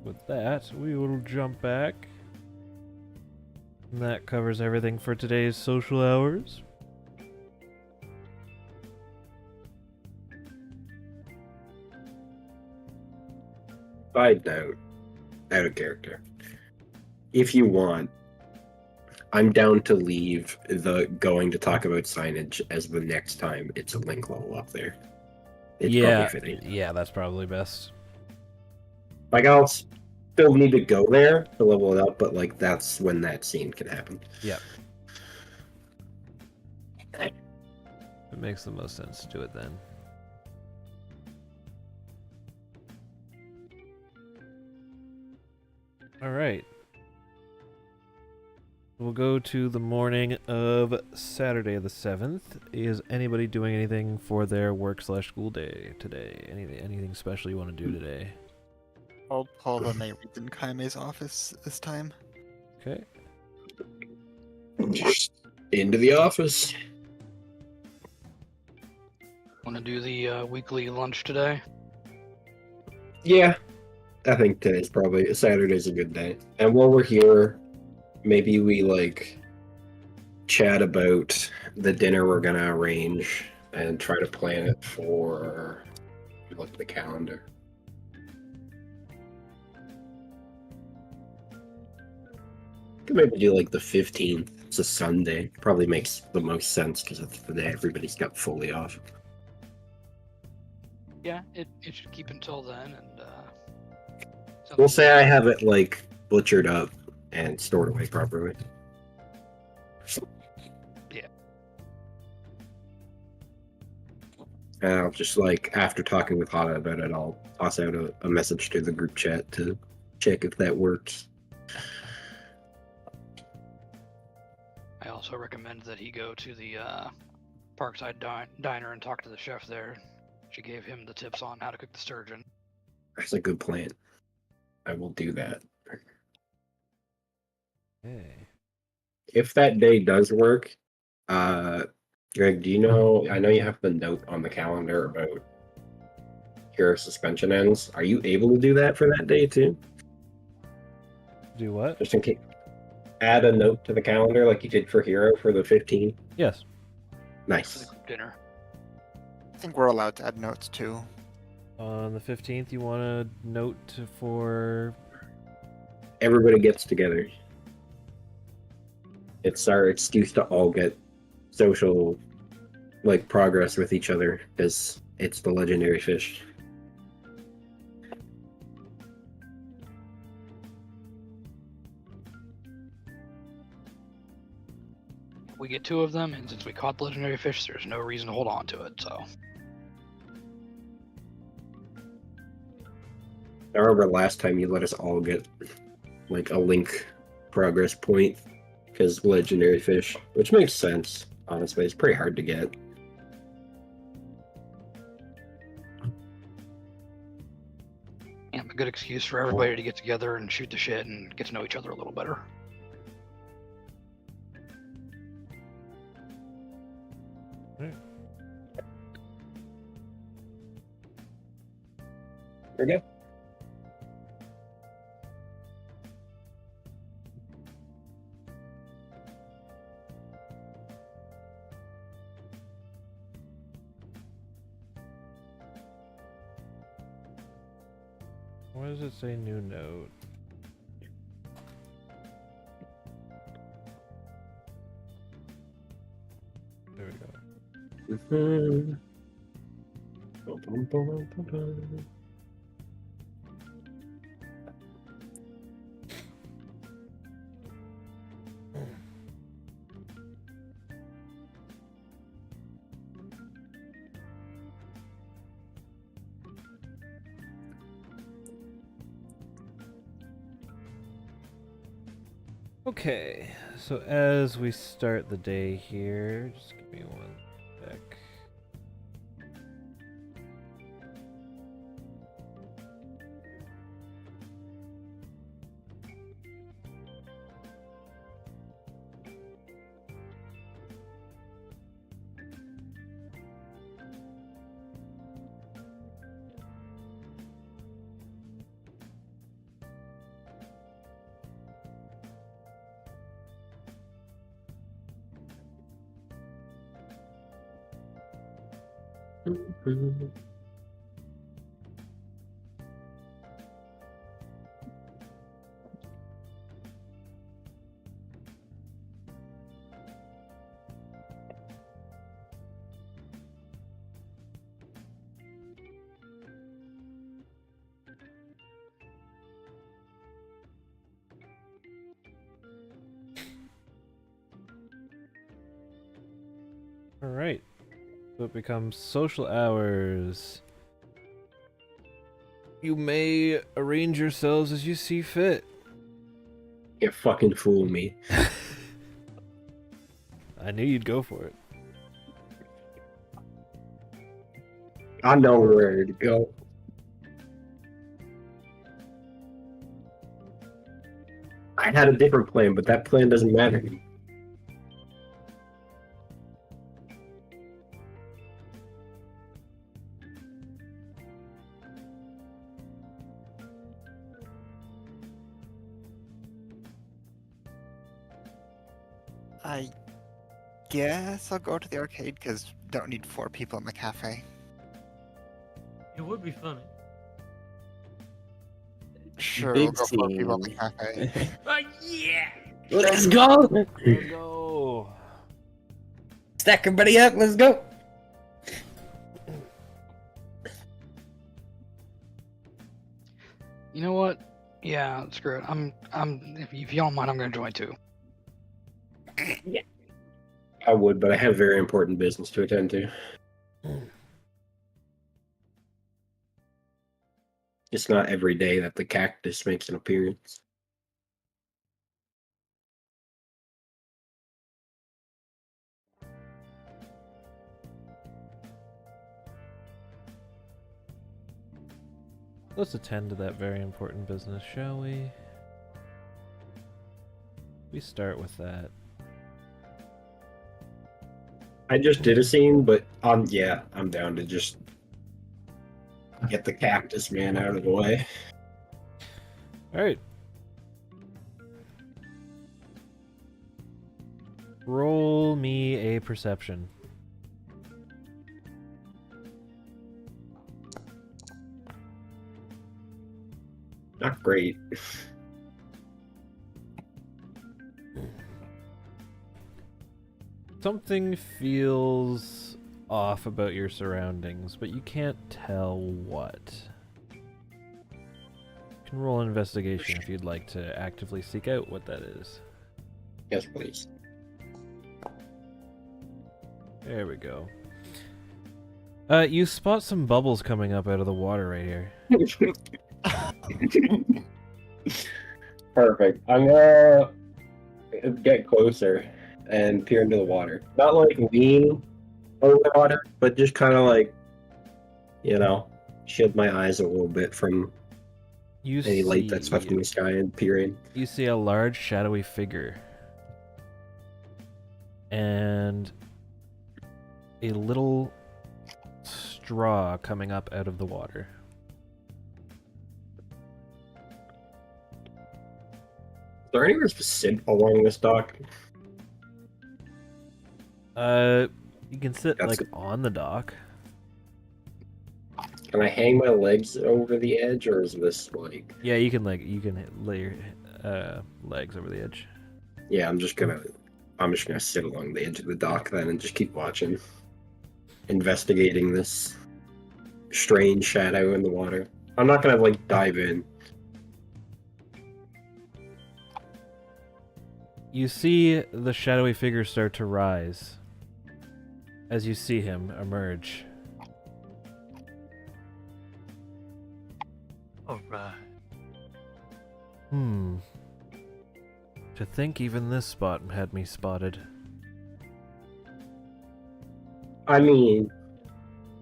A: With that, we will jump back. And that covers everything for today's social hours.
C: Side note, out of character. If you want, I'm down to leave the going to talk about signage as the next time it's a link level up there. It's
A: yeah,
C: probably fitting.
A: yeah, that's probably best.
C: Like, I'll still need to go there to level it up, but like that's when that scene can happen.
A: Yep. It makes the most sense to do it then. Alright. We'll go to the morning of Saturday the 7th. Is anybody doing anything for their work/school day today? Anything special you want to do today?
B: I'll call the night reads in Kaime's office this time.
A: Okay.
C: Just into the office.
D: Want to do the weekly lunch today?
C: Yeah, I think Saturday's a good day. And while we're here, maybe we like chat about the dinner we're gonna arrange and try to plan it for look at the calendar. Could maybe do like the 15th. It's a Sunday. Probably makes the most sense because it's the day everybody's got fully off.
D: Yeah, it should keep until then, and
C: We'll say I have it like butchered up and stored away properly.
D: Yeah.
C: And I'll just like, after talking with Hana about it, I'll toss out a message to the group chat to check if that works.
D: I also recommend that he go to the Parkside Diner and talked to the chef there. She gave him the tips on how to cook the sturgeon.
C: That's a good plan. I will do that.
A: Hey.
C: If that day does work, Greg, do you know? I know you have the note on the calendar about your suspension ends. Are you able to do that for that day too?
A: Do what?
C: Just in case. Add a note to the calendar like you did for Hero for the 15th.
A: Yes.
D: For
C: Nice.
D: the group dinner.
B: I think we're allowed to add notes too.
A: On the 15th, you want a note for.
C: Everybody gets together. It's our excuse to all get social, like, progress with each other, because it's the legendary fish.
D: We get 2 of them, and since we caught the legendary fish, there's no reason to hold on to it. So
C: I remember last time you let us all get, like, a link progress point, because legendary fish, which makes sense, honestly. It's pretty hard to get.
D: yeah, a good excuse for everybody to get together and shoot the shit and get to know each other a little better.
C: Okay.
A: Why does it say new note? There we go.
C: Mhm. Bum, bum, bum, bum, bum.
A: Okay, so as we start the day here, just give me one sec. Alright, so it becomes social hours. You may arrange yourselves as you see fit.
C: You fucking fool me.
A: I knew you'd go for it.
C: I know where to go. I had a different plan, but that plan doesn't matter.
B: I guess I'll go to the arcade because don't need 4 people in the cafe.
E: It would be funny.
B: Sure,
F: Big
B: we'll go 4 people in the
F: scene.
B: cafe.
E: Yeah.
F: Let's go!
A: Let's go.
F: Stack everybody up, let's go!
D: You know what? Yeah, screw it. If you don't mind, I'm gonna join too.
C: I would, but I have very important business to attend to. It's not every day that the cactus makes an appearance.
A: let's attend to that very important business, shall we? We start with that.
C: I just did a scene, but yeah, I'm down to just get the cactus man out of the way.
A: Alright. Roll me a perception.
C: Not great.
A: Something feels off about your surroundings, but you can't tell what. You can roll an investigation if you'd like to actively seek out what that is.
C: Yes, please.
A: There we go. You spot some bubbles coming up out of the water right here.
C: Perfect. I'm gonna get closer and peer into the water. Not like lean over the water, but just kind of like, shield my eyes a little bit from any light that's left in the sky and peer in.
A: You see a large shadowy figure. And a little straw coming up out of the water.
C: Is there anywhere to sit along this dock?
A: You can sit
C: That's
A: like on the dock.
C: Can I hang my legs over the edge, or is this like?
A: Yeah, you can lay your legs over the edge.
C: Yeah, I'm just gonna sit along the edge of the dock then and just keep watching, investigating this strange shadow in the water. I'm not gonna like dive in.
A: You see the shadowy figure start to rise as you see him emerge.
E: Alright.
A: To think even this spot had me spotted.
C: I mean,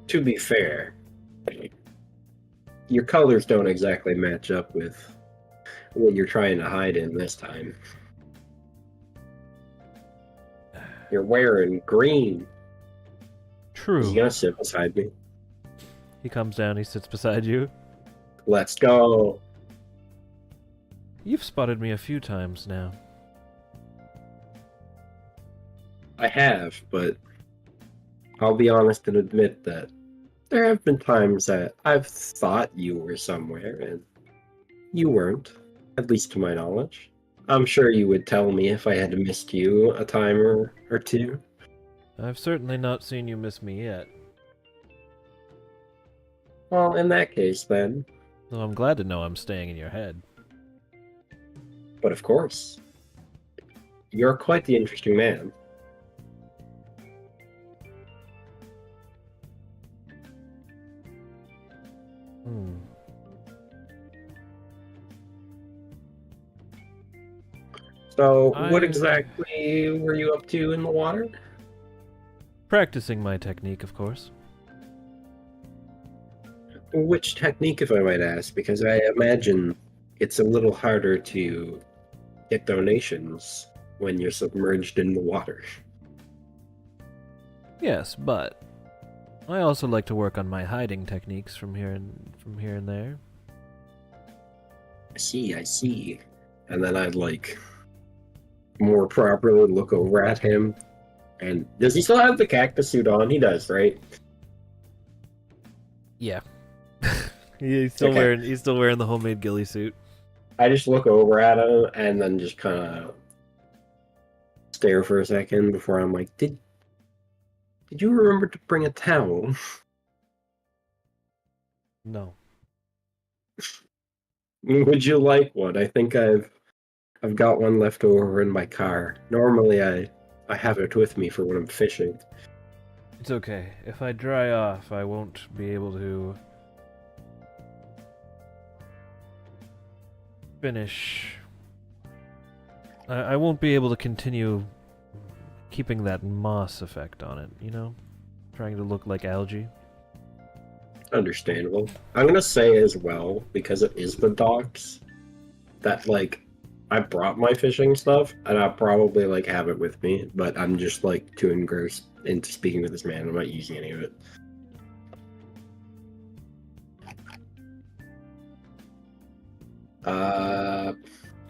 C: to be fair, your colors don't exactly match up with what you're trying to hide in this time. You're wearing green.
A: True.
C: He's gonna sit beside me.
A: He comes down, he sits beside you.
C: Let's go.
A: You've spotted me a few times now.
C: I have, but I'll be honest and admit that there have been times that I've thought you were somewhere and you weren't, at least to my knowledge. I'm sure you would tell me if I had missed you a time or two.
A: I've certainly not seen you miss me yet.
C: Well, in that case, then.
A: Though I'm glad to know I'm staying in your head.
C: But of course, you're quite the interesting man. So, what exactly were you up to in the water?
A: Practicing my technique, of course.
C: Which technique, if I might ask? Because I imagine it's a little harder to get donations when you're submerged in the water.
A: Yes, but I also like to work on my hiding techniques from here and there.
C: I see. And then I'd more properly look over at him. And does he still have the cactus suit on? He does, right?
A: Yeah. He's still wearing the homemade ghillie suit.
C: I just look over at him and then just kind of stare for a second before I'm like, did you remember to bring a towel?
A: No.
C: Would you like one? I think I've got one left over in my car. Normally I have it with me for when I'm fishing.
A: It's okay. If I dry off, I won't be able to finish. I won't be able to continue keeping that moss effect on it, you know? Trying to look like algae.
C: Understandable. I'm gonna say as well, because it is the docks, that like I brought my fishing stuff and I'll probably like have it with me, but I'm just like too engrossed into speaking with this man. I'm not using any of it.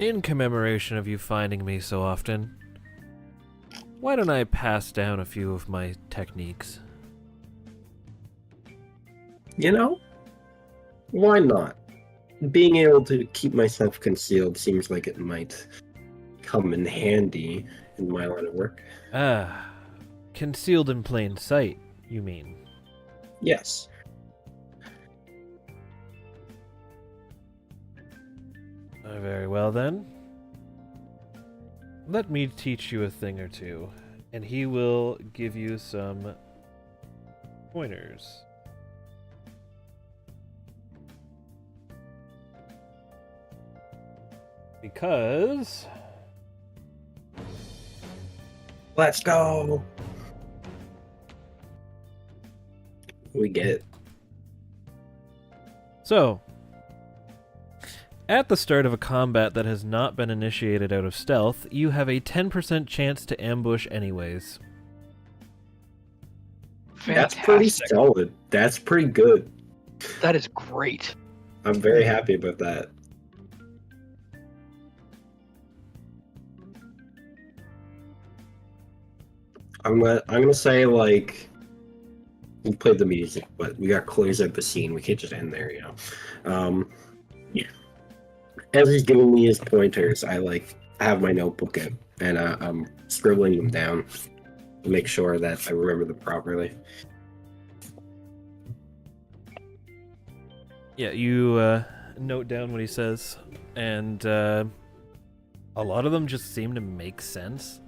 A: In commemoration of you finding me so often, why don't I pass down a few of my techniques?
C: You know, why not? Being able to keep myself concealed seems like it might come in handy in my line of work.
A: Ah, concealed in plain sight, you mean?
C: Yes.
A: Very well then. Let me teach you a thing or two, and he will give you some pointers. Because
C: Let's go. We get it.
A: so, at the start of a combat that has not been initiated out of stealth, you have a 10% chance to ambush anyways.
C: That's pretty
D: Fantastic.
C: solid. That's pretty good.
D: That is great.
C: I'm very happy about that. I'm gonna say like we played the music, but we got to close out the scene. We can't just end there, you know. Yeah. As he's giving me his pointers, I like have my notebook out and I'm scribbling them down to make sure that I remember them properly.
A: Yeah, you note down what he says, and a lot of them just seem to make sense.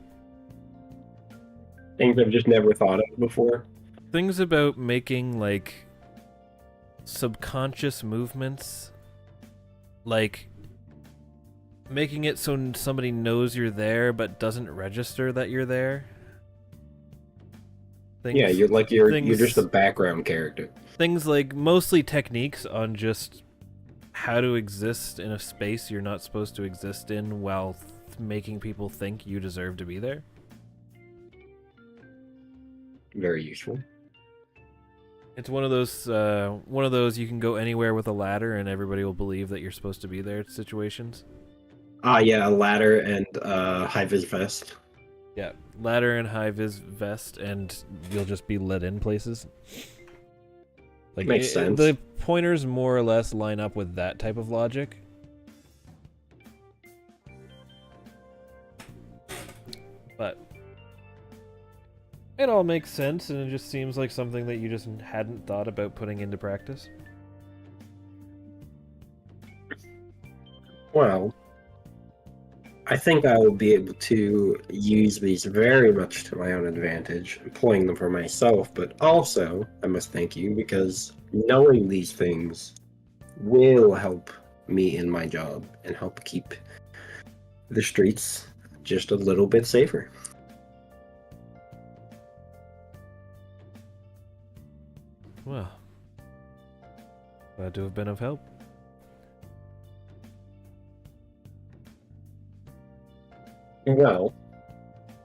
C: Things I've just never thought of before.
A: Things about making, like, subconscious movements, like making it so somebody knows you're there but doesn't register that you're there.
C: Yeah, you're
A: things-
C: just a background character.
A: Things like mostly techniques on just how to exist in a space you're not supposed to exist in while making people think you deserve to be there.
C: Very useful.
A: It's one of those you can go anywhere with a ladder and everybody will believe that you're supposed to be there situations.
C: Yeah, a ladder and high-vis vest.
A: Yeah, ladder and high-vis vest, and you'll just be let in places. Like,
C: Makes sense.
A: The pointers more or less line up with that type of logic. But it all makes sense, and it just seems like something that you just hadn't thought about putting into practice.
C: Well, I think I will be able to use these very much to my own advantage, employing them for myself, but also, I must thank you, because knowing these things will help me in my job and help keep the streets just a little bit safer.
A: Well, glad to have been of help.
C: Well,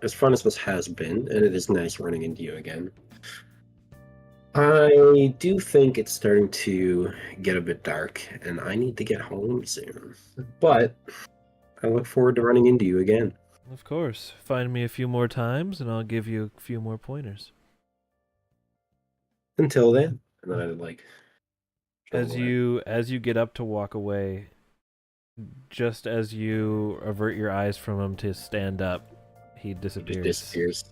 C: as fun as this has been, and it is nice running into you again, I do think it's starting to get a bit dark, and I need to get home soon. But I look forward to running into you again.
A: Of course. Find me a few more times, and I'll give you a few more pointers.
C: Until then, and then I'd like.
A: As you get up to walk away, just as you avert your eyes from him to stand up, he disappears.
C: Disappears.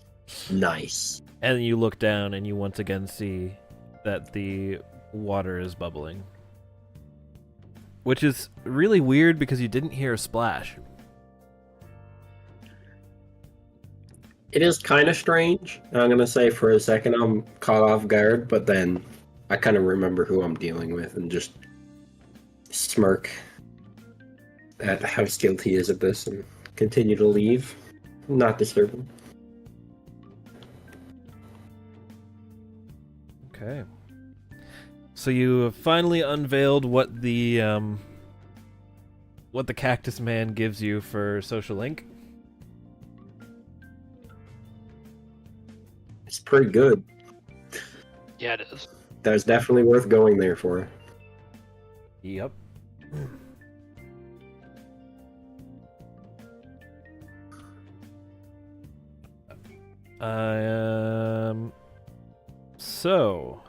C: Nice.
A: And you look down and you once again see that the water is bubbling. Which is really weird because you didn't hear a splash.
C: It is kind of strange. I'm going to say for a second I'm caught off guard, but then I kind of remember who I'm dealing with and just smirk at how skilled he is at this and continue to leave. Not disturb him.
A: Okay. So you have finally unveiled what the cactus man gives you for social link.
C: It's pretty good.
D: Yeah, it is.
C: That's definitely worth going there for.
A: Yep. So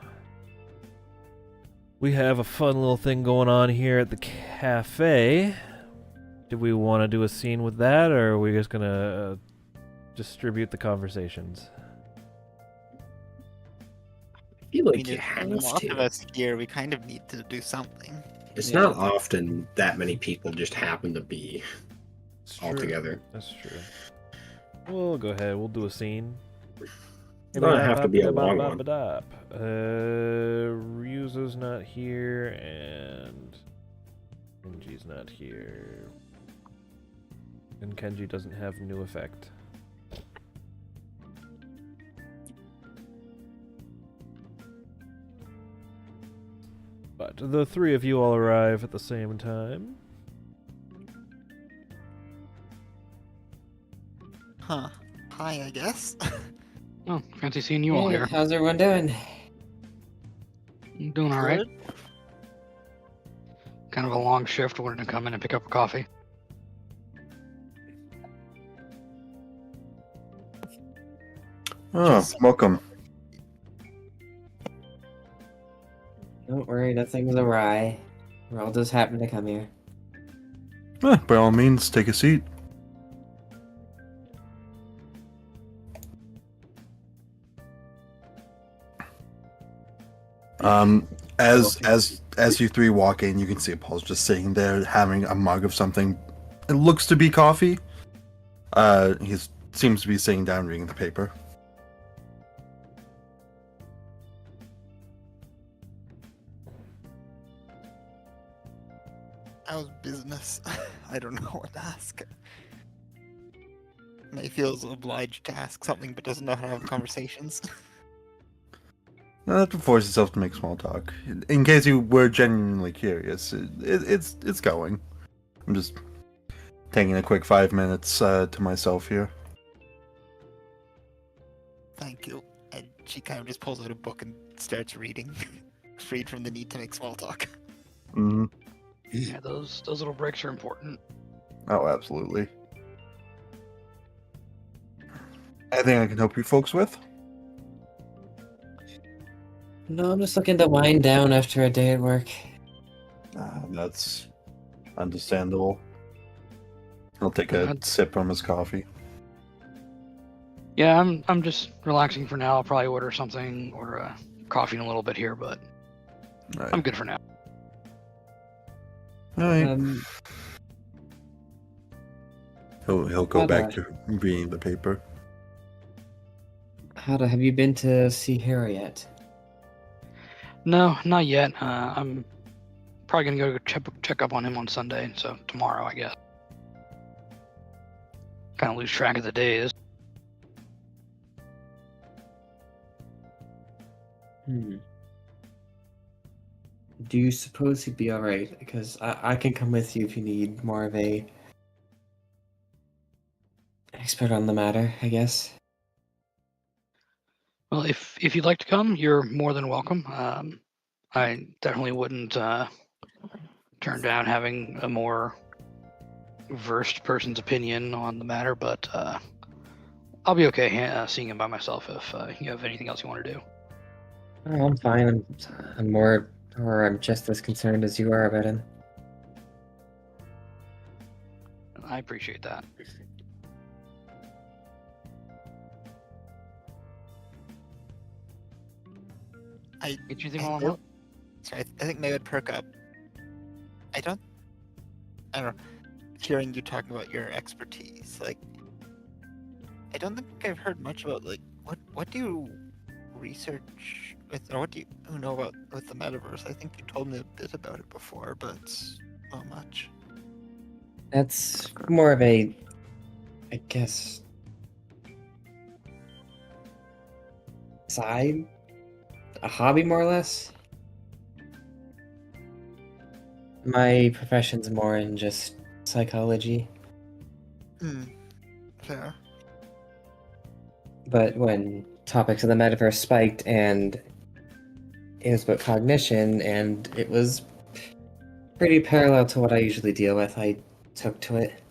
A: we have a fun little thing going on here at the cafe. Do we want to do a scene with that, or are we just gonna distribute the conversations?
C: I feel
B: I
C: like
B: mean,
C: you
B: there's
C: have
B: a lot of
C: to.
B: us here. We kind of need to do something.
C: It's
F: Yeah.
C: not often that many people just happen to be
A: It's
C: all
A: true.
C: together.
A: That's true. We'll go ahead. We'll do a scene.
C: It doesn't have to be a long one.
A: Ryuzo's not here, and Kenji's not here. And Kenji doesn't have new effect. But the three of you all arrive at the same time.
B: Huh. Hi, I guess.
D: Oh, fancy seeing you all
F: Hey,
D: here.
F: how's everyone doing?
D: I'm doing all right.
B: Good.
D: Kind of a long shift. Wanted to come in and pick up a coffee.
G: Oh, welcome.
F: Don't worry, nothing's awry. We all just happened to come here.
G: By all means, take a seat. As you three walk in, you can see Paul's just sitting there having a mug of something. It looks to be coffee. He seems to be sitting down reading the paper.
B: How's business? I don't know what to ask. May feels obliged to ask something but doesn't know how to have conversations.
G: Not to force yourself to make small talk. In case you were genuinely curious, it's going. I'm just taking a quick 5 minutes to myself here.
B: Thank you. And she kind of just pulls out a book and starts reading, freed from the need to make small talk.
G: Mm-hmm.
D: Yeah, those little breaks are important.
G: Oh, absolutely. Anything I can help you folks with?
F: No, I'm just looking to wind down after a day at work.
G: That's understandable. He'll take a
D: That's-
G: sip from his coffee.
D: Yeah, I'm just relaxing for now. I'll probably order something, order a coffee in a little bit here, but
G: All
D: I'm good for now.
G: right. He'll go back
F: Okay.
G: to reading the paper.
F: Have you been to see Hera yet?
D: No, not yet. I'm probably gonna go check up on him on Sunday, so tomorrow, I guess. Kind of lose track of the days.
F: Do you suppose he'd be alright? Because I can come with you if you need more of a expert on the matter, I guess.
D: Well, if you'd like to come, you're more than welcome. I definitely wouldn't turn down having a more versed person's opinion on the matter, but I'll be okay seeing him by myself if you have anything else you want to do.
F: Oh, I'm fine. I'm just as concerned as you are about him.
D: I appreciate that.
B: I
D: Get you anything
B: I
D: while I'm
B: feel-
D: up?
B: Sorry, I think May would perk up. I don't know. Hearing you talking about your expertise, like, I don't think I've heard much about like what do you research with, or what do you know about with the metaverse? I think you told me a bit about it before, but not much.
F: That's more of a, I guess, side, a hobby more or less. My profession's more in just psychology,
B: Fair.
F: but when topics of the metaverse spiked and it was about cognition and it was pretty parallel to what I usually deal with, I took to it.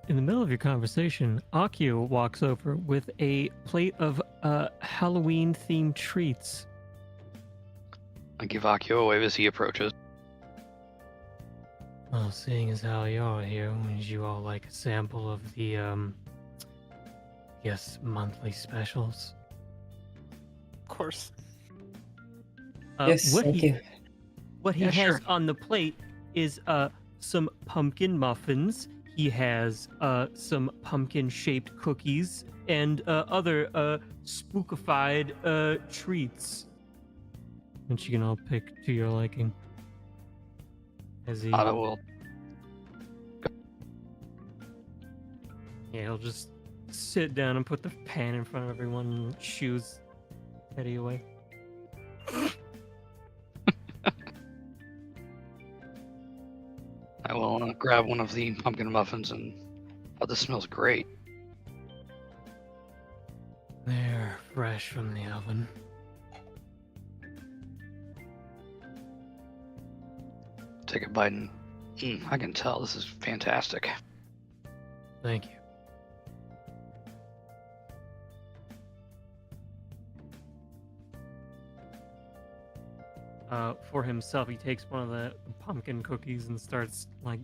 E: In the middle of your conversation, Akio walks over with a plate of Halloween-themed treats.
D: I give Akio a wave as he approaches.
E: Well, seeing as how you're here, would you all like a sample of the, monthly specials?
B: Of course.
F: Yes, thank you.
E: What he
D: Yeah,
E: has
D: sure.
E: on the plate is some pumpkin muffins. He has some pumpkin-shaped cookies and other spookified treats, which you can all pick to your liking. As he,
D: Otto will.
E: yeah, he'll just sit down and put the pan in front of everyone and shoos Teddy away.
D: I will grab one of the pumpkin muffins and. Oh, this smells great.
E: They're fresh from the oven.
D: Take a bite and. I can tell this is fantastic.
E: Thank you. For himself, he takes one of the pumpkin cookies and starts like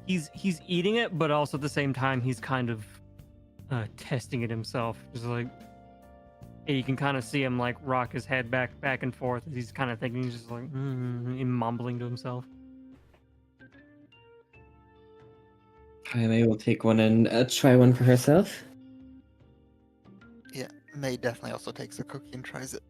E: he's eating it, but also at the same time he's kind of testing it himself. Just like you can kind of see him like rock his head back and forth as he's kind of thinking. He's just like mumbling to himself.
F: Kylie will take one and try one for herself.
B: Yeah, May definitely also takes a cookie and tries it.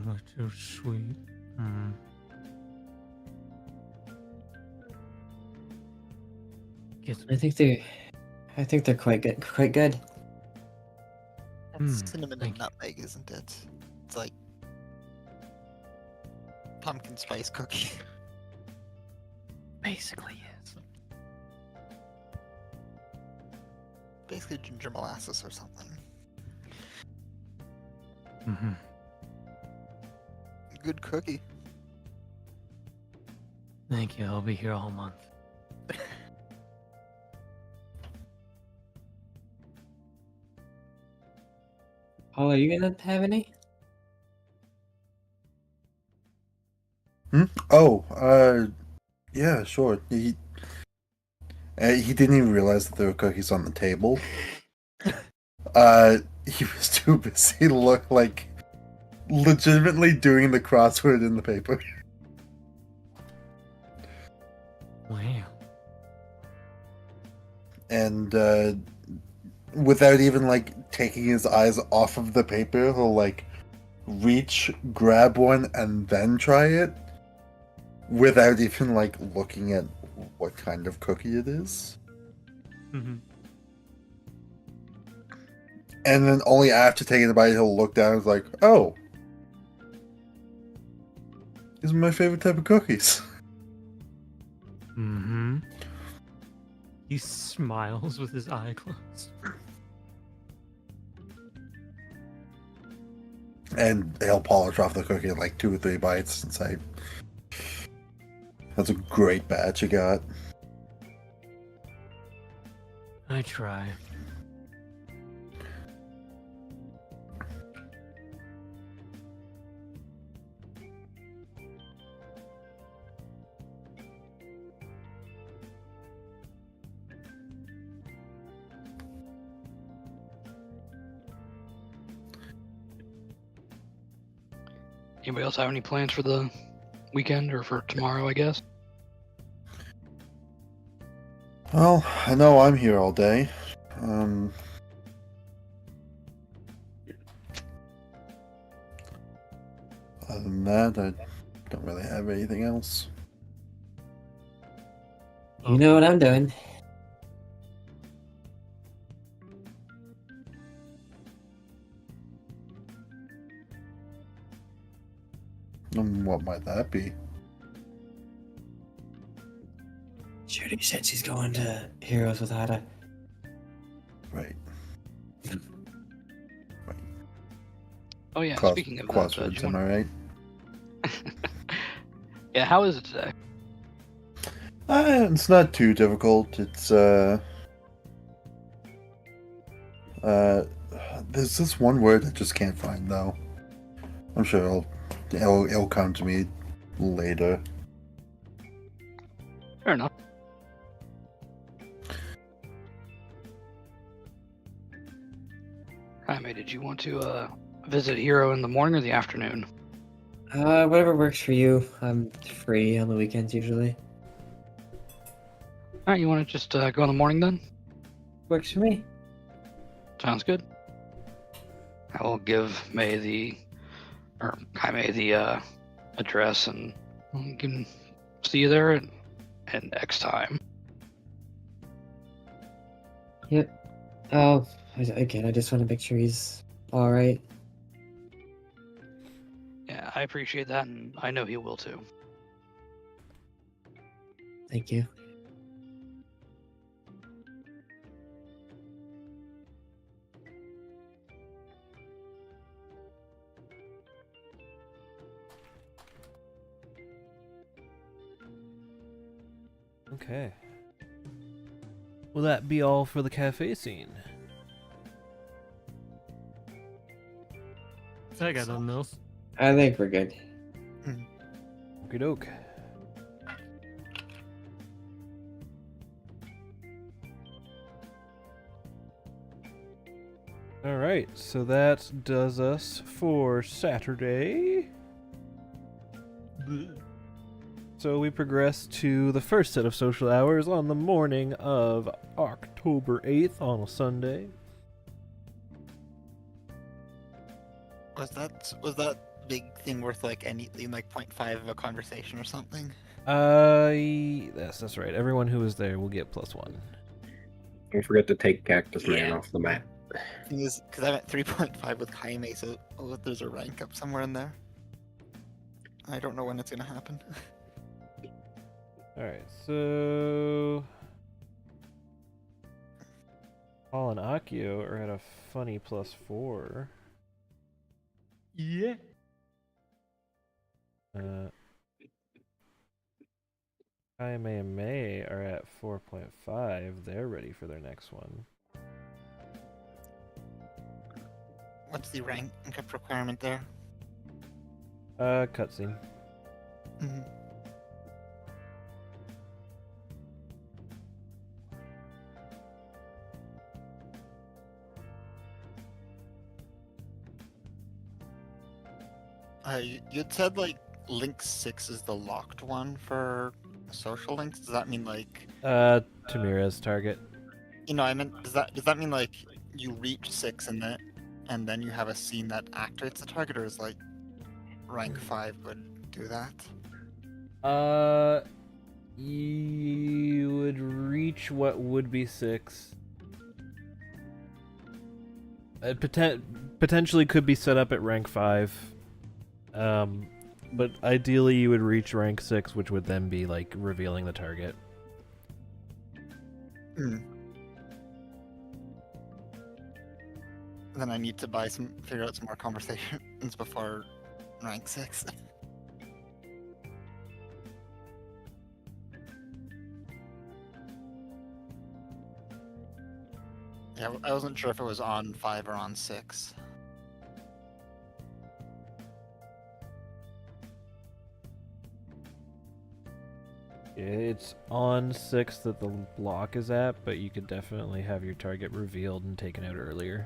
E: Not too sweet. Gets
F: I think they're quite good. Quite good.
B: That's cinnamon
E: thank
B: and
E: you.
B: nutmeg, isn't it? It's like pumpkin spice cookie.
E: basically is.
B: Basically ginger molasses or something.
E: Mm-hmm.
B: Good cookie.
E: Thank you. I'll be here all month.
F: Paul, are you gonna have any?
G: Oh, yeah, sure. He didn't even realize that there were cookies on the table. He was too busy legitimately doing the crossword in the paper.
E: Wow.
G: And without even taking his eyes off of the paper, he'll reach, grab one, and then try it without even looking at what kind of cookie it is.
E: Mm-hmm.
G: And then only after taking a bite, he'll look down and is like, "Oh, these are my favorite type of cookies."
E: Mm-hmm. He smiles with his eye closed.
G: And he'll polish off the cookie in 2 or 3 bites and say, "That's a great batch you got."
E: I try.
D: Anybody else have any plans for the weekend or for tomorrow, I guess?
G: Well, I know I'm here all day. Other than that, I don't really have anything else.
F: You know what I'm doing.
G: What might that be?
F: Judy said she's going to Heroes Without a...
G: Right.
D: Oh yeah,
G: Cross-
D: speaking of that,
G: crosswords,
D: do you
G: am
D: want...
G: I right?
D: Yeah, how is it today?
G: It's not too difficult. It's there's this one word I just can't find though. I'm sure it'll come to me later.
D: Fair enough. Jaime, did you want to visit Hero in the morning or the afternoon?
F: Whatever works for you. I'm free on the weekends usually.
D: Alright, you want to just go in the morning then?
F: Works for me.
D: Sounds good. I will give Jaime the address, and we can see you there at X time.
F: Yep. Oh, again, I just want to make sure he's all right.
D: Yeah, I appreciate that, and I know he will too.
F: Thank you.
A: Okay. Will that be all for the cafe scene?
E: I got nothing else.
F: I think we're good.
A: Okie doke. Alright, so that does us for Saturday. So we progress to the first set of social hours on the morning of October 8th on a Sunday.
B: Was that big thing worth like anything like 0.5 of a conversation or something?
A: Yes, that's right. Everyone who is there will get +1.
C: Don't forget to take Cactus Man
B: Yeah.
C: off the map.
B: Thing is, because I'm at 3.5 with Jaime, so there's a rank up somewhere in there. I don't know when it's gonna happen.
A: Alright, so Paul and Akio are at a funny +4.
E: Yeah.
A: Jaime and May are at 4.5. They're ready for their next one.
B: What's the rank up requirement there?
A: Cutscene.
B: Mm-hmm. You'd said like link 6 is the locked one for social links. Does that mean like
A: Tamira's target.
B: I meant does that mean like you reach 6 and then you have a scene that activates the target, or is like rank 5 would do that?
A: You would reach what would be 6. It potentially could be set up at rank 5. But ideally you would reach rank 6, which would then be like revealing the target.
B: Then I need to figure out some more conversations before rank 6. Yeah, I wasn't sure if it was on 5 or on 6.
A: It's on 6 that the block is at, but you could definitely have your target revealed and taken out earlier.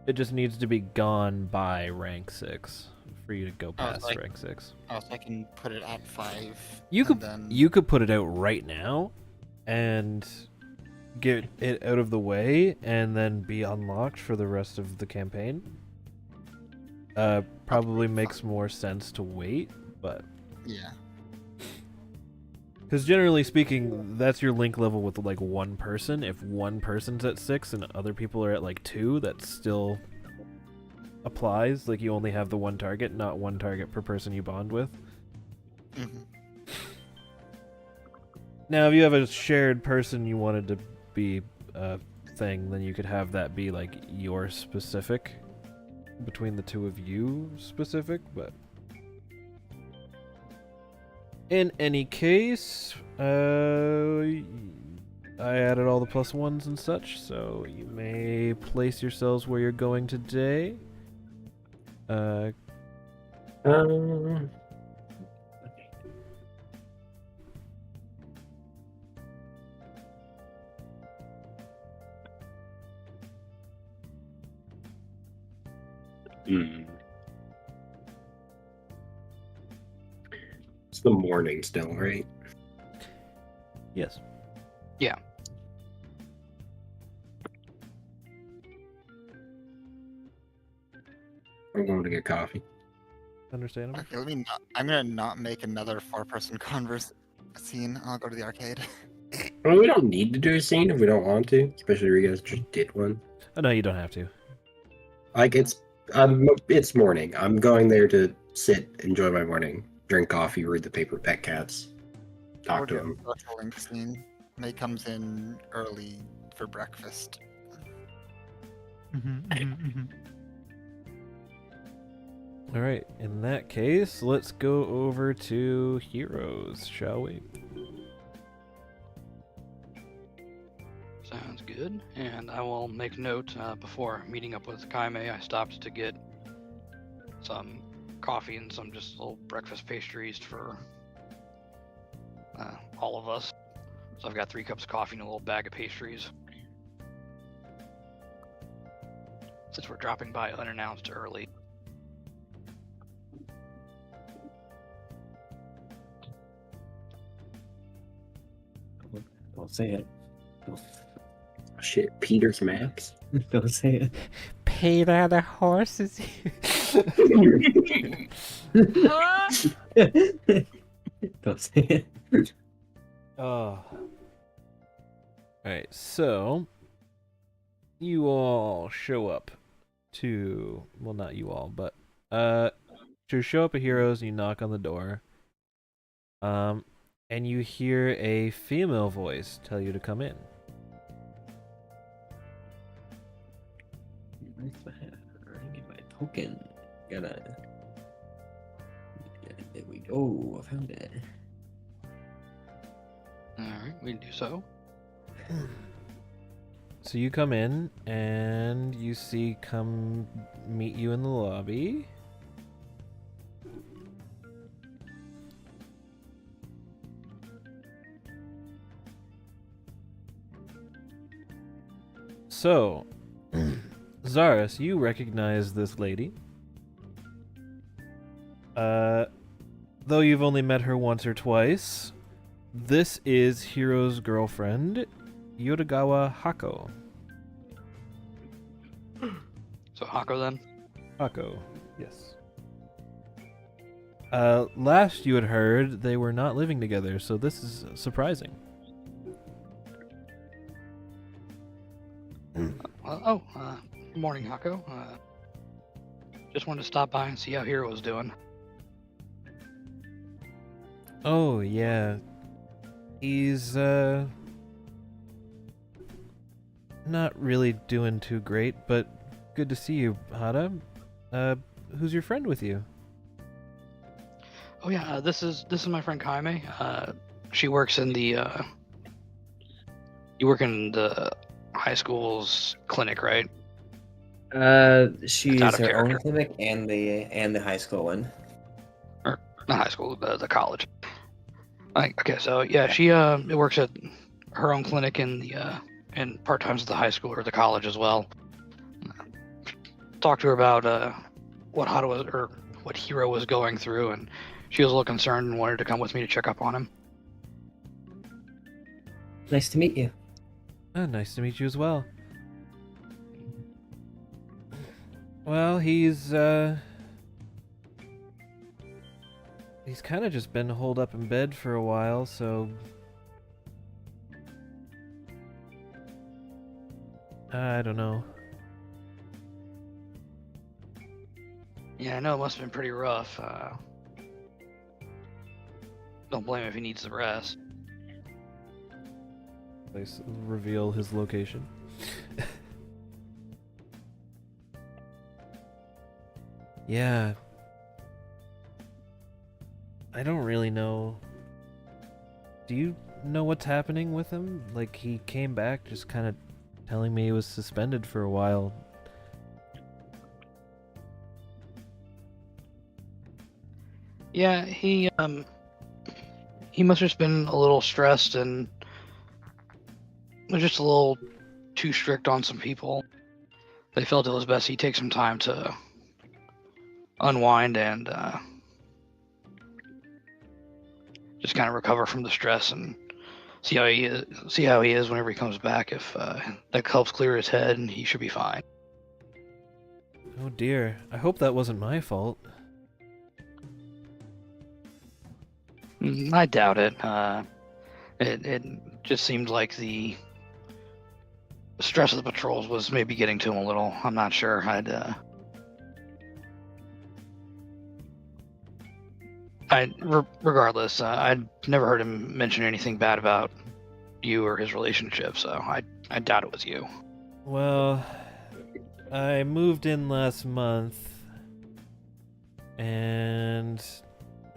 A: It just needs to be gone by rank 6 for you to go past
B: like-
A: rank 6.
B: Oh, so I can put it at 5.
A: You
B: and
A: could
B: then...
A: you could put it out right now and get it out of the way and then be unlocked for the rest of the campaign. Probably makes more sense to wait, but
B: Yeah.
A: because generally speaking, that's your link level with like one person. If one person's at 6 and other people are at like 2, that still applies. Like you only have the one target, not one target per person you bond with.
B: hmm
A: Now, if you have a shared person you wanted to be a thing, then you could have that be like your specific, between the two of you specific, but in any case, I added all the +1s and such, so you may place yourselves where you're going today.
C: It's the morning still, right?
A: Yes.
C: I'm going to get coffee.
A: Understandable.
B: Okay, let me not... I'm gonna not make another 4-person converse scene. I'll go to the arcade.
C: Well, we don't need to do a scene if we don't want to, especially if you guys just did one.
A: Oh, no, you don't have to.
C: Like it's morning. I'm going there to sit, enjoy my morning, drink coffee, read the paper Pet Cats, talk
B: Or
C: to
B: do
C: him.
B: a social link scene. May comes in early for breakfast.
A: All right, in that case, let's go over to heroes, shall we?
D: Sounds good. And I will make note before meeting up with Kaime, I stopped to get some coffee and some just little breakfast pastries for all of us. So I've got 3 cups of coffee and a little bag of pastries. Since we're dropping by unannounced early.
F: Don't say it.
C: Shit, Peter's Maps.
F: Don't say it.
A: Peter the horse is here.
F: Don't say it.
A: Oh. Alright, so you all show up to, well, not you all, but to show up at Heroes, you knock on the door. And you hear a female voice tell you to come in.
F: Get my token. Gotta. Yeah, there we go. I found it.
D: Alright, we can do so.
A: So you come in, and you see come meet you in the lobby. So, Zaris, you recognize this lady. Though you've only met her once or twice, this is Hiro's girlfriend, Yodogawa Hako.
D: So Hako then?
A: Hako, yes. Last you had heard they were not living together, so this is surprising.
D: Good morning, Hako. Just wanted to stop by and see how Hero was doing.
A: Oh, yeah. He's, not really doing too great, but good to see you, Hada. Who's your friend with you?
D: Oh yeah, this is my friend Kaime. She works in the you work in the high school's clinic, right?
F: She's
D: out of
F: her own
D: character.
F: clinic and the high school one.
D: Or not high school, the college. Like, okay, so yeah, she works at her own clinic in the and part times at the high school or the college as well. Talked to her about what Hada was or what Hero was going through, and she was a little concerned and wanted to come with me to check up on him.
F: Nice to meet you.
A: Nice to meet you as well. Well, he's kind of just been holed up in bed for a while, so I don't know.
D: Yeah, I know it must have been pretty rough. Don't blame him if he needs the rest.
A: They reveal his location. Yeah. I don't really know. Do you know what's happening with him? Like, he came back just kind of telling me he was suspended for a while.
D: Yeah, he must have just been a little stressed and was just a little too strict on some people. They felt it was best he take some time to unwind and just kind of recover from the stress and see how he is whenever he comes back. If that helps clear his head, and he should be fine.
A: Oh dear. I hope that wasn't my fault.
D: I doubt it. It just seemed like the stress of the patrols was maybe getting to him a little. I'm not sure. Regardless, I'd never heard him mention anything bad about you or his relationship, so I doubt it was you.
A: Well, I moved in last month, and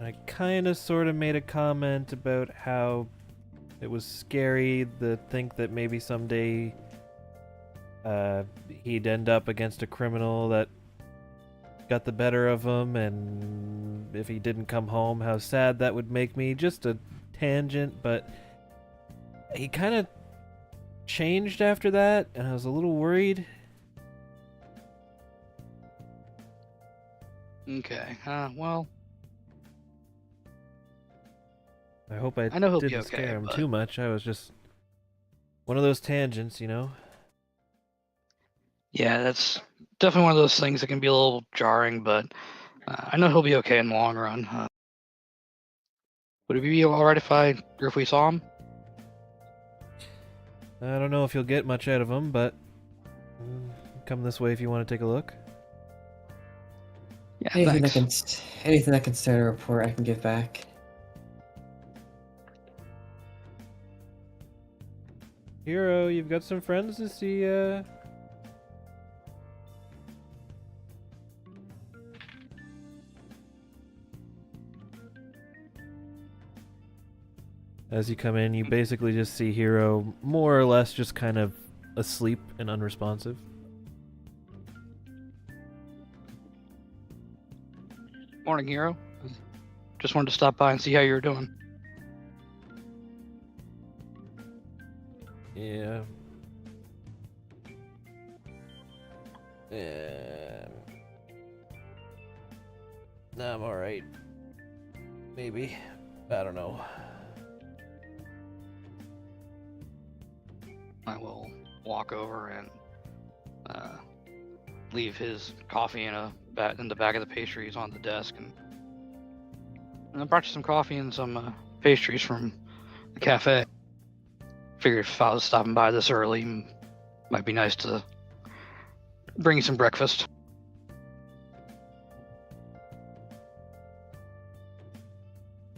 A: I kind of sort of made a comment about how it was scary to think that maybe someday he'd end up against a criminal that got the better of him, and if he didn't come home, how sad that would make me. Just a tangent, but he kind of changed after that, and I was a little worried.
D: Okay. Well,
A: I hope I
D: know he'll be
A: didn't
D: okay,
A: scare him
D: but-
A: too much. I was just one of those tangents, you know?
D: Yeah, that's definitely one of those things that can be a little jarring, but I know he'll be okay in the long run. Would it be alright if we saw him?
A: I don't know if you'll get much out of him, but come this way if you want to take a look.
D: Yeah,
F: Anything that can start a report, I can give back.
A: Hero, you've got some friends to see, As you come in, you basically just see Hero more or less just kind of asleep and unresponsive.
D: Morning, Hero. Just wanted to stop by and see how you were doing.
A: Yeah. Yeah. I'm alright. Maybe. I don't know.
D: I will walk over and leave his coffee in the bag of the pastries on the desk, and I brought you some coffee and some pastries from the cafe. Figured if I was stopping by this early, might be nice to bring you some breakfast.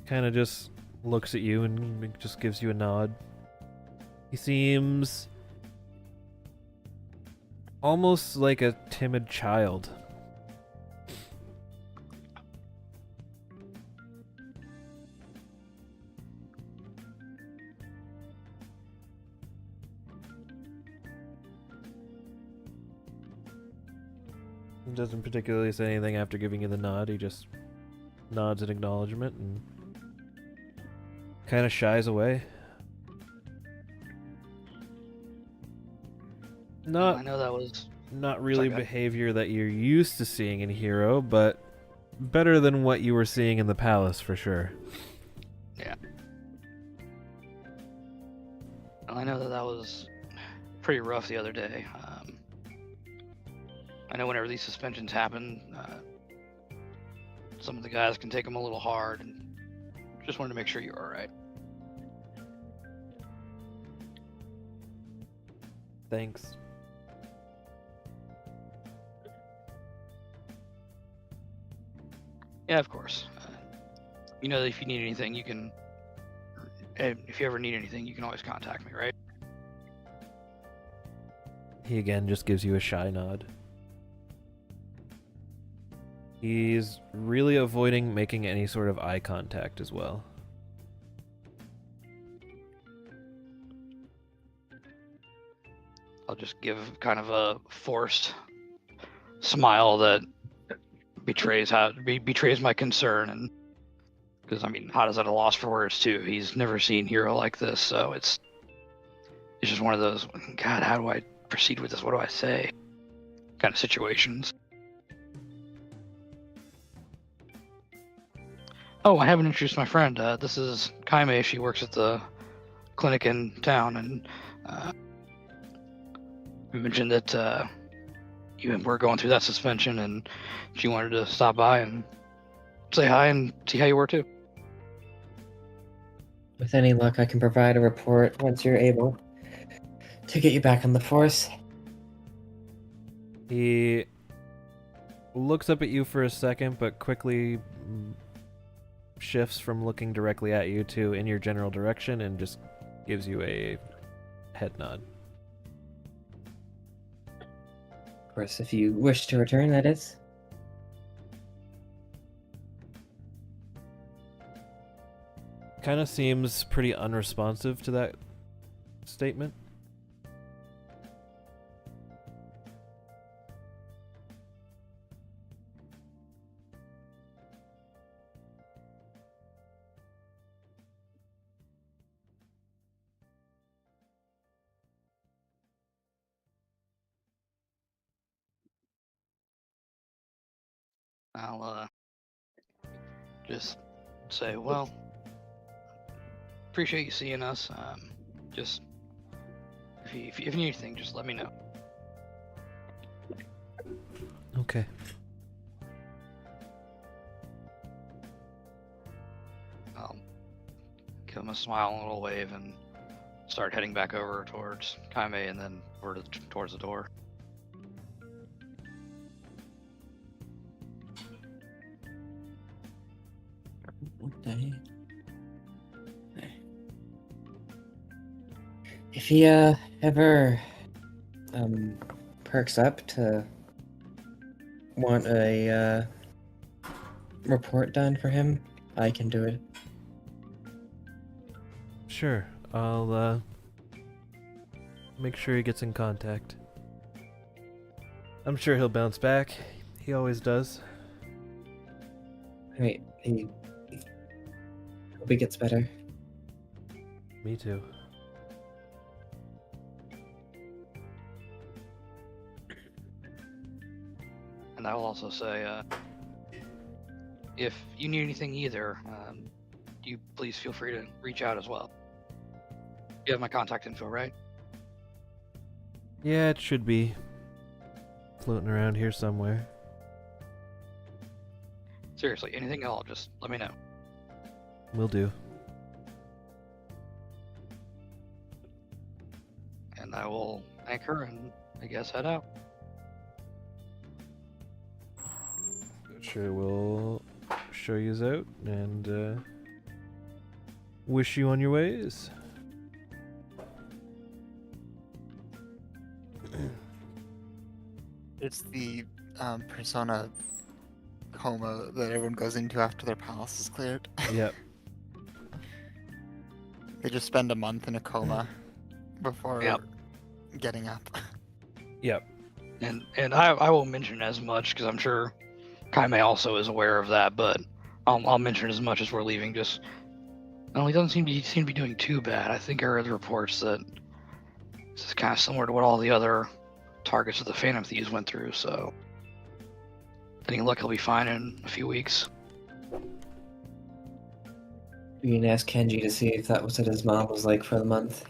A: Kind of just looks at you and just gives you a nod. He seems almost like a timid child. He doesn't particularly say anything after giving you the nod. He just nods in acknowledgement and kind of shies away.
D: I know that was
A: Not really
D: Sorry, go ahead.
A: behavior that you're used to seeing in Hero, but better than what you were seeing in the palace for sure.
D: Well, I know that was pretty rough the other day. I know whenever these suspensions happen, some of the guys can take them a little hard, and just wanted to make sure you're all right.
A: Thanks.
D: Yeah, of course. You know that if you need anything, you can. If you ever need anything, you can always contact me, right?
A: He again just gives you a shy nod. He's really avoiding making any sort of eye contact as well.
D: I'll just give kind of a forced smile that betrays my concern, and because I mean, Hada's at a loss for words too. He's never seen Hero like this, so it's just one of those, God, how do I proceed with this? What do I say? Kind of situations. Oh, I haven't introduced my friend. This is Kaime. She works at the clinic in town, and we mentioned that you were going through that suspension, and she wanted to stop by and say hi and see how you were too.
F: With any luck, I can provide a report once you're able to get you back on the force.
A: He looks up at you for a second, but quickly shifts from looking directly at you to in your general direction and just gives you a head nod.
F: Of course, if you wish to return, that is.
A: Kind of seems pretty unresponsive to that statement.
D: I'll just say, well, appreciate you seeing us. Just if you need anything, just let me know.
A: Okay.
D: I'll give him a smile and a little wave and start heading back over towards Kaime and then towards the door.
F: Okay. If he ever perks up to want a report done for him, I can do it.
A: Sure. I'll make sure he gets in contact. I'm sure he'll bounce back. He always does.
F: I mean, he hope he gets better.
A: Me too.
D: And I will also say, if you need anything either, you please feel free to reach out as well. You have my contact info, right?
A: Yeah, it should be floating around here somewhere.
D: Seriously, anything at all, just let me know.
A: Will do.
D: And I will anchor and I guess head out.
A: Sure, we'll show you out and wish you on your ways.
B: It's the persona coma that everyone goes into after their palace is cleared.
A: Yep.
B: They just spend a month in a coma before getting up.
A: Yep.
D: And I will mention as much because I'm sure Kaime also is aware of that, but I'll mention as much as we're leaving. Just no, he doesn't seem to be doing too bad. I think I read the reports that this is kind of similar to what all the other targets of the Phantom Thieves went through. So Any luck, he'll be fine in a few weeks.
F: You can ask Kenji to see if that was what his mom was like for the month.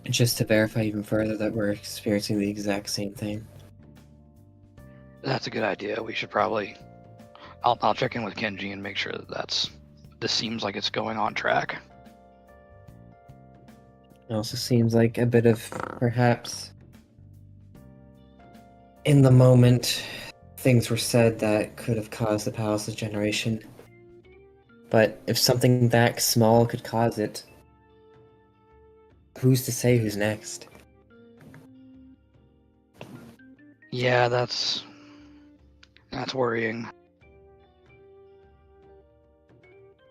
F: Just to verify even further that we're experiencing the exact same thing.
D: That's a good idea. We should probably. I'll check in with Kenji and make sure that this seems like it's going on track.
F: It also seems like a bit of, perhaps, in the moment, things were said that could have caused the palace's generation. But if something that small could cause it, who's to say who's next?
D: Yeah, that's worrying.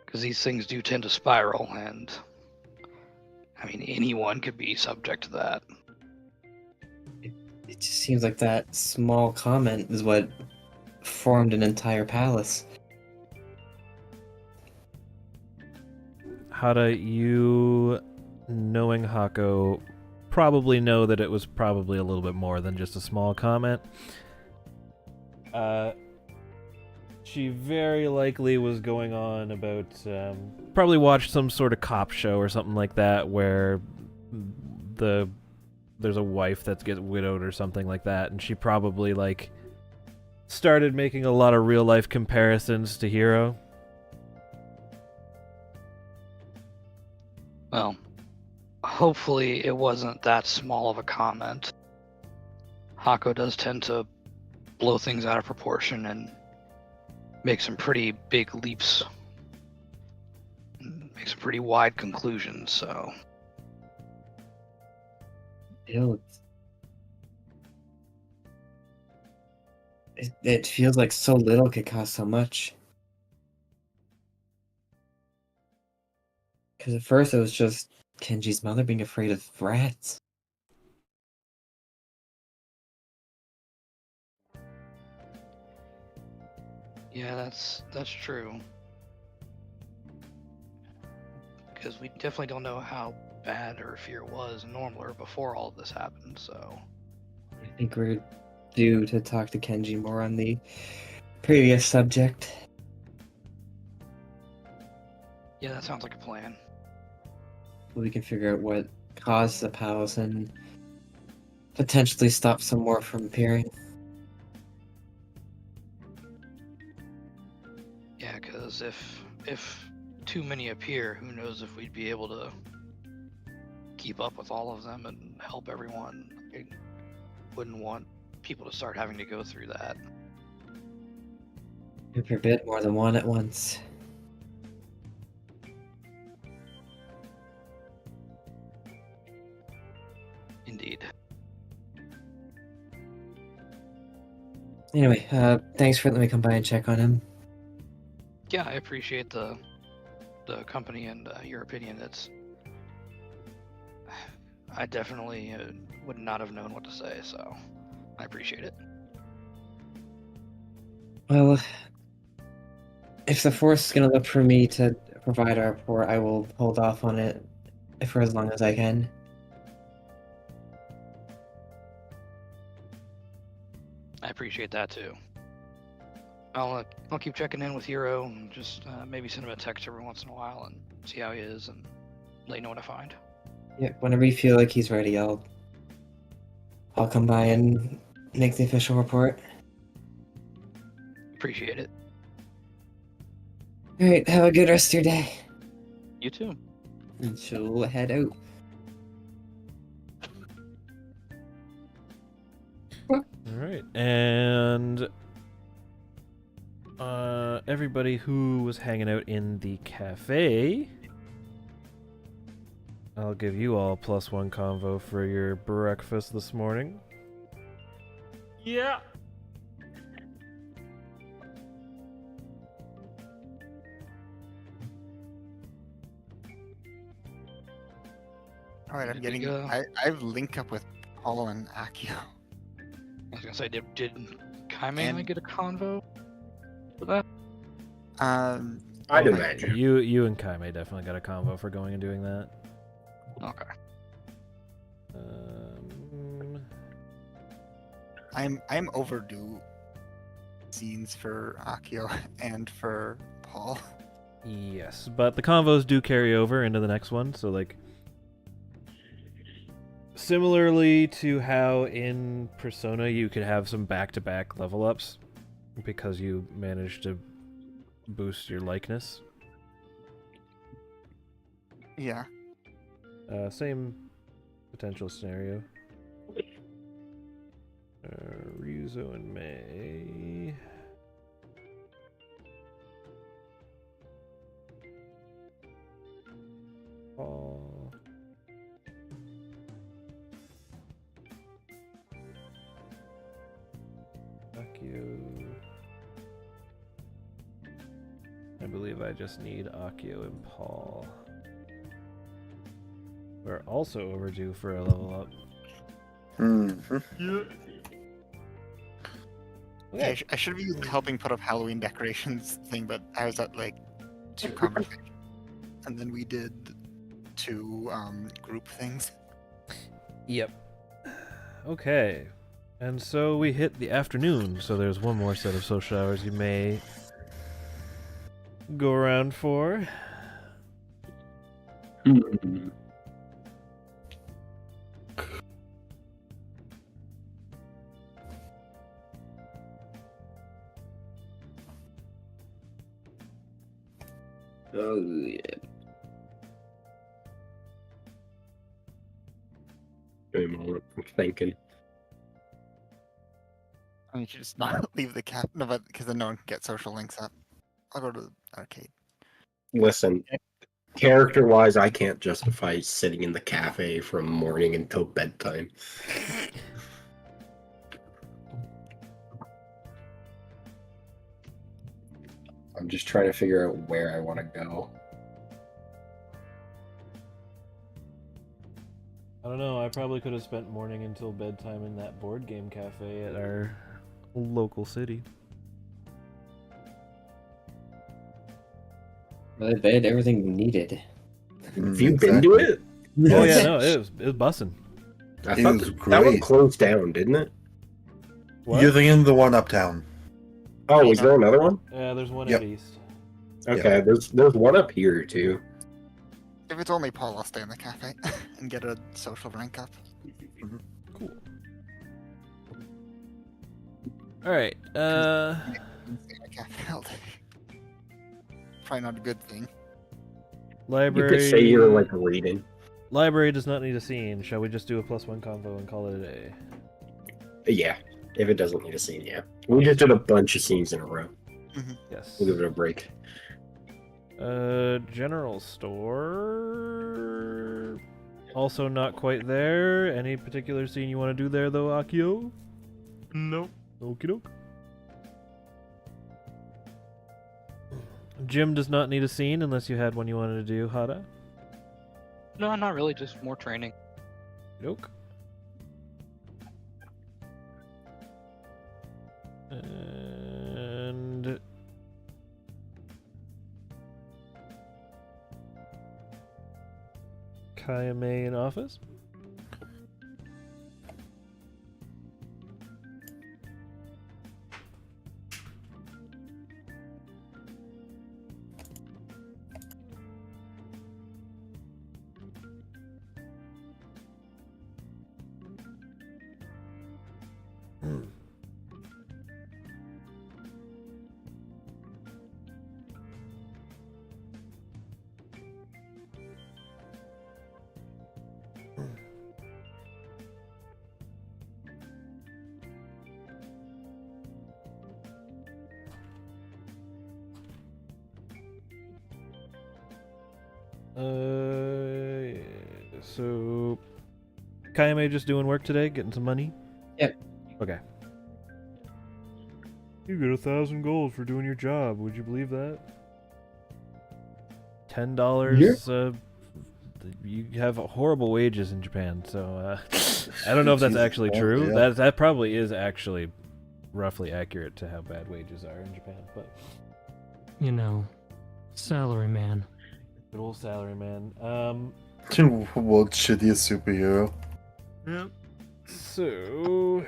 D: Because these things do tend to spiral, and I mean, anyone could be subject to that.
F: It just seems like that small comment is what formed an entire palace.
A: Hada, you, knowing Hako, probably know that it was probably a little bit more than just a small comment. She very likely was going on about, probably watched some sort of cop show or something like that where there's a wife that gets widowed or something like that, and she probably, like, started making a lot of real-life comparisons to Hiro.
D: Well, hopefully it wasn't that small of a comment. Hako does tend to blow things out of proportion and make some pretty big leaps, make some pretty wide conclusions, so...
F: It feels like so little could cause so much. Because at first it was just Kenji's mother being afraid of rats.
D: Yeah, that's true. Because we definitely don't know how bad her fear was normal or before all of this happened, so...
F: I think we're due to talk to Kenji more on the previous subject.
D: Yeah, that sounds like a plan.
F: We can figure out what caused the palace and potentially stop some more from appearing.
D: Yeah, because if too many appear, who knows if we'd be able to keep up with all of them and help everyone. I wouldn't want people to start having to go through that.
F: God forbid more than one at once.
D: Indeed.
F: Anyway, thanks for letting me come by and check on him.
D: Yeah, I appreciate the company and your opinion. I definitely would not have known what to say, so I appreciate it.
F: Well, if the Force is going to look for me to provide our report, I will hold off on it for as long as I can.
D: I appreciate that too. I'll keep checking in with Hiro and just maybe send him a text every once in a while and see how he is and let you know what I find.
F: Yeah, whenever you feel like he's ready, I'll come by and make the official report.
D: Appreciate it.
F: Alright, have a good rest of your day.
D: You too.
F: And she'll head out.
A: Alright, and everybody who was hanging out in the cafe, I'll give you all +1 convo for your breakfast this morning.
E: Yeah.
B: All right, I'm
D: Did
B: getting.
D: we,
B: I've linked up with Paul and Akio.
D: I was gonna say, did Kaime and I
B: And-
D: get a convo for that?
C: I'd imagine.
A: You and Kaime definitely got a convo for going and doing that.
D: Okay.
B: I'm overdue scenes for Akio and for Paul.
A: Yes, but the convos do carry over into the next one, so like similarly to how in Persona you could have some back-to-back level ups because you managed to boost your likeness.
B: Yeah.
A: Same potential scenario. Ryuzo and Mei. Paul. Akio. I believe I just need Akio and Paul. We're also overdue for a level up.
G: Mm-hmm.
B: Yeah, I should be helping put up Halloween decorations thing, but I was at like 2 conversations, and then we did 2 group things.
A: Yep. Okay. And so we hit the afternoon, so there's one more set of social hours you may go around for.
C: Oh yeah. Wait a moment, I'm thinking.
B: I mean, you should just not leave the cap, no, but because then no one can get social links up. I'll go to the arcade.
C: Listen, character-wise, I can't justify sitting in the cafe from morning until bedtime. I'm just trying to figure out where I want to go.
A: I don't know, I probably could have spent morning until bedtime in that board game cafe at our local city.
F: They had everything needed.
C: Have you been to it?
A: Oh yeah, no, it was bussin'.
C: I
G: It
C: thought
G: was
C: that one
G: great.
C: closed down, didn't it?
A: What?
G: You're thinking of the one uptown.
C: Oh, is there another one?
A: Yeah, there's one
G: Yep.
A: at East.
C: Okay, there's one up here too.
B: If it's only Paul, I'll stay in the cafe and get a social rank up.
A: Cool. Alright,
B: Stay in the cafe all day. Probably not a good thing.
A: library.
C: You could say you're like reading.
A: Library does not need a scene. Shall we just do a +1 convo and call it a day?
C: Yeah, if it doesn't need a scene, yeah. We just did a bunch of scenes in a row.
A: Yes.
C: We'll give it a break.
A: General store. Also not quite there. Any particular scene you want to do there, though, Akio?
E: Nope.
A: Okie doke. Gym does not need a scene unless you had one you wanted to do, Hada.
D: No, not really. Just more training.
A: Doke. And Kayame in office. So Kayame just doing work today, getting some money?
F: Yep.
A: Okay. You get 1,000 gold for doing your job. Would you believe that? $10. You have horrible wages in Japan, so I don't know if that's
G: Jesus,
A: actually
G: well,
A: true.
G: yeah.
A: That probably is actually roughly accurate to how bad wages are in Japan, but
E: You know, salary man.
A: good old salary man.
G: World's shittiest superhero.
E: Yep.
A: So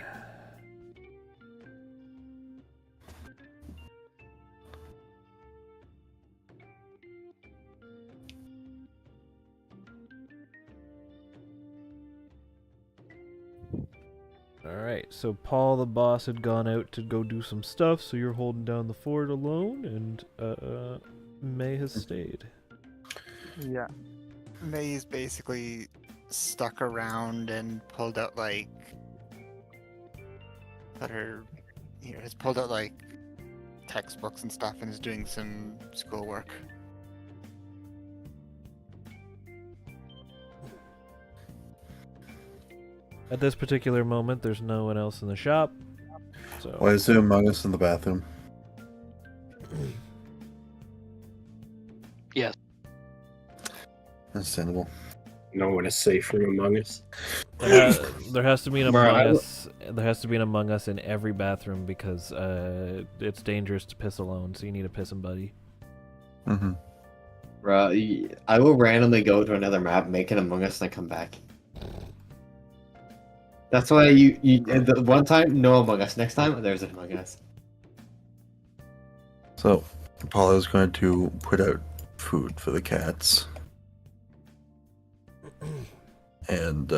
A: Alright, so Paul the boss had gone out to go do some stuff, so you're holding down the fort alone, and May has stayed.
B: Yeah. May's basically stuck around and pulled out like has pulled out like textbooks and stuff and is doing some schoolwork.
A: At this particular moment, there's no one else in the shop, so...
G: Why is there Among Us in the bathroom?
D: Yes.
G: Understandable.
C: No one is safe from Among Us.
A: There has to be an
C: Bro,
A: Among
C: I w-
A: Us. There has to be an Among Us in every bathroom because it's dangerous to piss alone, so you need a pissing buddy.
G: Mm-hmm.
F: Bro, I will randomly go to another map, make an Among Us, and then come back. That's why the one time, no Among Us. Next time, there's an Among Us.
G: So, Apollo's going to put out food for the cats. And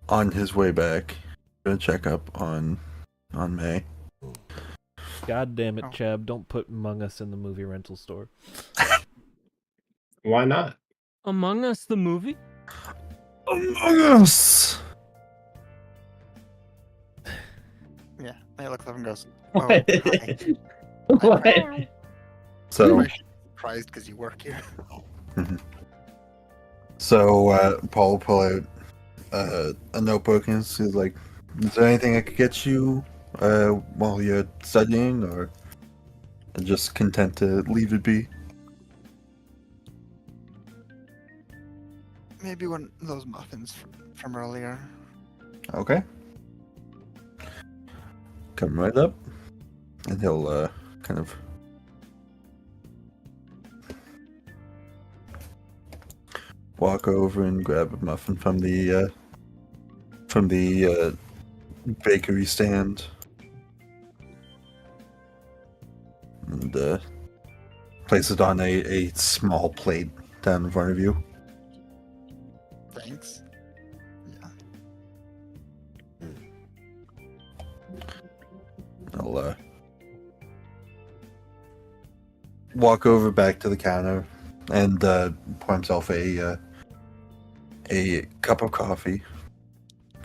G: on his way back, gonna check up on May.
A: God damn it,
B: Oh.
A: Chab! Don't put Among Us in the movie rental store.
C: Why not?
E: Among Us, the movie?
G: Among Us.
B: Yeah. May looks up and goes,
F: What?
B: hi.
F: What?
G: So,
B: I'm surprised because you work here.
G: Paul will pull out a notebook and he's like, "Is there anything I could get you while you're studying, or just content to leave it be?"
B: Maybe one of those muffins from earlier.
G: Okay. Come right up, and he'll kind of walk over and grab a muffin from the bakery stand, and place it on a small plate down in front of you.
B: Thanks. Yeah.
G: I'll walk over back to the counter and pour himself a cup of coffee.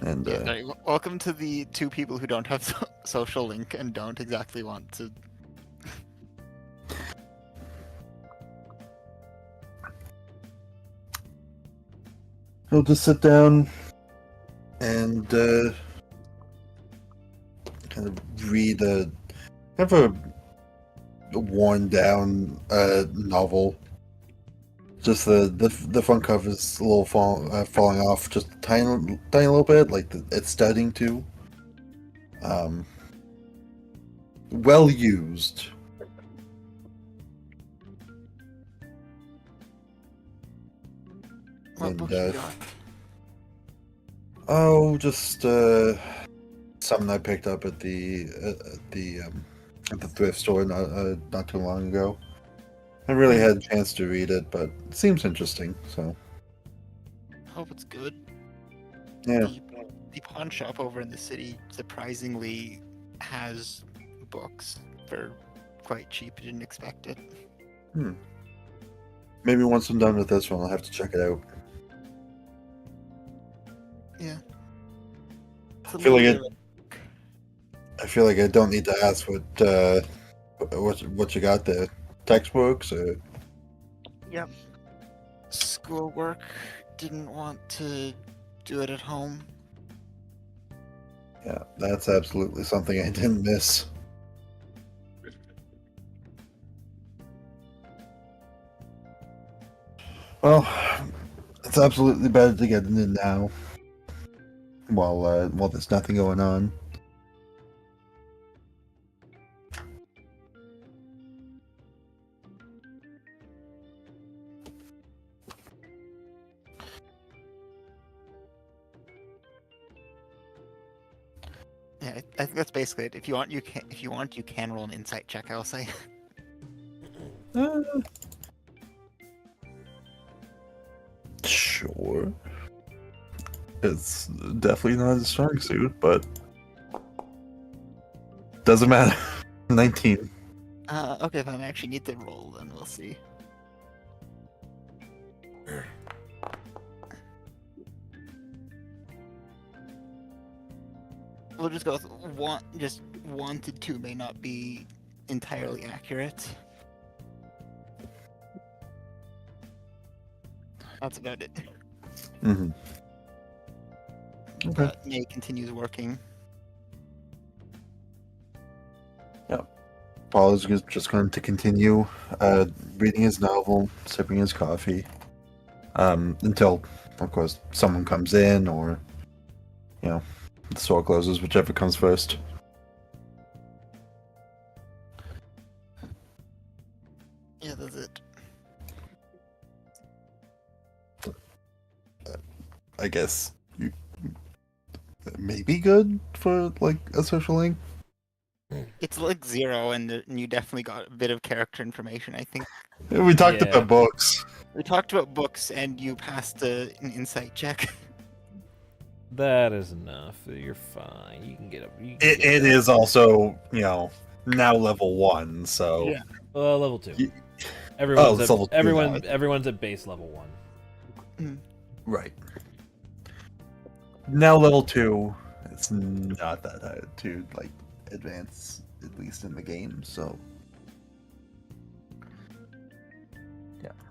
G: And
B: Yeah, no, welcome to the two people who don't have social link and don't exactly want to.
G: he'll just sit down and kind of read a kind of a worn down novel. Just the front cover is a little falling off just a tiny little bit, like it's starting to. Well used.
B: What
G: And,
B: book you got?
G: Oh, just something I picked up at the thrift store not too long ago. I really had a chance to read it, but it seems interesting. So
B: Hope it's good.
G: yeah,
B: The pawn shop over in the city surprisingly has books for quite cheap. I didn't expect it.
G: maybe once I'm done with this one, I'll have to check it out.
B: Yeah. It's a
G: I feel like
B: little
G: I feel like I don't need to ask what you got there. Textbooks or
B: Yep. Schoolwork. Didn't want to do it at home.
G: yeah, that's absolutely something I didn't miss. Well, it's absolutely better to get it in now while there's nothing going on.
B: Yeah, I think that's basically it. If you want, you can. If you want, you can roll an insight check. I'll say.
G: Sure. It's definitely not a strong suit, but doesn't matter. 19.
B: Okay, then I actually need to roll, then we'll see. We'll just go with just wanted to may not be entirely accurate. That's about it.
G: Mm-hmm. Okay.
B: But May continues working.
G: Paul is just going to continue reading his novel, sipping his coffee, until, of course, someone comes in or, the store closes, whichever comes first.
B: Yeah, that's it.
G: I guess you may be good for, like, a social link.
B: It's like 0, and you definitely got a bit of character information, I think.
G: We talked
A: Yeah.
G: about books.
B: We talked about books, and you passed an insight check.
A: That is enough. You're fine. You can get up.
G: It is also, now level 1, so...
B: Yeah.
A: Level 2.
G: Ye-
A: Everyone's
G: it's
A: at,
G: level 2 now, I think.
A: everyone's at base level 1.
G: Right. Now level 2, it's not that hard to, like, advance, at least in the game, so...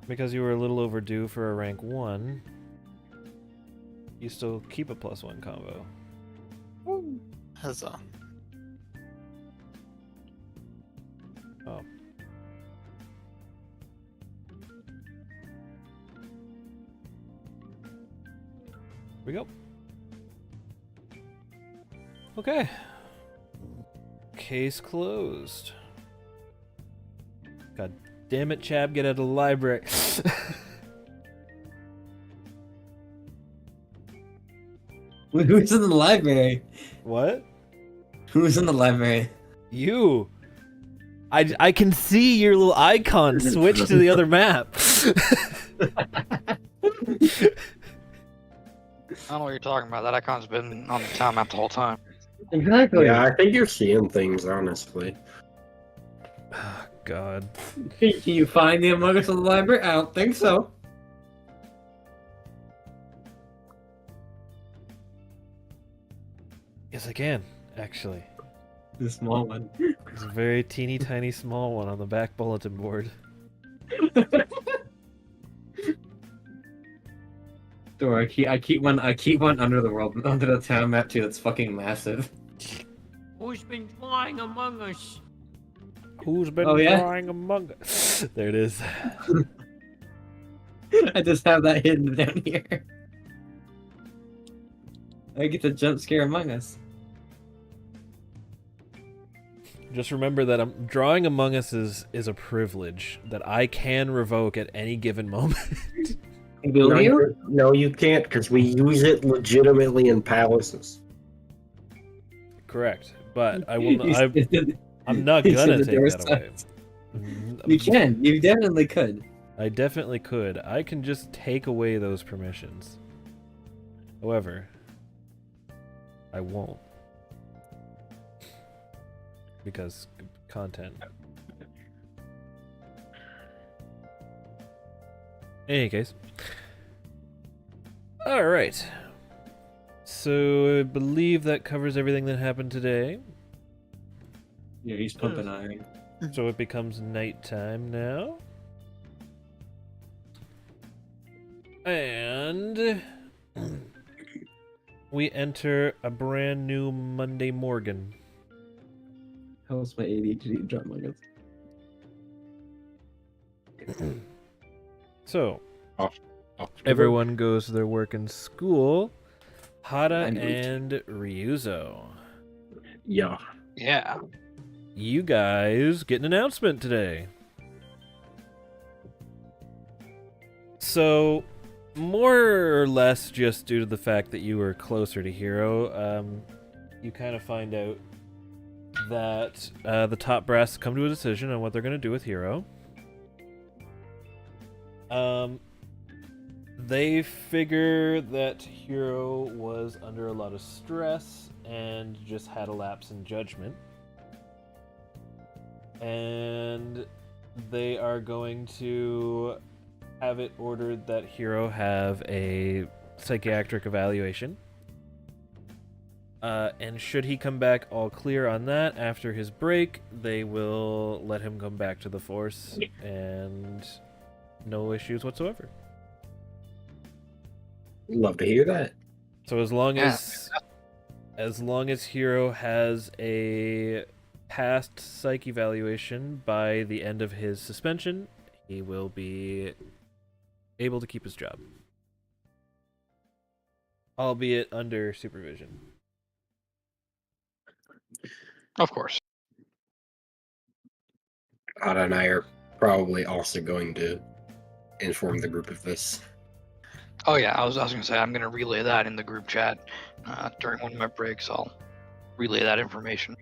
A: Because you were a little overdue for a rank 1, you still keep a +1 combo.
B: Huzzah.
A: Oh. Here we go. Okay. Case closed. God damn it, Chab, get out of the library.
F: Who's in the library?
A: What?
F: Who's in the library?
A: You. I can see your little icon switch to the other map.
D: I don't know what you're talking about. That icon's been on the town map the whole time.
F: Exactly.
C: Yeah, I think you're seeing things, honestly.
A: Oh, God.
F: Can you find the Among Us in the library? I don't think so.
A: Yes, I can, actually.
F: The small one.
A: It's a very teeny tiny small one on the back bulletin board.
F: Or I keep one under the world, under the town map too. That's fucking massive.
E: Who's been flying Among Us?
A: Who's been
F: Oh, yeah?
A: drawing Among Us? There it is.
F: I just have that hidden down here. I get to jump scare Among Us.
A: Just remember that drawing Among Us is a privilege that I can revoke at any given moment.
F: Will you?
C: No, you can't, because we use it legitimately in palaces.
A: Correct, but I will. I'm not
F: You
A: gonna
F: said the
A: take
F: door
A: that away.
F: sucks. You can. You definitely could.
A: I definitely could. I can just take away those permissions. However, I won't. Because content. In any case. Alright. So I believe that covers everything that happened today.
F: Yeah, he's pumping iron.
A: So it becomes nighttime now. And we enter a brand new Monday Morgan.
F: How's my ADHD drop Among Us?
A: So, everyone goes to their work and school. Hada and Ryuzo.
C: Yeah.
D: Yeah.
A: You guys get an announcement today. So, more or less just due to the fact that you were closer to Hero, you kind of find out that the top brass come to a decision on what they're going to do with Hero. They figure that Hero was under a lot of stress and just had a lapse in judgment. And they are going to have it ordered that Hero have a psychiatric evaluation. And should he come back all clear on that after his break, they will let him come back to the force and no issues whatsoever.
C: Love to hear that.
A: So as long
B: Yeah.
A: as long as Hero has a passed psych evaluation by the end of his suspension, he will be able to keep his job. Albeit under supervision.
D: Of course.
C: Ada and I are probably also going to inform the group of this.
D: Oh yeah, I was gonna say I'm gonna relay that in the group chat during one of my breaks. I'll relay that information.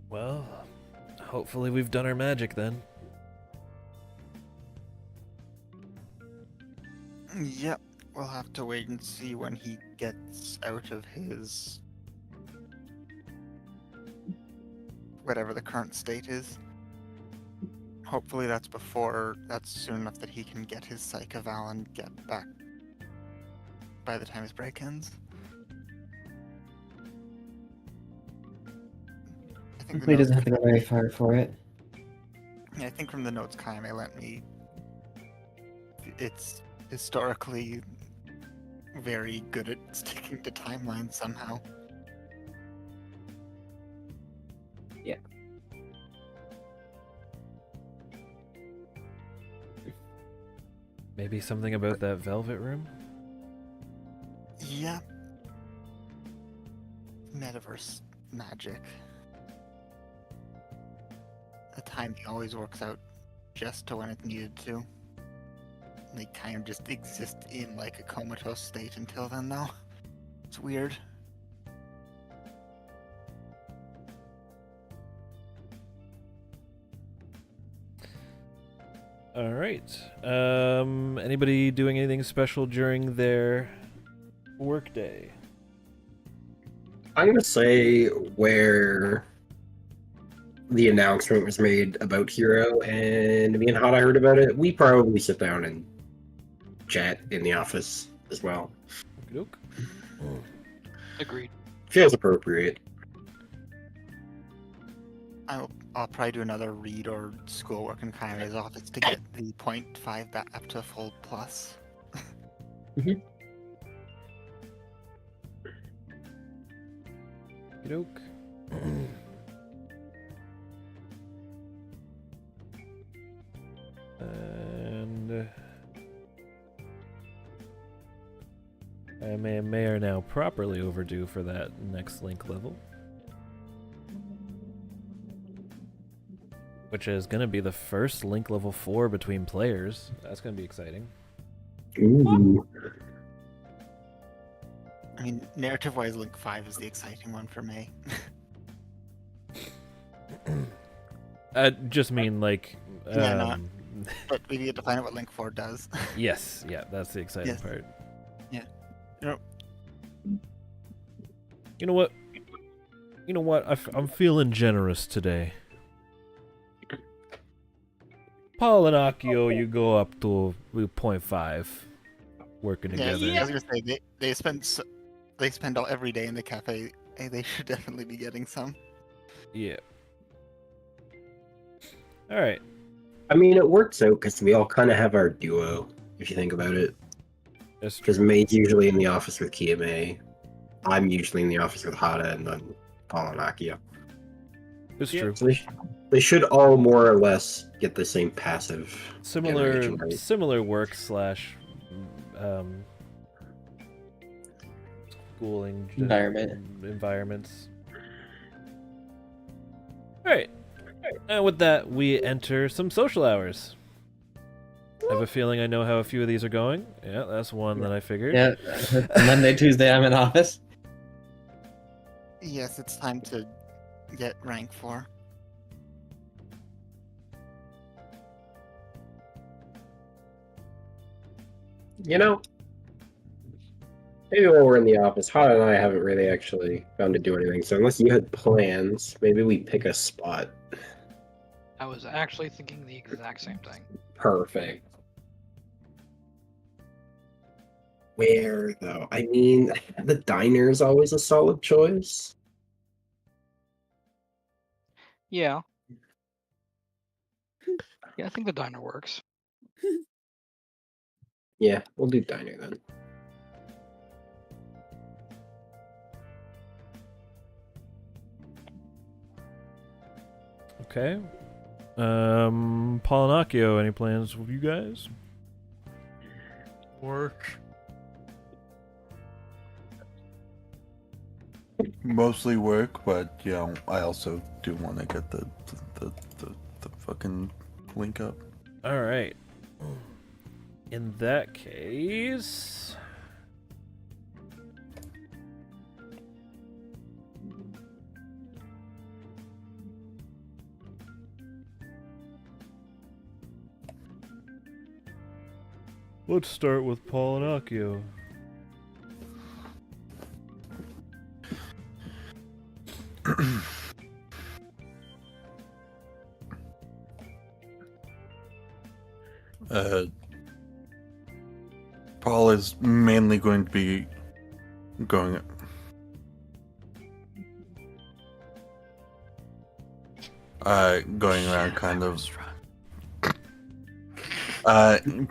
A: Well, hopefully we've done our magic then.
B: Yep, we'll have to wait and see when he gets out of his whatever the current state is. Hopefully that's soon enough that he can get his psych eval and get back by the time his break ends. I think
F: Hopefully he doesn't have to go very far for it.
B: I think from the notes Kaime lent me, it's historically very good at sticking to timelines somehow.
F: Yeah.
A: Maybe something about that velvet room?
B: Yeah. Metaverse magic. The timing always works out just to when it's needed to. They kind of just exist in like a comatose state until then, though. It's weird.
A: All right. Anybody doing anything special during their workday?
C: I'm gonna say where the announcement was made about Hero, and me and Hada heard about it. We probably sit down and chat in the office as well.
A: Okey-doke.
D: Agreed.
C: Feels appropriate.
B: I'll probably do another read or schoolwork in Kaime's office to get the 0.5 back up to a full plus.
A: Okey-doke. And I may are now properly overdue for that next link level, which is going to be the first link level 4 between players. That's going to be exciting.
C: Ooh.
B: I mean, narrative-wise, Link 5 is the exciting one for me.
A: I just mean like
B: Yeah, no. But we get to find out what Link 4 does.
A: yes, yeah, that's the exciting
B: Yes.
A: part.
B: Yeah. Yep.
A: You know what? I'm feeling generous today. Paul and Akio, you go up to 0.5 working
B: Yeah,
A: together.
B: I was gonna say they spend all every day in the cafe. Hey, they should definitely be getting some.
A: Yeah. All right.
C: I mean, it works out because we all kind of have our duo, if you think about it.
A: That's true.
C: Because May's usually in the office with Kiyame. I'm usually in the office with Hada, and then Paul and Akio.
A: It's true.
C: So they should all more or less get the same passive
A: Similar
C: generation, right?
A: similar work slash schooling environments. All right. And with that, we enter some social hours. I have a feeling I know how a few of these are going. Yeah, that's one that I figured.
F: Yeah, Monday, Tuesday, I'm in office.
B: Yes, it's time to get rank 4.
C: You know, maybe while we're in the office, Hot and I haven't really actually found to do anything. So unless you had plans, maybe we pick a spot.
D: I was actually thinking the exact same thing.
C: Perfect. Where though? I mean, the diner is always a solid choice.
D: Yeah. Yeah, I think the diner works.
C: Yeah, we'll do diner then.
A: Okay. Pollinacchio, any plans with you guys?
E: Work.
G: Mostly work, but you know, I also do want to get the fucking link up.
A: All right. In that case, let's start with Pollinacchio.
G: Paul is mainly going to be going. Going around kind of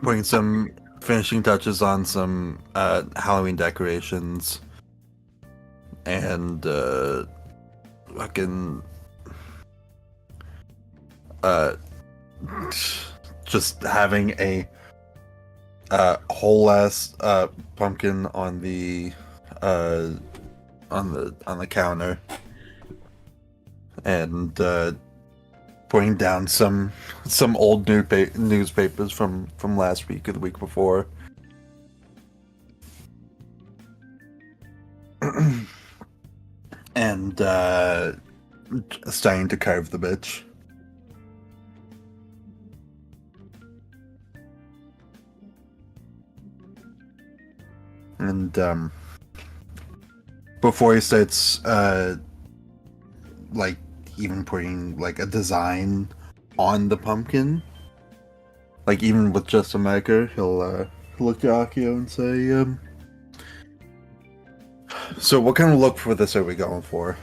G: putting some finishing touches on some Halloween decorations and fucking just having a whole ass pumpkin on the counter and putting down some old newspapers from last week or the week before. And starting to carve the bitch. And before he starts like even putting like a design on the pumpkin, like even with just a marker, he'll look to Akio and say, so what kind of look for this are we going for?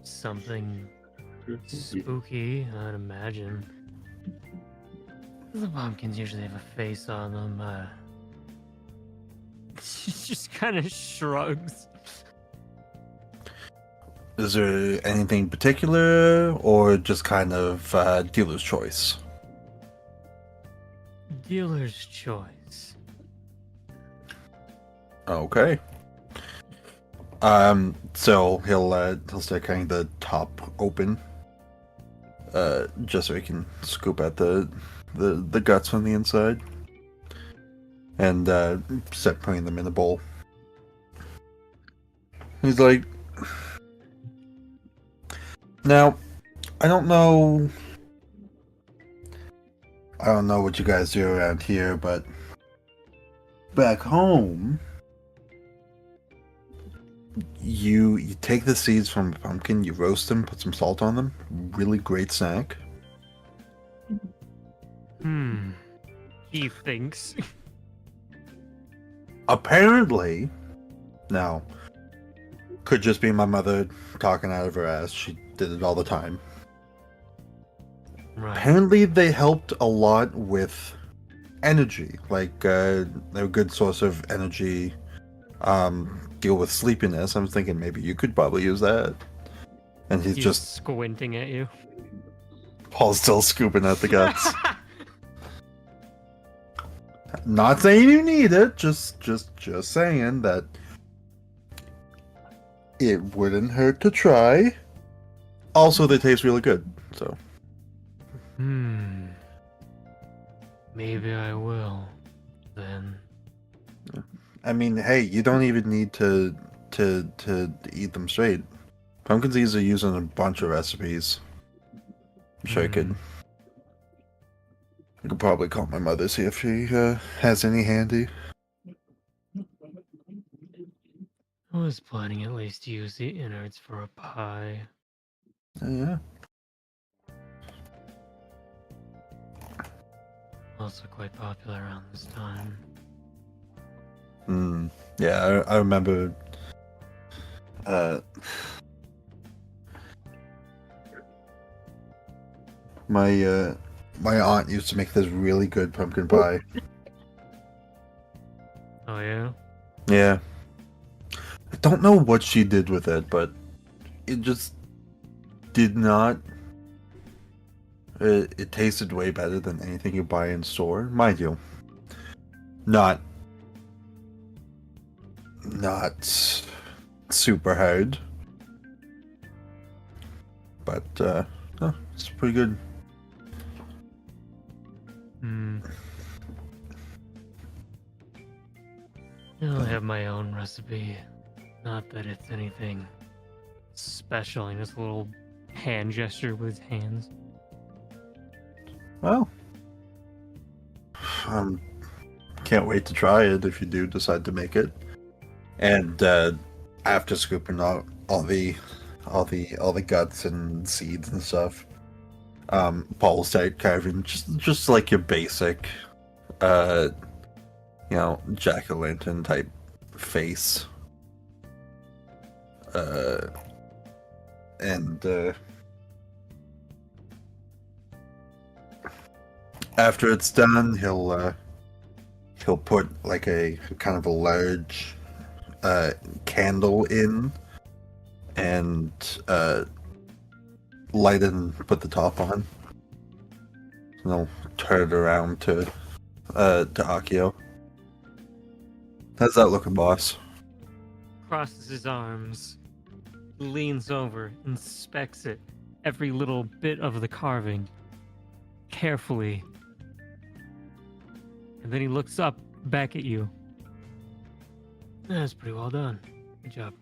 E: Something spooky, I'd imagine. The pumpkins usually have a face on them. She just kind of shrugs.
G: Is there anything particular, or just kind of dealer's choice?
E: Dealer's choice.
G: Okay. So he'll start cutting the top open, just so he can scoop out the guts on the inside, and start putting them in a bowl. He's like, now, I don't know what you guys do around here, but back home, you take the seeds from a pumpkin, you roast them, put some salt on them. Really great snack.
E: He thinks.
G: Apparently, now, could just be my mother talking out of her ass. She did it all the time.
E: Right.
G: Apparently, they helped a lot with energy. Like, they're a good source of energy. Deal with sleepiness. I'm thinking maybe you could probably use that. And he's just
E: squinting at you.
G: Paul's still scooping at the guts. Not saying you need it, just saying that it wouldn't hurt to try. Also, they taste really good, so.
E: Maybe I will, then.
G: I mean, hey, you don't even need to eat them straight. Pumpkin seeds are used in a bunch of recipes. I'm sure you could I could probably call my mother, see if she has any handy.
E: I was planning at least to use the innards for a pie.
G: Yeah.
E: Also quite popular around this time.
G: Yeah, I remember. My aunt used to make this really good pumpkin pie.
E: Oh yeah?
G: Yeah. I don't know what she did with it, but it just did not. It tasted way better than anything you buy in store, mind you. Not super hard, but it's pretty good.
E: I have my own recipe. Not that it's anything special, and just a little hand gesture with his hands.
G: Well, can't wait to try it if you do decide to make it. And after scooping out all the guts and seeds and stuff, Paul will start carving just like your basic, jack-o'-lantern type face. After it's done, he'll put like a kind of a large candle in and light it and put the top on. And he'll turn it around to Akio. How's that looking, boss?
E: Crosses his arms, leans over, inspects it, every little bit of the carving, carefully. And then he looks up, back at you. That's pretty well done. Good job.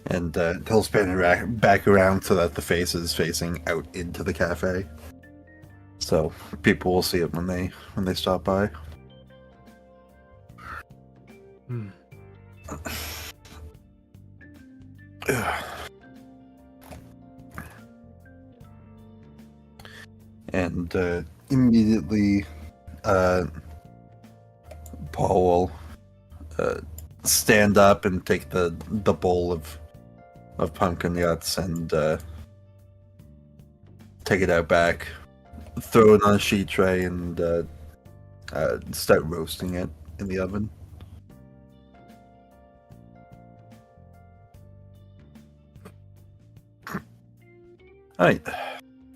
G: And he'll spin it back around so that the face is facing out into the cafe. So people will see it when they stop by. And immediately, Paul will stand up and take the bowl of pumpkin guts and take it out back, throw it on a sheet tray, and start roasting it in the oven. Alright.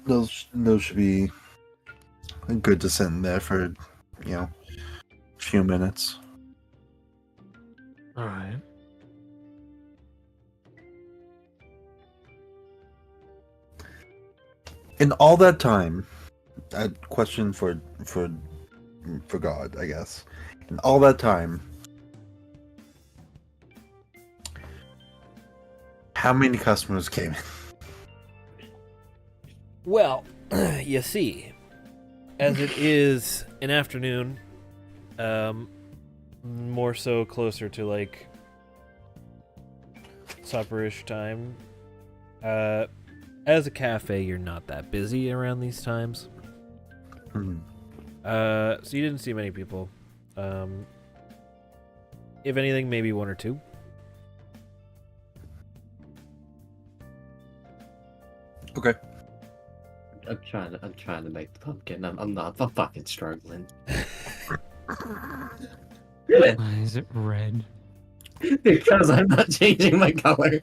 G: Those should be good to sit in there for, a few minutes.
E: Alright.
G: In all that time, a question for God, I guess. In all that time, how many customers came in?
A: Well, you see, as it is an afternoon, more so closer to like supperish time. As a cafe, you're not that busy around these times. So you didn't see many people. If anything, maybe one or two.
G: Okay.
F: I'm trying to make the pumpkin. I'm fucking struggling.
E: Why is it red?
F: Because I'm not changing my color.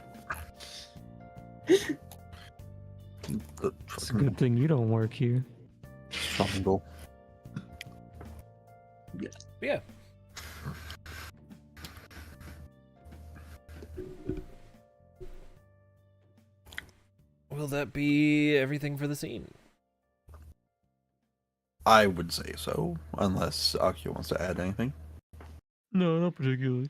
E: It's a good thing you don't work here.
G: Triangle.
A: Yeah. Will that be everything for the scene?
G: I would say so, unless Akio wants to add anything.
E: No, not particularly.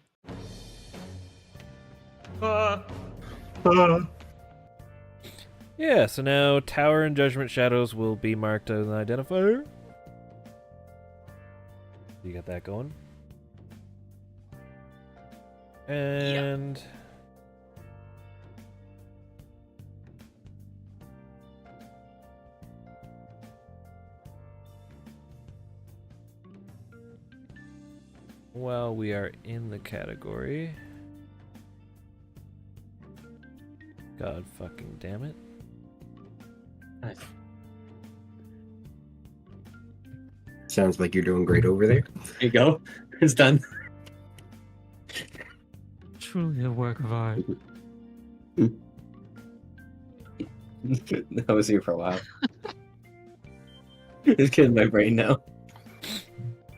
A: Yeah, so now Tower and Judgment Shadows will be marked as an identifier. You got that going? And... while we are in the category... God fucking damn it.
F: Nice.
C: Sounds like you're doing great over there.
F: There you go. It's done.
E: Truly a work of art.
F: I was here for a while. It's getting my brain now.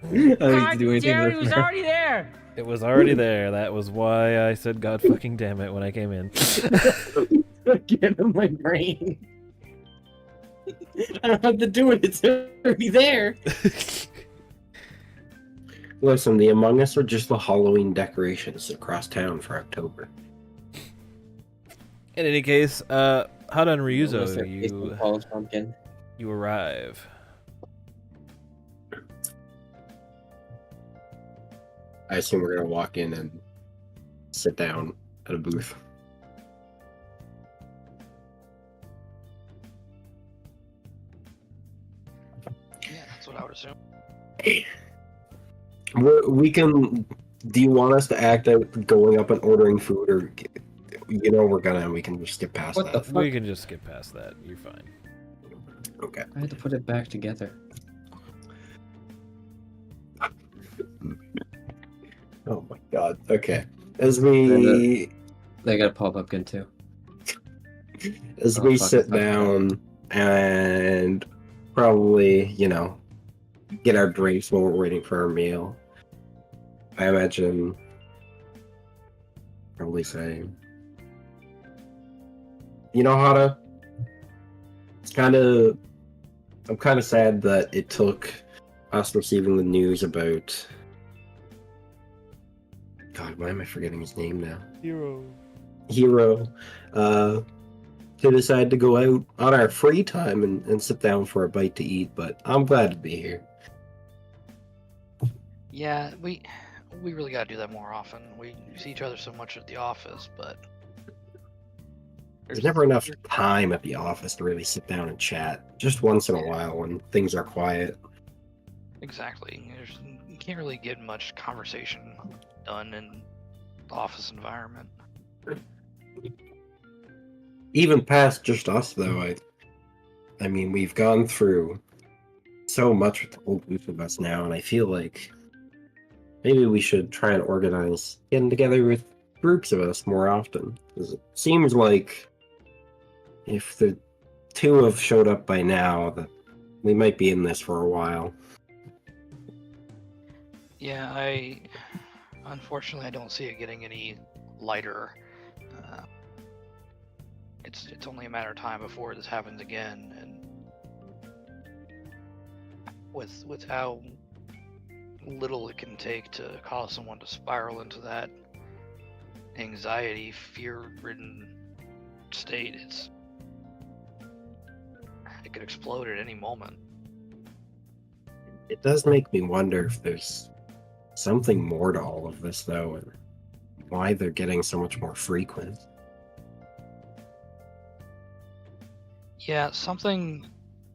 F: I don't need to do anything
E: Jerry
F: with
E: was
F: her.
E: already there.
A: It was already there. That was why I said God fucking damn it when I came in.
F: Get in my brain. I don't have to do it. It's already there.
C: Listen, the Among Us are just the Halloween decorations across town for October.
A: In any case, Hada and
F: Unless they're
A: Ryuzo,
F: facing Paul's pumpkin.
A: you arrive.
C: I assume we're gonna walk in and sit down at a booth.
D: Yeah, that's what I would assume.
C: We can. Do you want us to act out going up and ordering food, or we can just skip past
F: What the
C: that?
F: fuck?
A: We can just skip past that. You're fine.
C: Okay.
F: I had to put it back together.
C: Oh my god. Okay. As we
F: They got a Paul pumpkin too.
C: as
F: Oh,
C: we
F: fuck,
C: sit
F: I forgot.
C: down and probably, get our drinks while we're waiting for our meal. I imagine probably saying, Hada, I'm kind of sad that it took us receiving the news about, God, why am I forgetting his name now? Hero, to decide to go out on our free time and sit down for a bite to eat, but I'm glad to be here.
D: Yeah, we really gotta do that more often. We see each other so much at the office, but
C: There's never enough time at the office to really sit down and chat. Just once in a while when things are quiet.
D: exactly. You can't really get much conversation done in the office environment.
C: Even past just us, though, I mean, we've gone through so much with the whole group of us now, and I feel like maybe we should try and organize getting together with groups of us more often. 'Cause it seems like if the two have showed up by now, that we might be in this for a while.
D: Yeah, unfortunately I don't see it getting any lighter. It's only a matter of time before this happens again, and with how little it can take to cause someone to spiral into that anxiety, fear-ridden state, it could explode at any moment.
C: It does make me wonder if there's something more to all of this, though, and why they're getting so much more frequent.
D: Yeah,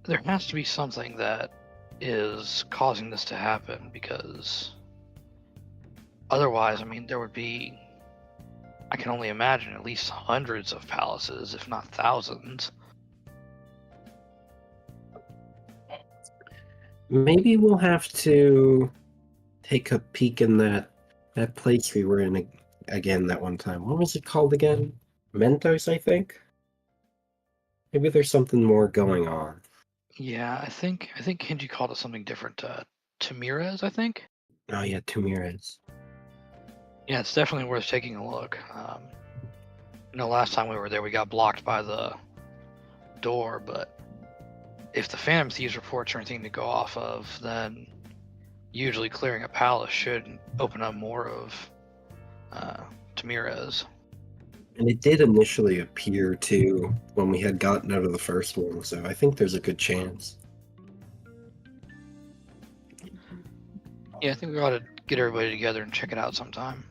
D: there has to be something that is causing this to happen, because otherwise, I mean, there would be, I can only imagine, at least hundreds of palaces, if not thousands.
C: Maybe we'll have to take a peek in that place we were in again that one time. What was it called again? Mentos, I think? Maybe there's something more going on.
D: Yeah, I think Kenji called it something different. Tamirez, I think.
C: Oh yeah, Tumirez.
D: Yeah, it's definitely worth taking a look. Last time we were there, we got blocked by the door, but if the Phantom Thieves reports are anything to go off of, then usually clearing a palace should open up more of Tamirez.
C: And it did initially appear too when we had gotten out of the first one, so I think there's a good chance.
D: Yeah, I think we ought to get everybody together and check it out sometime.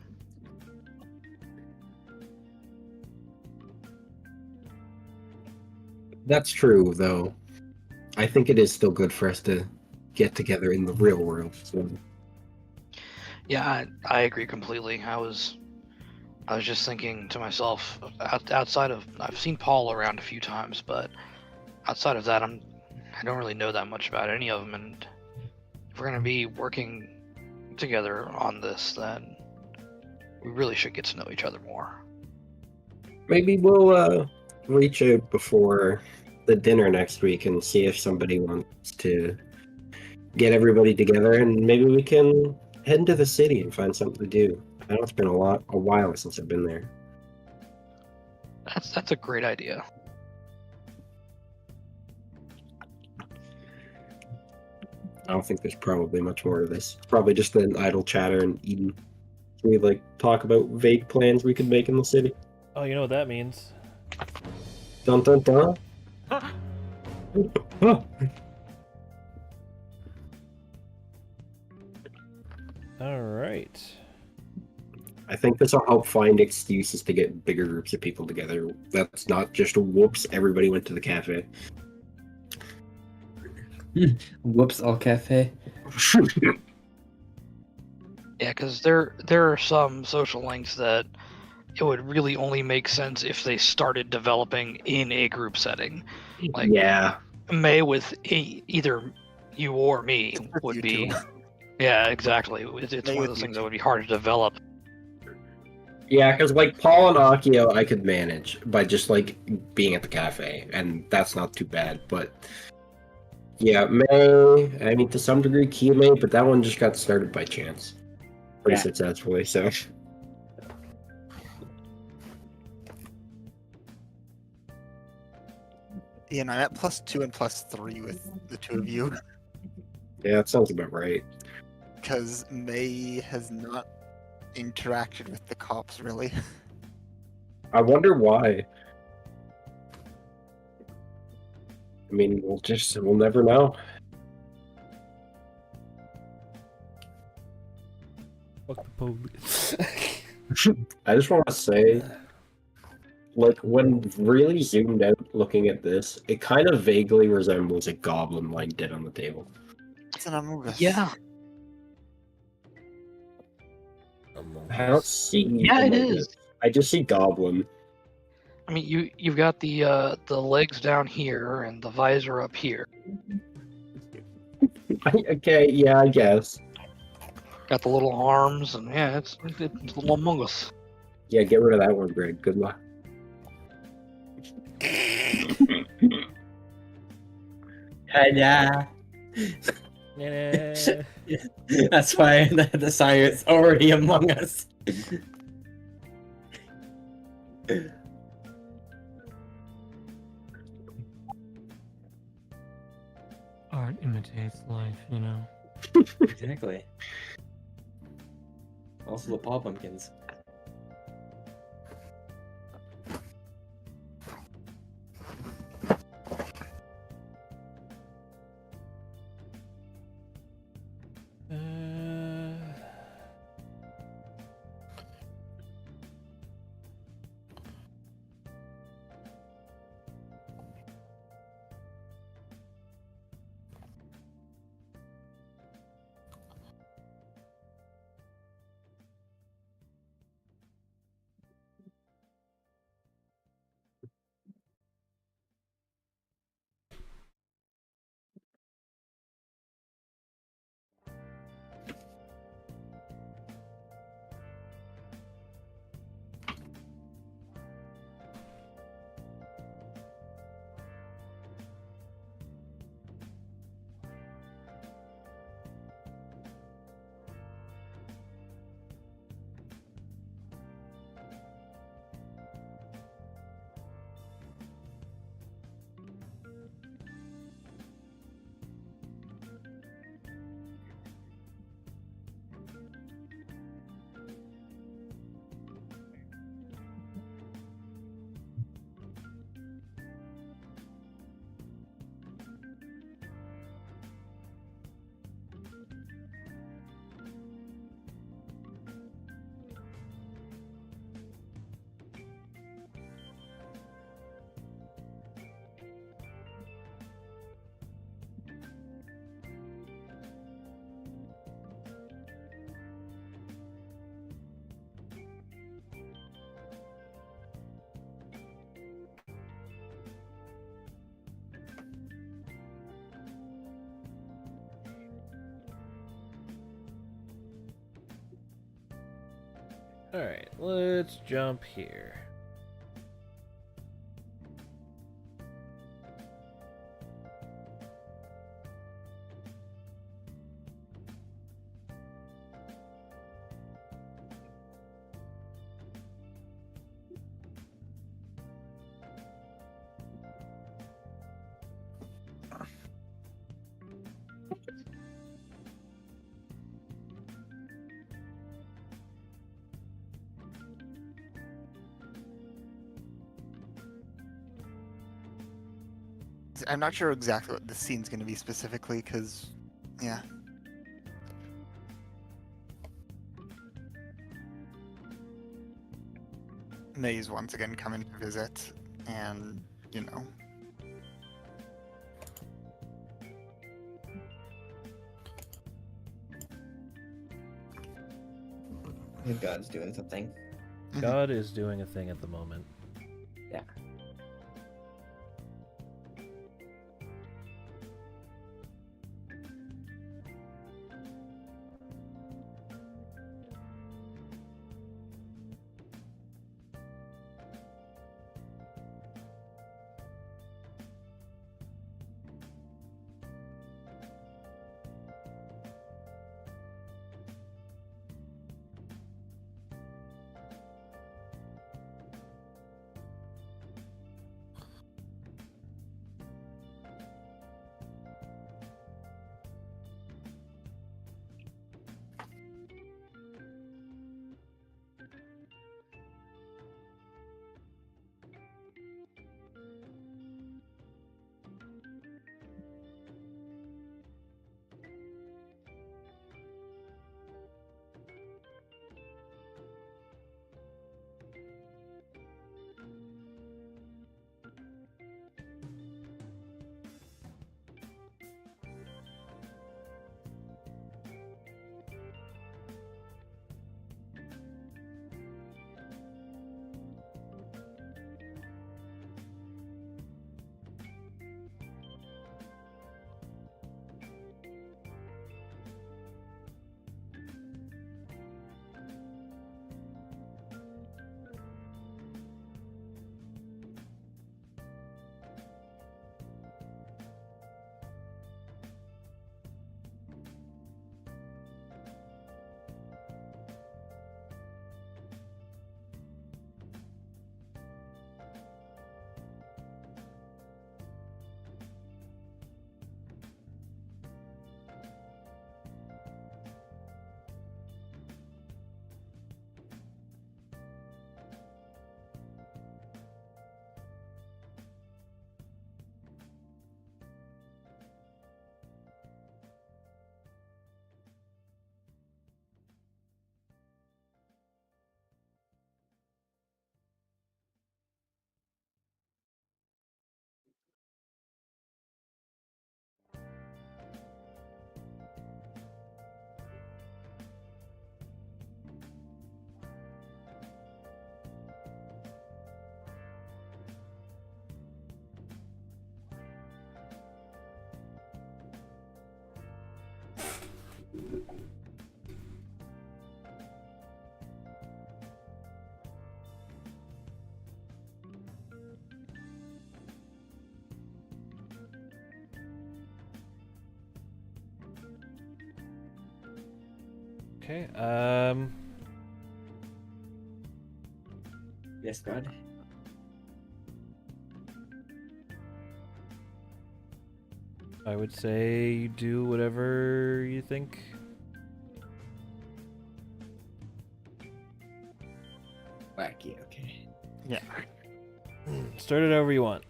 C: That's true, though. I think it is still good for us to get together in the real world. So.
D: Yeah, I agree completely. I was just thinking to myself, outside of, I've seen Paul around a few times, but outside of that, I don't really know that much about any of them. And if we're gonna be working together on this, then we really should get to know each other more.
C: Maybe we'll reach out before the dinner next week and see if somebody wants to get everybody together, and maybe we can head into the city and find something to do. I know it's been a while since I've been there.
D: That's a great idea.
C: I don't think there's probably much more to this. Probably just an idle chatter and eating. We like talk about vague plans we could make in the city.
A: Oh, you know what that means?
C: Dun dun dun.
A: All right.
C: I think this will help find excuses to get bigger groups of people together. That's not just a whoops, everybody went to the cafe.
F: Whoops, all cafe.
D: Yeah, because there are some social links that it would really only make sense if they started developing in a group setting. Like,
C: yeah.
D: May with either you or me
B: With
D: would
B: you
D: be.
B: two.
D: Yeah, exactly. It's
B: May
D: one
B: with
D: of those
B: you
D: things that
B: two.
D: would be hard to develop.
C: Yeah, because like Paul and Akio I could manage by just like being at the cafe, and that's not too bad. But yeah, May, I mean to some degree Kiyome, but that one just got started by chance. Pretty
F: Yeah.
C: successfully, so.
B: Yeah, and I'm at +2 and +3 with the two of you
C: Yeah, that sounds about right.
B: because May has not interacted with the cops really.
C: I wonder why. I mean, we'll never know.
A: Fuck the police.
C: I just want to say, like, when really zoomed out looking at this, it kind of vaguely resembles a goblin lying dead on the table.
B: It's an Amogus.
D: Yeah,
C: I don't see.
D: yeah, it
C: Among
D: is.
C: Us. I just see goblin.
D: I mean, you've got the legs down here and the visor up here.
C: Okay, yeah, I guess.
D: Got the little arms, and yeah, it's a little Among Us.
C: Yeah, get rid of that one, Greg. Good luck.
F: Yeah.
A: Nah.
F: That's why the sign is already among us.
E: Art imitates life, you know.
F: Exactly. Also the paw pumpkins.
A: Alright, let's jump here.
B: I'm not sure exactly what the scene's going to be specifically, because, yeah. May's once again coming to visit, and, you know.
F: I think God's doing something.
B: Mhm.
A: God is doing a thing at the moment.
F: Yeah.
A: Okay,
F: Yes, God.
A: I would say you do whatever you think.
F: Wacky, okay.
B: Yeah.
A: Start it however you want.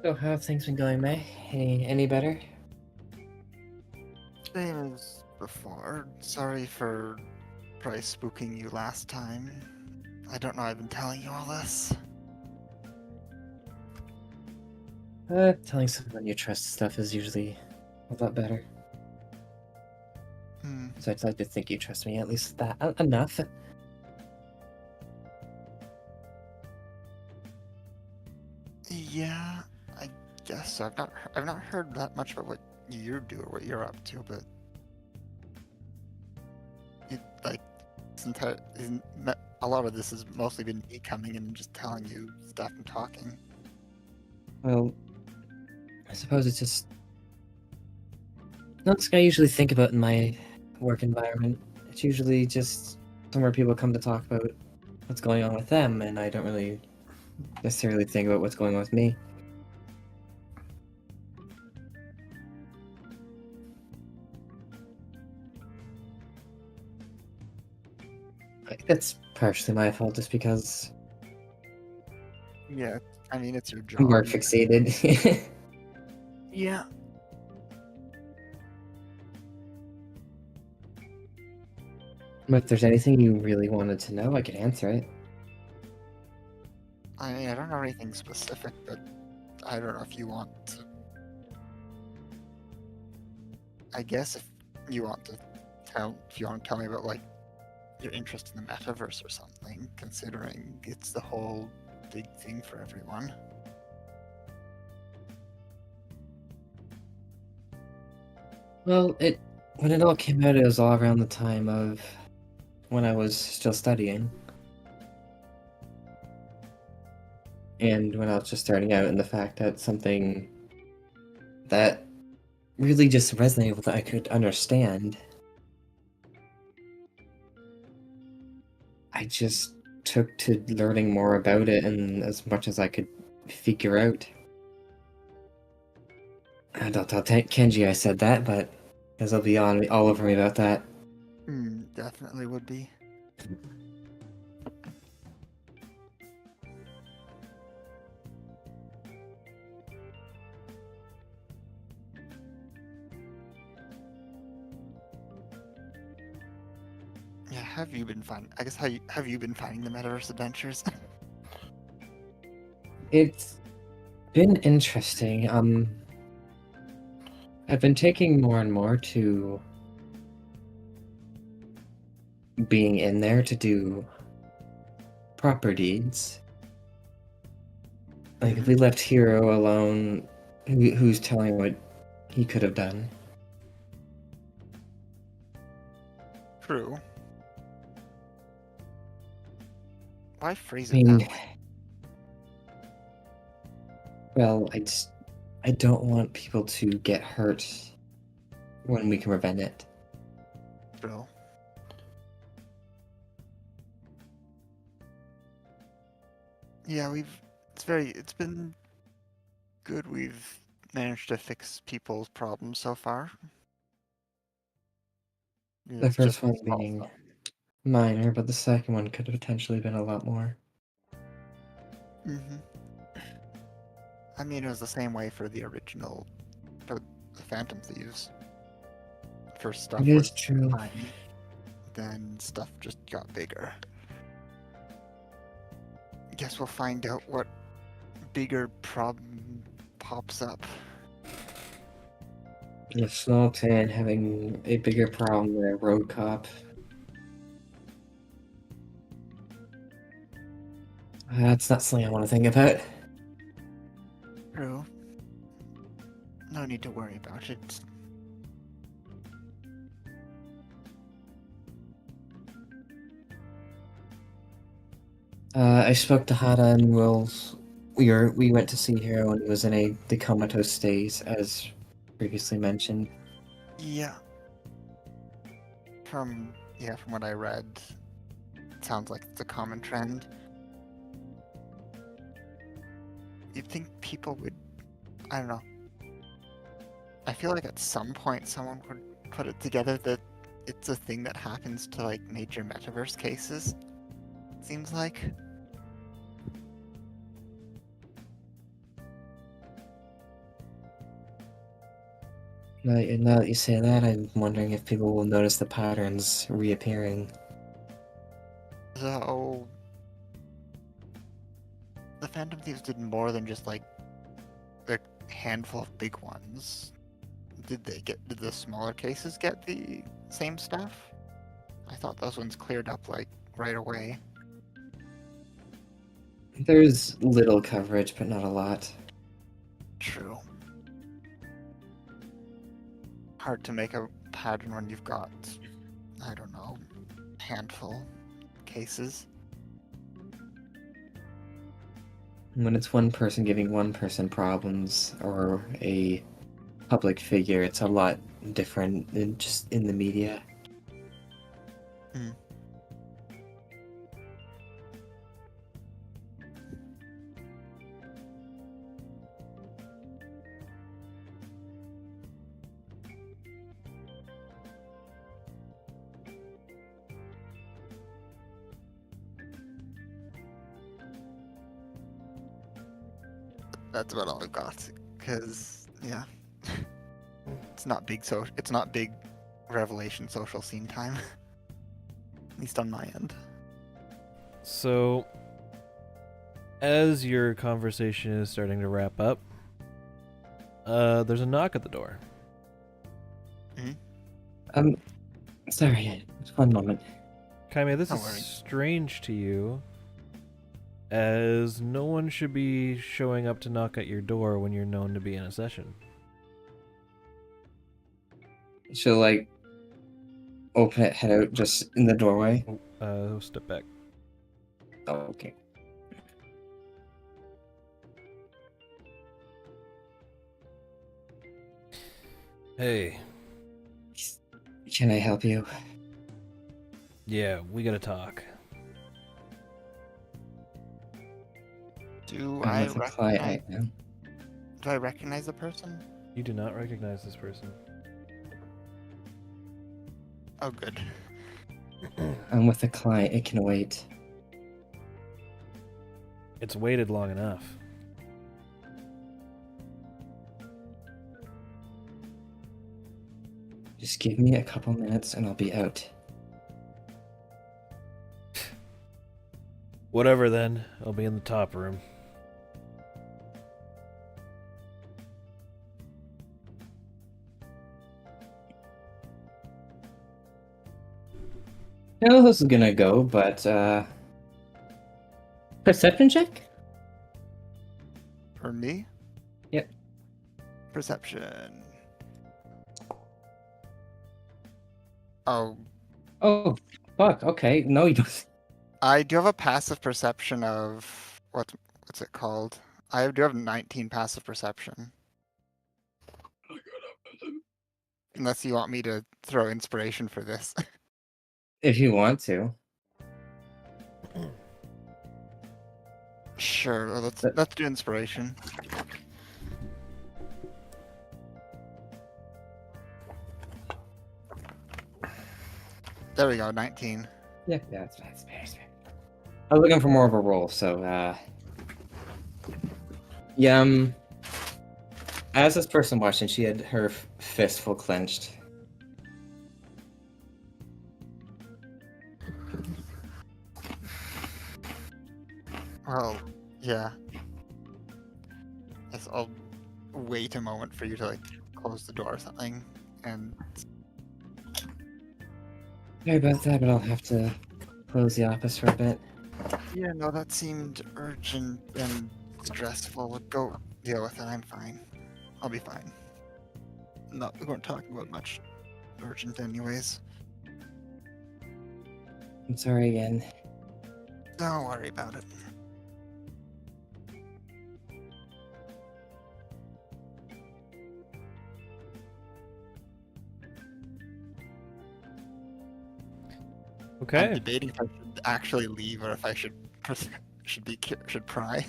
F: So how have things been going, May? Any better?
B: Same as before. Sorry for probably spooking you last time. I don't know, I've been telling you all this.
F: Telling someone you trust stuff is usually a lot better.
B: Hmm.
F: So I'd like to think you trust me at least that enough.
B: Yeah, I guess so. I've not heard that much about what you do or what you're up to, but a lot of this has mostly been me coming in and just telling you stuff and talking.
F: Well, I suppose it's just not something I usually think about in my work environment. It's usually just somewhere people come to talk about what's going on with them, and I don't really necessarily think about what's going on with me. I think that's partially my fault, just because
B: Yeah, I mean it's your
F: I'm
B: job.
F: work fixated.
B: Yeah.
F: But if there's anything you really wanted to know, I could answer it.
B: I mean, I don't know anything specific, but I don't know if you want to. I guess if you want to tell me about like your interest in the metaverse or something, considering it's the whole big thing for everyone.
F: Well, when it all came out, it was all around the time of when I was still studying. And when I was just starting out, and the fact that something that really just resonated with what I could understand, I just took to learning more about it and as much as I could figure out. I don't tell Kenji I said that, but because he'll be all over me about that.
B: Definitely would be. Yeah, have you been finding? I guess have you been finding the metaverse adventures?
F: It's been interesting. I've been taking more and more to being in there to do proper deeds. Like, if we left Hero alone, who's telling what he could have done?
B: True. Why phrase
F: I
B: it
F: mean,
B: that way?
F: well, I don't want people to get hurt when we can prevent it.
B: True. Yeah, it's been good. We've managed to fix people's problems so far.
F: The
B: It's
F: first
B: just
F: one
B: small
F: being
B: stuff.
F: minor, but the second one could have potentially been a lot more.
B: I mean, it was the same way for the original, for the Phantom Thieves. First stuff
F: It is
B: was
F: true.
B: tiny, then stuff just got bigger. Guess we'll find out what bigger problem pops up.
F: The small town having a bigger problem than a road cop. That's not something I want to think about.
B: True. No need to worry about it.
F: I spoke to Hada and we went to see Hero when he was in the comatose state, as previously mentioned.
B: Yeah. From what I read, it sounds like it's a common trend. You'd think people would, I don't know. I feel like at some point someone would put it together that it's a thing that happens to like major metaverse cases. Seems like.
F: Now that you say that, I'm wondering if people will notice the patterns reappearing.
B: So the Phantom Thieves did more than just like a handful of big ones. Did the smaller cases get the same stuff? I thought those ones cleared up like right away.
F: There's little coverage, but not a lot.
B: True. Hard to make a pattern when you've got, I don't know, handful. cases.
F: When it's one person giving one person problems or a public figure, it's a lot different than just in the media.
B: That's about all I've got. Cause yeah, it's not big. It's not big revelation social scene time. At least on my end.
A: So, as your conversation is starting to wrap up, there's a knock at the door.
F: Sorry, just one moment.
A: Kaime, this
B: Don't
A: is
B: worry.
A: strange to you, as no one should be showing up to knock at your door when you're known to be in a session.
F: She'll like open it, head out just in the doorway.
A: Step back.
F: Oh, okay.
A: Hey,
F: Can I help you?
A: yeah, we gotta talk.
B: Do
F: I'm
B: I
F: with a client
B: recognize?
F: right now.
B: Do I recognize the person?
A: You do not recognize this person.
B: Oh, good.
F: I'm with a client. It can wait.
A: It's waited long enough.
F: Just give me a couple minutes and I'll be out.
A: Whatever then, I'll be in the top room.
F: I know this is gonna go, but perception check?
B: For me?
F: Yep.
B: Perception. Oh,
F: Oh, fuck. Okay, no, you don't.
B: I do have a passive perception of what's it called? I do have 19 passive perception. Unless you want me to throw inspiration for this.
F: If you want to.
B: Sure, well,
F: But-
B: let's do inspiration. There we go, 19.
F: Yeah, that's fine. It's fair, it's fair. I was looking for more of a roll, so yeah. As this person watching, she had her fistful clenched.
B: Well, yeah. Guess I'll wait a moment for you to like close the door or something, and
F: Sorry about that, but I'll have to close the office for a bit.
B: yeah, no, that seemed urgent and stressful. Go deal with it. I'm fine. I'll be fine. No, we weren't talking about much urgent, anyways.
F: I'm sorry again.
B: Don't worry about it. I'm
A: Okay.
B: debating if I should actually leave or if I should should pry,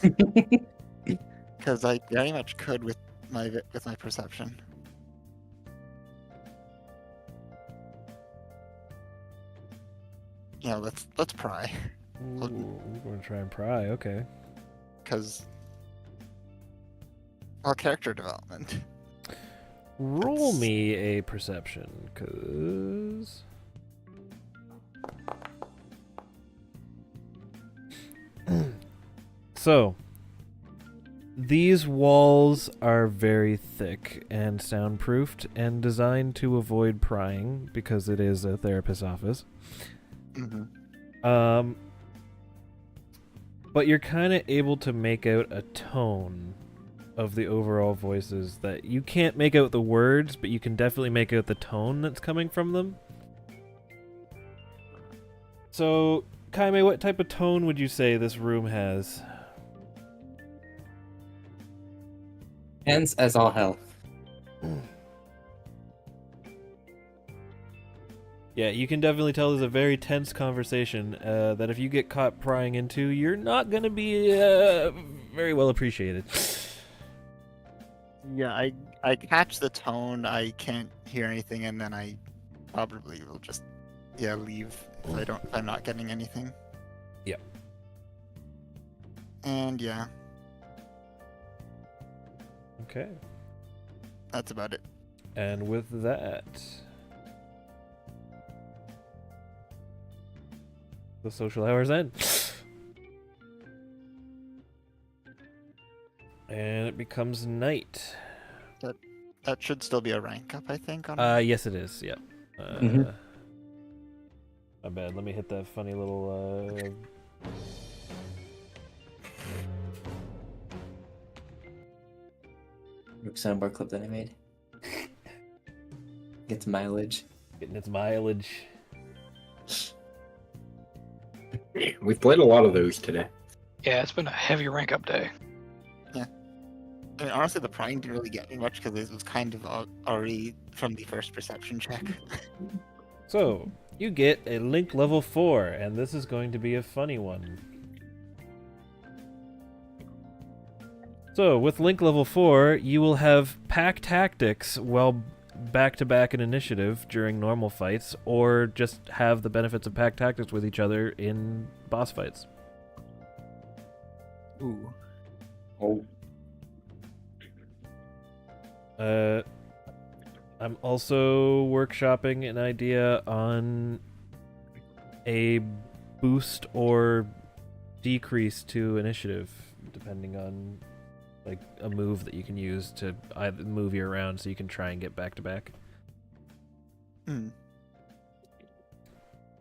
B: because I very much could with my perception. Yeah, let's pry,
A: Ooh, we're gonna try and pry. Okay.
B: because well, character development.
A: Roll
B: That's-
A: me a perception, cause. So, these walls are very thick and soundproofed and designed to avoid prying because it is a therapist's office.
B: Mm-hmm.
A: But you're kind of able to make out a tone of the overall voices that you can't make out the words, but you can definitely make out the tone that's coming from them. So, Kaime, what type of tone would you say this room has?
F: Tense as all hell.
A: Yeah, you can definitely tell there's a very tense conversation that if you get caught prying into, you're not going to be very well appreciated.
B: Yeah, I catch the tone. I can't hear anything, and then I probably will just leave if I'm not getting anything.
A: Yep.
B: And yeah,
A: Okay.
B: that's about it.
A: And with that, the social hours end. And it becomes night.
B: That should still be a rank up, I think. On
A: Yes, it is. Yep.
F: Mhm.
A: My bad. Let me hit that funny little.
F: Rook soundboard clip that I made. Gets mileage.
A: Getting its mileage.
C: We've played a lot of those today.
D: Yeah, it's been a heavy rank up day.
B: I mean, honestly, the prying didn't really get me much because it was kind of already from the first perception check.
A: So, you get a link level 4, and this is going to be a funny one. So, with link level 4, you will have pack tactics while back-to-back in initiative during normal fights, or just have the benefits of pack tactics with each other in boss fights.
B: Ooh.
F: Oh.
A: I'm also workshopping an idea on a boost or decrease to initiative, depending on like a move that you can use to either move you around so you can try and get back to back.
B: Hmm.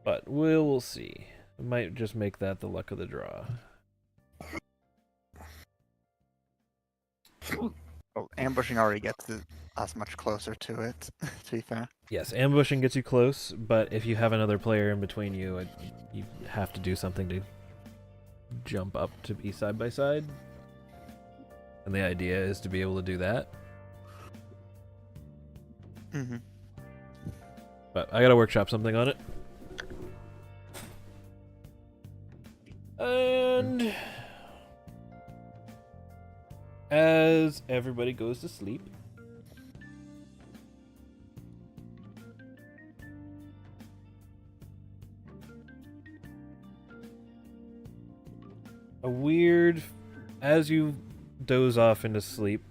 A: But we'll see. I might just make that the luck of the draw.
B: Well, ambushing already gets us much closer to it, to be fair.
A: Yes, ambushing gets you close, but if you have another player in between you, you have to do something to jump up to be side by side. And the idea is to be able to do that.
B: Mm-hmm.
A: But I gotta workshop something on it. And as everybody goes to sleep, as you doze off into sleep,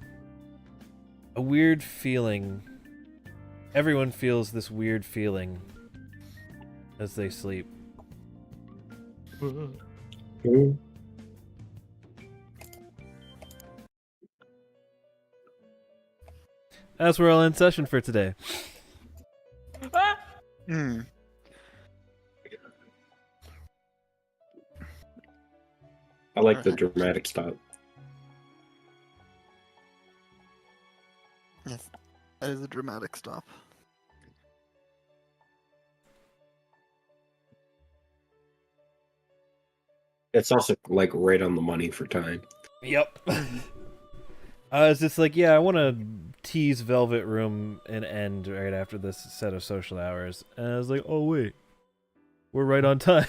A: a weird feeling, everyone feels this weird feeling as they sleep. That's where I'll end session for today.
B: Hmm.
C: I like the dramatic style.
B: Yes, that is a dramatic stop.
C: It's also like right on the money for time.
A: Yep. I was just like, yeah, I want to tease Velvet Room and end right after this set of social hours. And I was like, oh, wait. We're right on time.